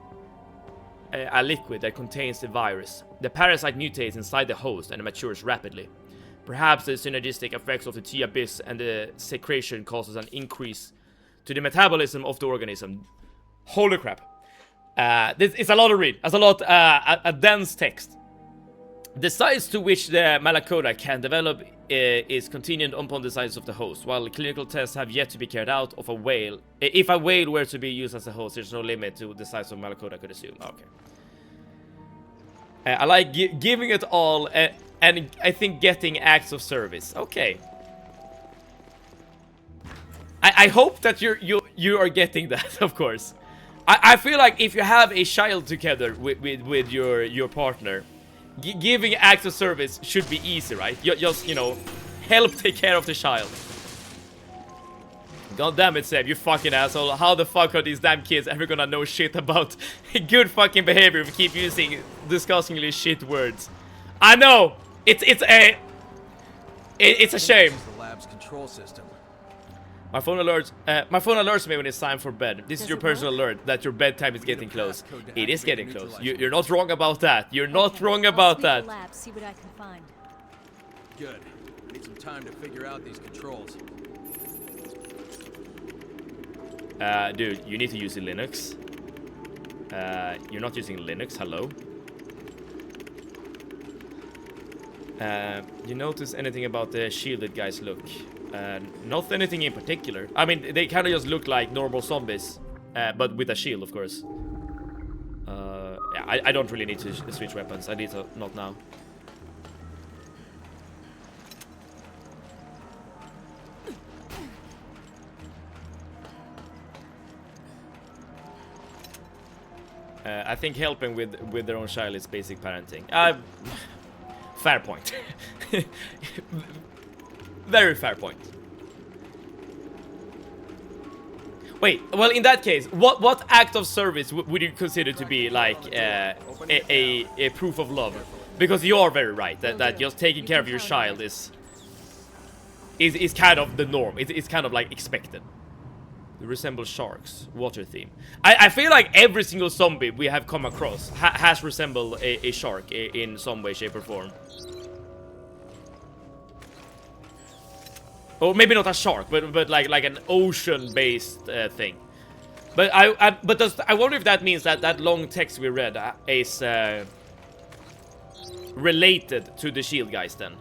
a liquid that contains the virus. The parasite mutates inside the host and matures rapidly. Perhaps the synergistic effects of the T-Abyss and the secretion causes an increase to the metabolism of the organism. Holy crap. It's a lot to read. It's a lot, a dense text. The size to which the Malakoda can develop is contingent upon the size of the host. While clinical tests have yet to be carried out of a whale, if a whale were to be used as a host, there's no limit to the size of Malakoda, I could assume. Okay. I like giving it all, and I think getting acts of service. Okay. I hope that you are getting that, of course. I feel like if you have a child together with your partner, giving acts of service should be easy, right? Just, you know, help take care of the child. God damn it, Seb, you fucking asshole. How the fuck are these damn kids ever gonna know shit about good fucking behavior if we keep using disgustingly shit words? I know! It's a shame. The lab's control system. My phone alerts me when it's time for bed. This is your personal alert that your bedtime is getting close. It is getting close. You're not wrong about that. You're not wrong about that. Lab, see what I can find. Good. I need some time to figure out these controls. Dude, you need to use Linux. You're not using Linux. Hello. You notice anything about the shielded guys look? Not anything in particular. I mean, they kind of just look like normal zombies, but with a shield, of course. Yeah, I don't really need to switch weapons. I need to not now. I think helping with their own child is basic parenting. Fair point. Very fair point. Wait, well, in that case, what act of service would you consider to be like a proof of love? Because you are very right that just taking care of your child is kind of the norm. It's kind of like expected. They resemble sharks. Water theme. I feel like every single zombie we have come across has resembled a shark in some way, shape, or form. Or maybe not a shark, but like an ocean-based thing. But I wonder if that means that long text we read is related to the shield guys then.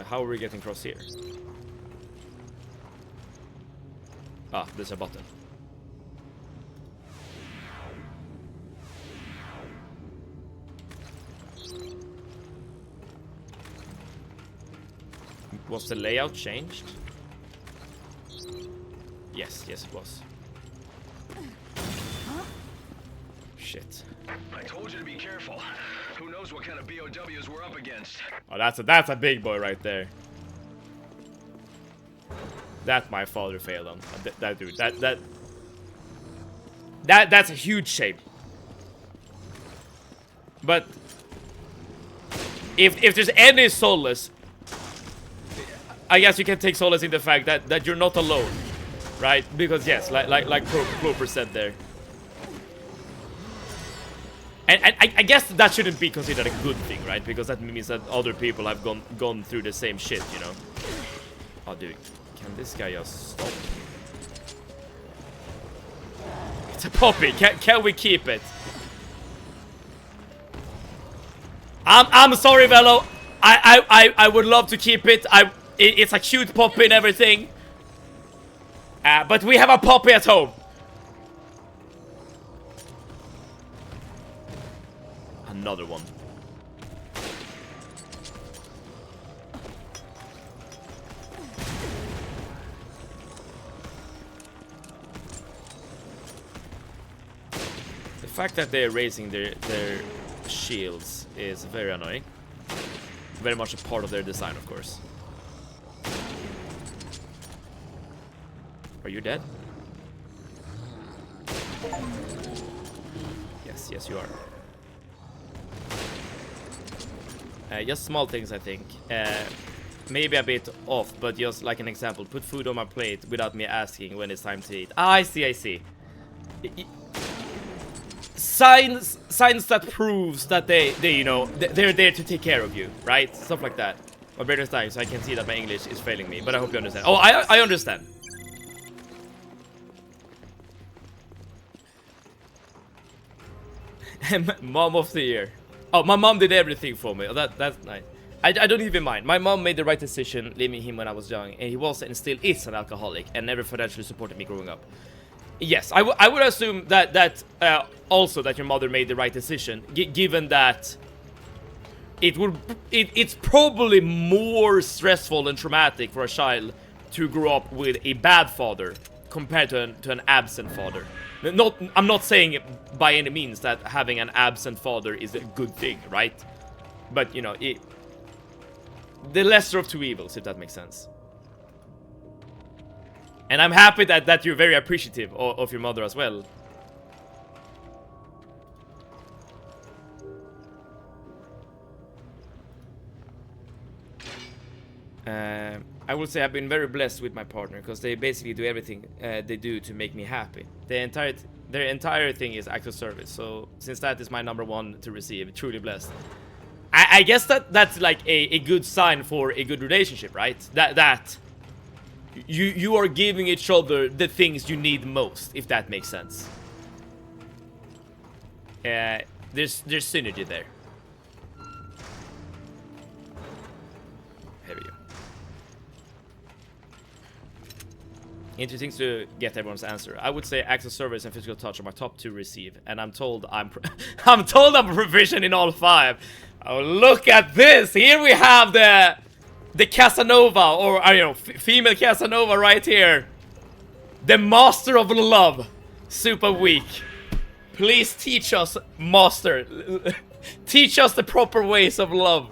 How are we getting across here? Ah, there's a button. Was the layout changed? Yes, it was. Shit. I told you to be careful. Who knows what kind of BOWs we're up against? Oh, that's a big boy right there. That my father failed on. That dude. That's a huge shape. But if there's any solace, I guess you can take solace in the fact that you're not alone, right? Because yes, like Cloper said there. And I guess that shouldn't be considered a good thing, right? Because that means that other people have gone through the same shit, you know? Oh, dude. Can this guy just stop? It's a puppy. Can we keep it? I'm sorry, Velo. I would love to keep it. It's a cute puppy and everything. But we have a puppy at home. Another one. The fact that they're raising their shields is very annoying. Very much a part of their design, of course. Are you dead? Yes, you are. Just small things, I think. Maybe a bit off, but just like an example. Put food on my plate without me asking when it's time to eat. Ah, I see. Signs that proves that they you know, they're there to take care of you, right? Stuff like that. My brother's dying, so I can see that my English is failing me, but I hope you understand. Oh, I understand. Mom of the year. Oh, my mom did everything for me. Oh, that's nice. I don't even mind. My mom made the right decision leaving him when I was young, and he was and still is an alcoholic and never financially supported me growing up. Yes, I would assume that also that your mother made the right decision, given that it's probably more stressful and traumatic for a child to grow up with a bad father compared to an absent father. I'm not saying by any means that having an absent father is a good thing, right? But you know, the lesser of two evils, if that makes sense. And I'm happy that you're very appreciative of your mother as well. I would say I've been very blessed with my partner, because they basically do everything they do to make me happy. Their entire thing is acts of service. So since that is my #1 to receive, truly blessed. I guess that's like a good sign for a good relationship, right? That you are giving each other the things you need most, if that makes sense. There's synergy there. Here we go. Interesting to get everyone's answer. I would say acts of service and physical touch are my top 2 receive, and I'm told I'm proficient in all 5. Oh, look at this! Here we have the Casanova, or you know, female Casanova right here. The master of love. Super weak. Please teach us, master. Teach us the proper ways of love.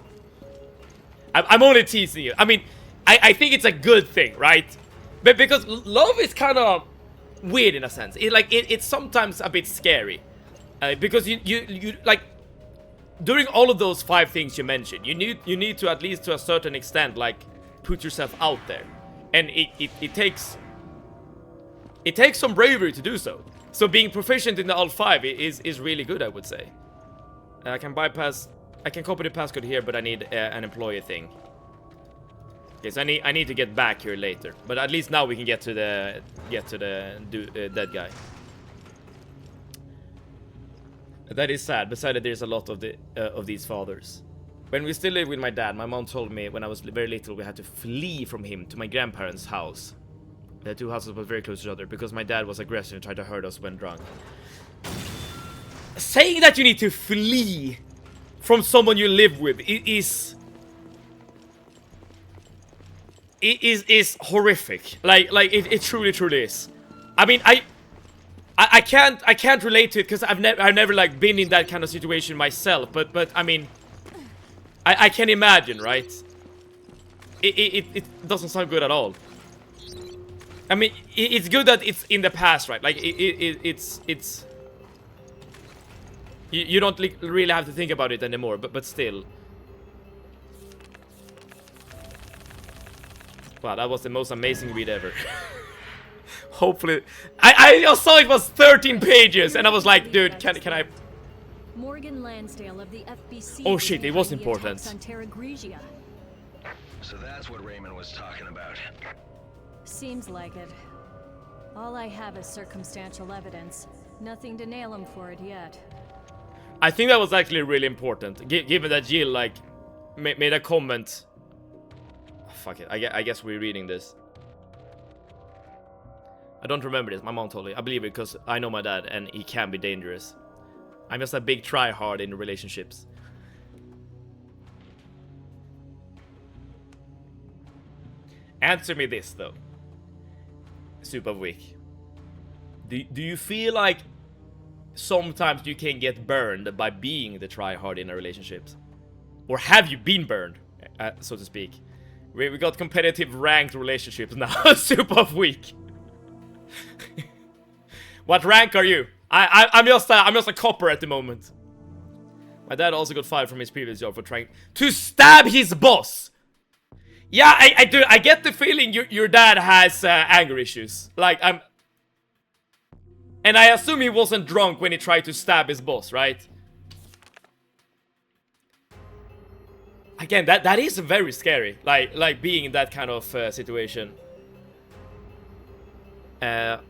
I'm only teasing you. I mean, I think it's a good thing, right? But because love is kind of weird in a sense. It's sometimes a bit scary. Because you like, during all of those 5 things you mentioned, you need to, at least to a certain extent, like, put yourself out there. And it takes some bravery to do so. So being proficient in the all 5 is really good, I would say. I can copy the passcode here, but I need an employee thing. Okay, so I need to get back here later, but at least now we can get to the dead guy. That is sad. Besides that, there's a lot of these fathers. When we still lived with my dad, my mom told me when I was very little we had to flee from him to my grandparents' house. The 2 houses were very close to each other because my dad was aggressive and tried to hurt us when drunk. Saying that you need to flee from someone you live with is horrific. Like it truly is. I mean, I can't relate to it because I've never like been in that kind of situation myself. But I mean, I can imagine, right? It doesn't sound good at all. I mean, it's good that it's in the past, right? Like it's you don't really have to think about it anymore. But still. Wow, that was the most amazing read ever. Hopefully, I just saw it was 13 pages, and I was like, dude, can I? Morgan Lansdale of the FBC. Oh shit, it was behind the important. attacks on Terra Grigia. So that's what Raymond was talking about. Seems like it. All I have is circumstantial evidence. Nothing to nail him for it yet. I think that was actually really important, given that Jill, like, made a comment. Oh, fuck it, I guess we're reading this. I don't remember this, my mom told me. I believe it because I know my dad and he can be dangerous. I'm just a big try-hard in relationships. Answer me this, though. Soup of Wick. Do you feel like sometimes you can get burned by being the try-hard in a relationship? Or have you been burned, so to speak? We got competitive ranked relationships now. Soup of Wick. What rank are you? I'm just a copper at the moment. My dad also got fired from his previous job for trying to stab his boss. Yeah, I do. I get the feeling your dad has anger issues. Like, and I assume he wasn't drunk when he tried to stab his boss, right? Again, that is very scary. Like being in that kind of situation.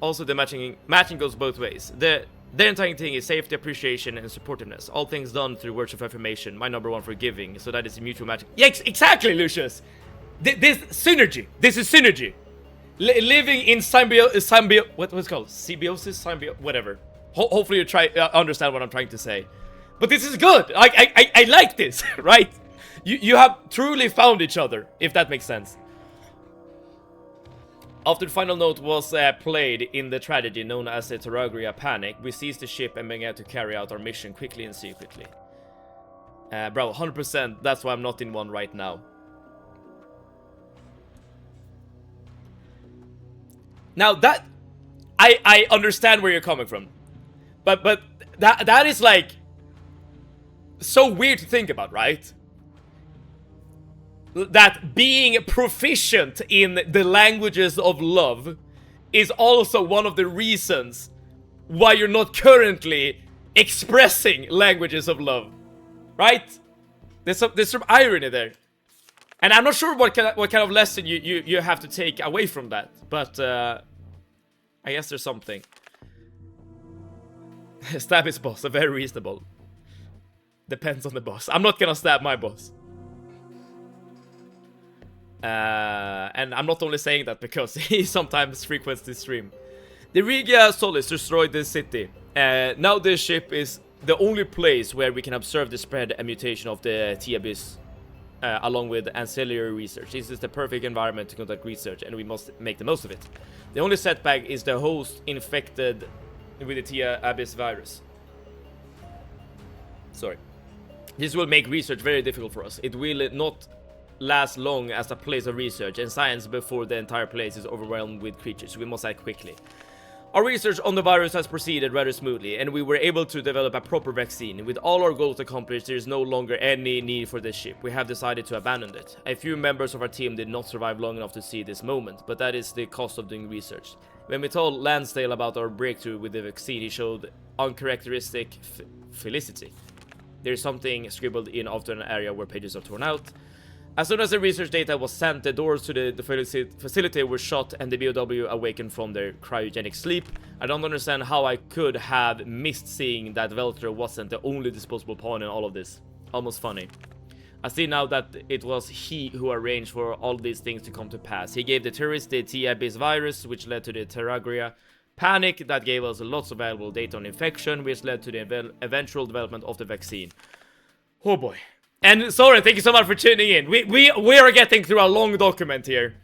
Also, the matching goes both ways. Their entire thing is safety, appreciation, and supportiveness. All things done through words of affirmation. My number one for giving. So that is mutual matching. Yeah, exactly, Lucius. This synergy. This is synergy. Living in what's it called? Symbiosis, whatever. Hopefully you understand what I'm trying to say. But this is good. I like this, right? You have truly found each other, if that makes sense. After the final note was played in the tragedy known as the Terragria Panic, we seized the ship and began to carry out our mission quickly and secretly. Bro, 100%, that's why I'm not in one right now. Now that I understand where you're coming from, but that is like so weird to think about, right? That being proficient in the languages of love is also one of the reasons why you're not currently expressing languages of love, right? There's some irony there. And I'm not sure what kind of lesson you have to take away from that, but I guess there's something. Stab his boss, very reasonable. Depends on the boss. I'm not gonna stab my boss. And I'm not only saying that because he sometimes frequents this stream. The Regia Solis destroyed the city. Now this ship is the only place where we can observe the spread and mutation of the T-Abyss. Along with ancillary research. This is the perfect environment to conduct research, and we must make the most of it. The only setback is the host infected with the T-Abyss virus. Sorry. This will make research very difficult for us. It will not last long as a place of research and science before the entire place is overwhelmed with creatures. We must act quickly. Our research on the virus has proceeded rather smoothly, and we were able to develop a proper vaccine. With all our goals accomplished, there is no longer any need for this ship. We have decided to abandon it. A few members of our team did not survive long enough to see this moment, but that is the cost of doing research. When we told Lansdale about our breakthrough with the vaccine, he showed uncharacteristic felicity. There is something scribbled in after an area where pages are torn out. As soon as the research data was sent, the doors to the facility were shut and the BOW awakened from their cryogenic sleep. I don't understand how I could have missed seeing that Veltro wasn't the only disposable pawn in all of this. Almost funny. I see now that it was he who arranged for all these things to come to pass. He gave the terrorists the T-Abyss virus, which led to the Terragria Panic, that gave us lots of valuable data on infection, which led to the eventual development of the vaccine. Oh boy. And Soren, thank you so much for tuning in. We are getting through a long document here.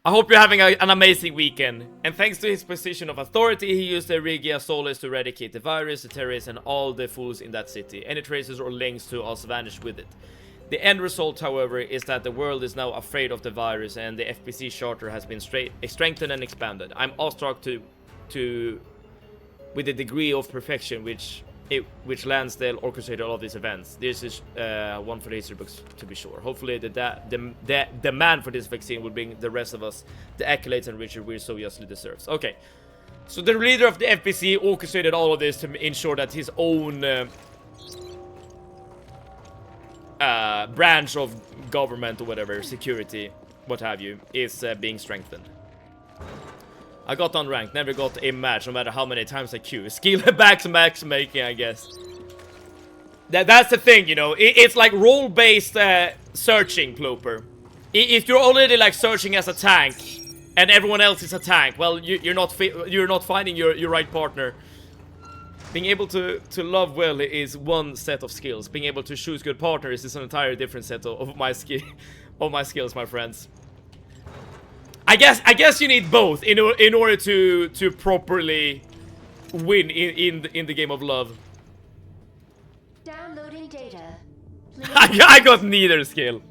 I hope you're having an amazing weekend. And thanks to his position of authority, he used the Regia Solis to eradicate the virus, the terrorists, and all the fools in that city. Any traces or links to us vanished with it. The end result, however, is that the world is now afraid of the virus, and the FPC charter has been strengthened and expanded. I'm awestruck with the degree of perfection which Lansdale orchestrated all of these events. This is one for the history books, to be sure. Hopefully the demand for this vaccine will bring the rest of us the accolades and riches we so justly deserves. Okay. So the leader of the FBC orchestrated all of this to ensure that his own branch of government or whatever, security, what have you, is being strengthened. I got unranked, never got a match, no matter how many times I queue. Skill back to max making, I guess. That's the thing, you know. It's like role-based searching, Ploper. If you're already like searching as a tank, and everyone else is a tank, well, you're not finding your right partner. Being able to love well is one set of skills. Being able to choose good partners is an entirely different set of my skills, my friends. I guess you need both in order to properly win in the game of love. Downloading data. I got neither skill.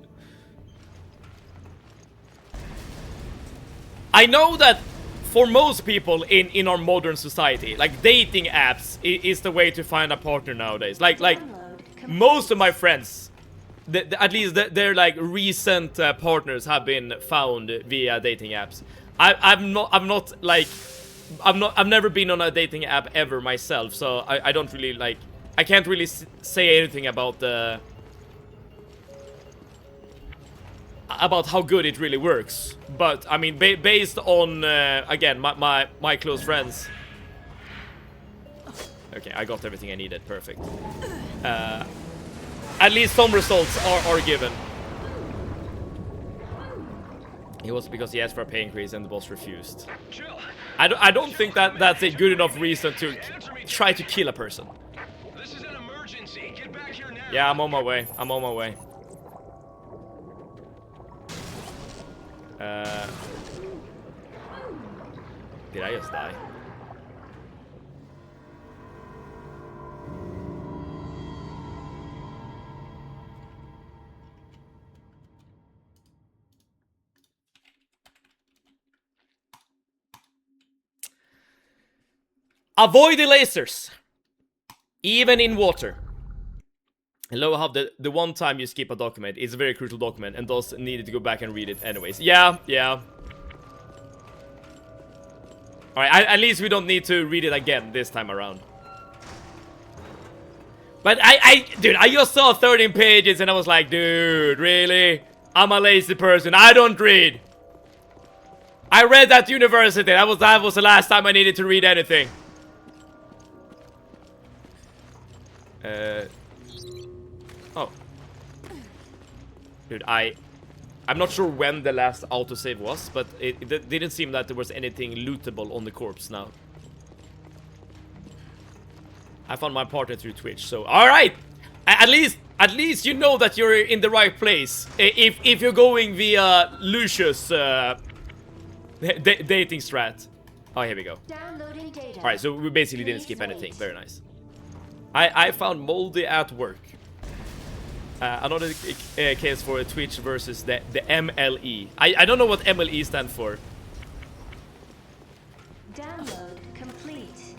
I know that for most people in our modern society, like dating apps is the way to find a partner nowadays. Like most of my friends, at least their like recent partners have been found via dating apps. I've never been on a dating app ever myself, so I don't really like. I can't really say anything about how good it really works. But I mean, based on again my close friends. Okay, I got everything I needed. Perfect. At least some results are given. It was because he asked for a pay increase and the boss refused. I don't think that's a good enough reason to try to kill a person. This is an emergency. Get back here now. Yeah, I'm on my way. I'm on my way. Did I just die? Avoid the lasers, even in water. Hello, how the one time you skip a document is a very crucial document and thus needed to go back and read it anyways. Yeah. Alright, at least we don't need to read it again this time around. But dude, I just saw 13 pages and I was like, dude, really? I'm a lazy person. I don't read. I read at university. That was the last time I needed to read anything. Oh. Dude, I'm not sure when the last autosave was, but it didn't seem that there was anything lootable on the corpse now. I found my partner through Twitch, so alright! At least you know that you're in the right place. If you're going via Lucius dating strat. Oh, here we go. Alright, so we basically didn't skip anything. Very nice. I found Moldy at work. Another case for a Twitch versus the MLE. I don't know what MLE stands for. Download complete.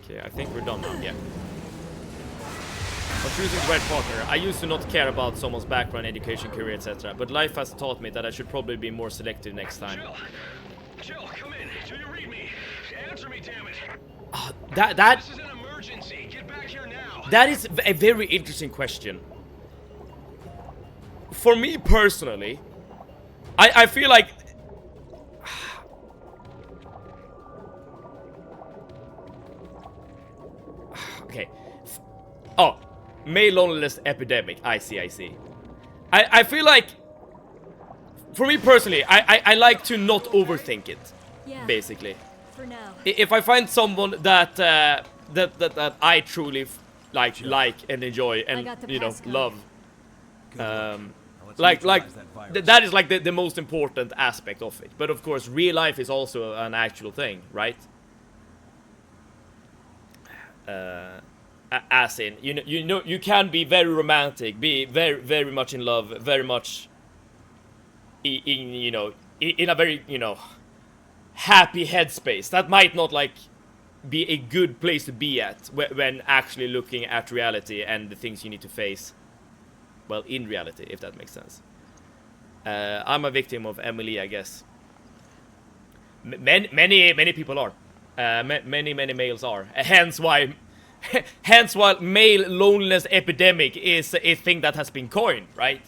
Okay, I think we're done now, yeah. For choosing the right partner, I used to not care about someone's background, education, career, etc. But life has taught me that I should probably be more selective next time. Jill, come in. Do you read me? Answer me, damn it. This is an emergency. Get back here now. That is a very interesting question. For me personally, I feel like okay. Oh, male loneliness epidemic. I see. I feel like for me personally, I like to not overthink it. Yeah, basically. for now. If I find someone that that I truly like and enjoy and you know love, that is like the most important aspect of it. But of course, real life is also an actual thing, right? As in, you know, you can be very romantic, be very much in love, very much in a very happy headspace. That might not like be a good place to be at when actually looking at reality and the things you need to face. Well, in reality, if that makes sense. I'm a victim of Emily, I guess. Many people are. Many males are. Hence why male loneliness epidemic is a thing that has been coined, right?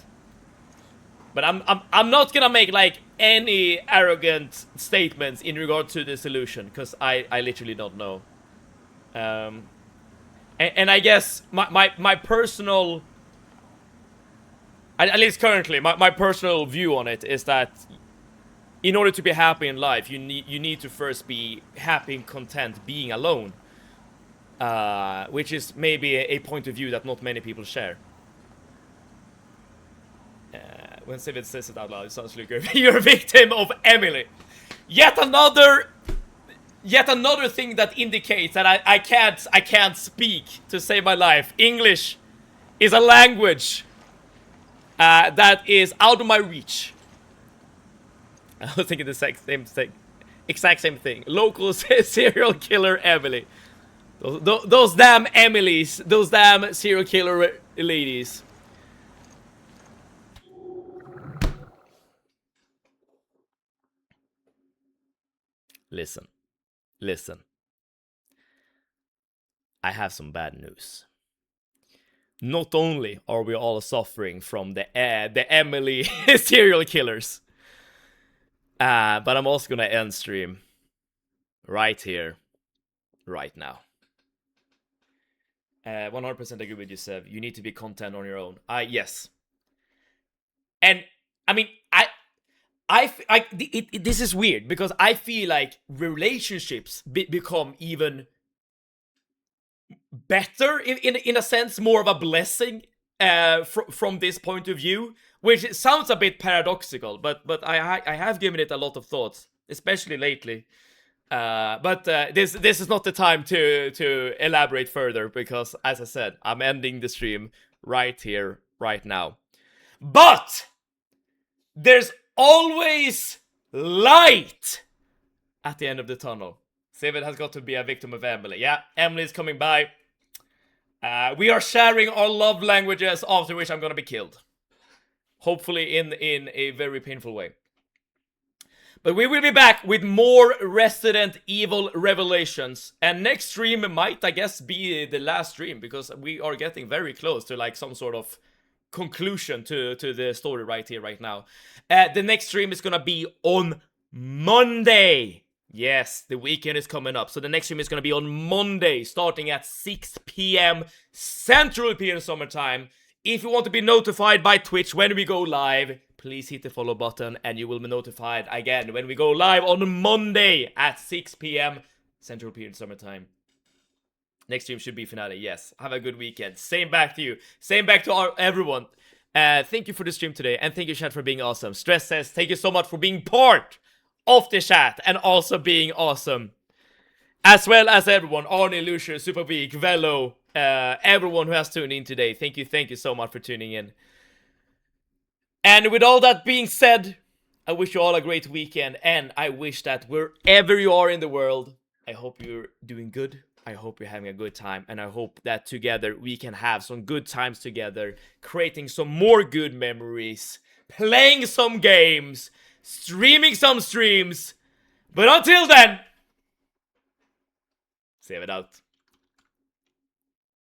But I'm not gonna make like any arrogant statements in regard to the solution, because I literally don't know. And I guess my personal, at least currently, my personal view on it is that in order to be happy in life, you need to first be happy and content being alone, which is maybe a point of view that not many people share. When Civet says it out loud, it sounds like you're a victim of Emily. Yet another thing that indicates that I can't speak to save my life. English is a language that is out of my reach. I was thinking the exact same thing. Local serial killer Emily. Those damn Emilys. Those damn serial killer ladies. Listen. I have some bad news. Not only are we all suffering from the Emily serial killers, but I'm also gonna end stream right here, right now. 100% agree with you, Sev. You need to be content on your own. Yes. And I mean, this is weird because I feel like relationships become even better in a sense, more of a blessing from this point of view, which sounds a bit paradoxical, but I have given it a lot of thoughts, especially lately. But this is not the time to elaborate further, because as I said, I'm ending the stream right here, right now. But there's always light at the end of the tunnel. Civet has got to be a victim of Emily. Yeah, Emily's coming by. We are sharing our love languages, after which I'm gonna be killed. Hopefully in a very painful way. But we will be back with more Resident Evil revelations. And next stream might, I guess, be the last stream, because we are getting very close to like some sort of conclusion to the story right here, right now. The next stream is gonna be on Monday. Yes, the weekend is coming up. So the next stream is gonna be on Monday, starting at 6 p.m. Central European Summer Time. If you want to be notified by Twitch when we go live, please hit the follow button and you will be notified again when we go live on Monday at 6 p.m. Central European Summer Time. Next stream should be finale, yes. Have a good weekend. Same back to you. Same back to everyone. Thank you for the stream today, and thank you, chat, for being awesome. Stress says, thank you so much for being part of the chat and also being awesome. As well as everyone, Arnie, Lucius, Super Weak, Velo, everyone who has tuned in today. Thank you so much for tuning in. And with all that being said, I wish you all a great weekend, and I wish that wherever you are in the world, I hope you're doing good. I hope you're having a good time, and I hope that together we can have some good times together, creating some more good memories, playing some games, streaming some streams. But until then, save it out.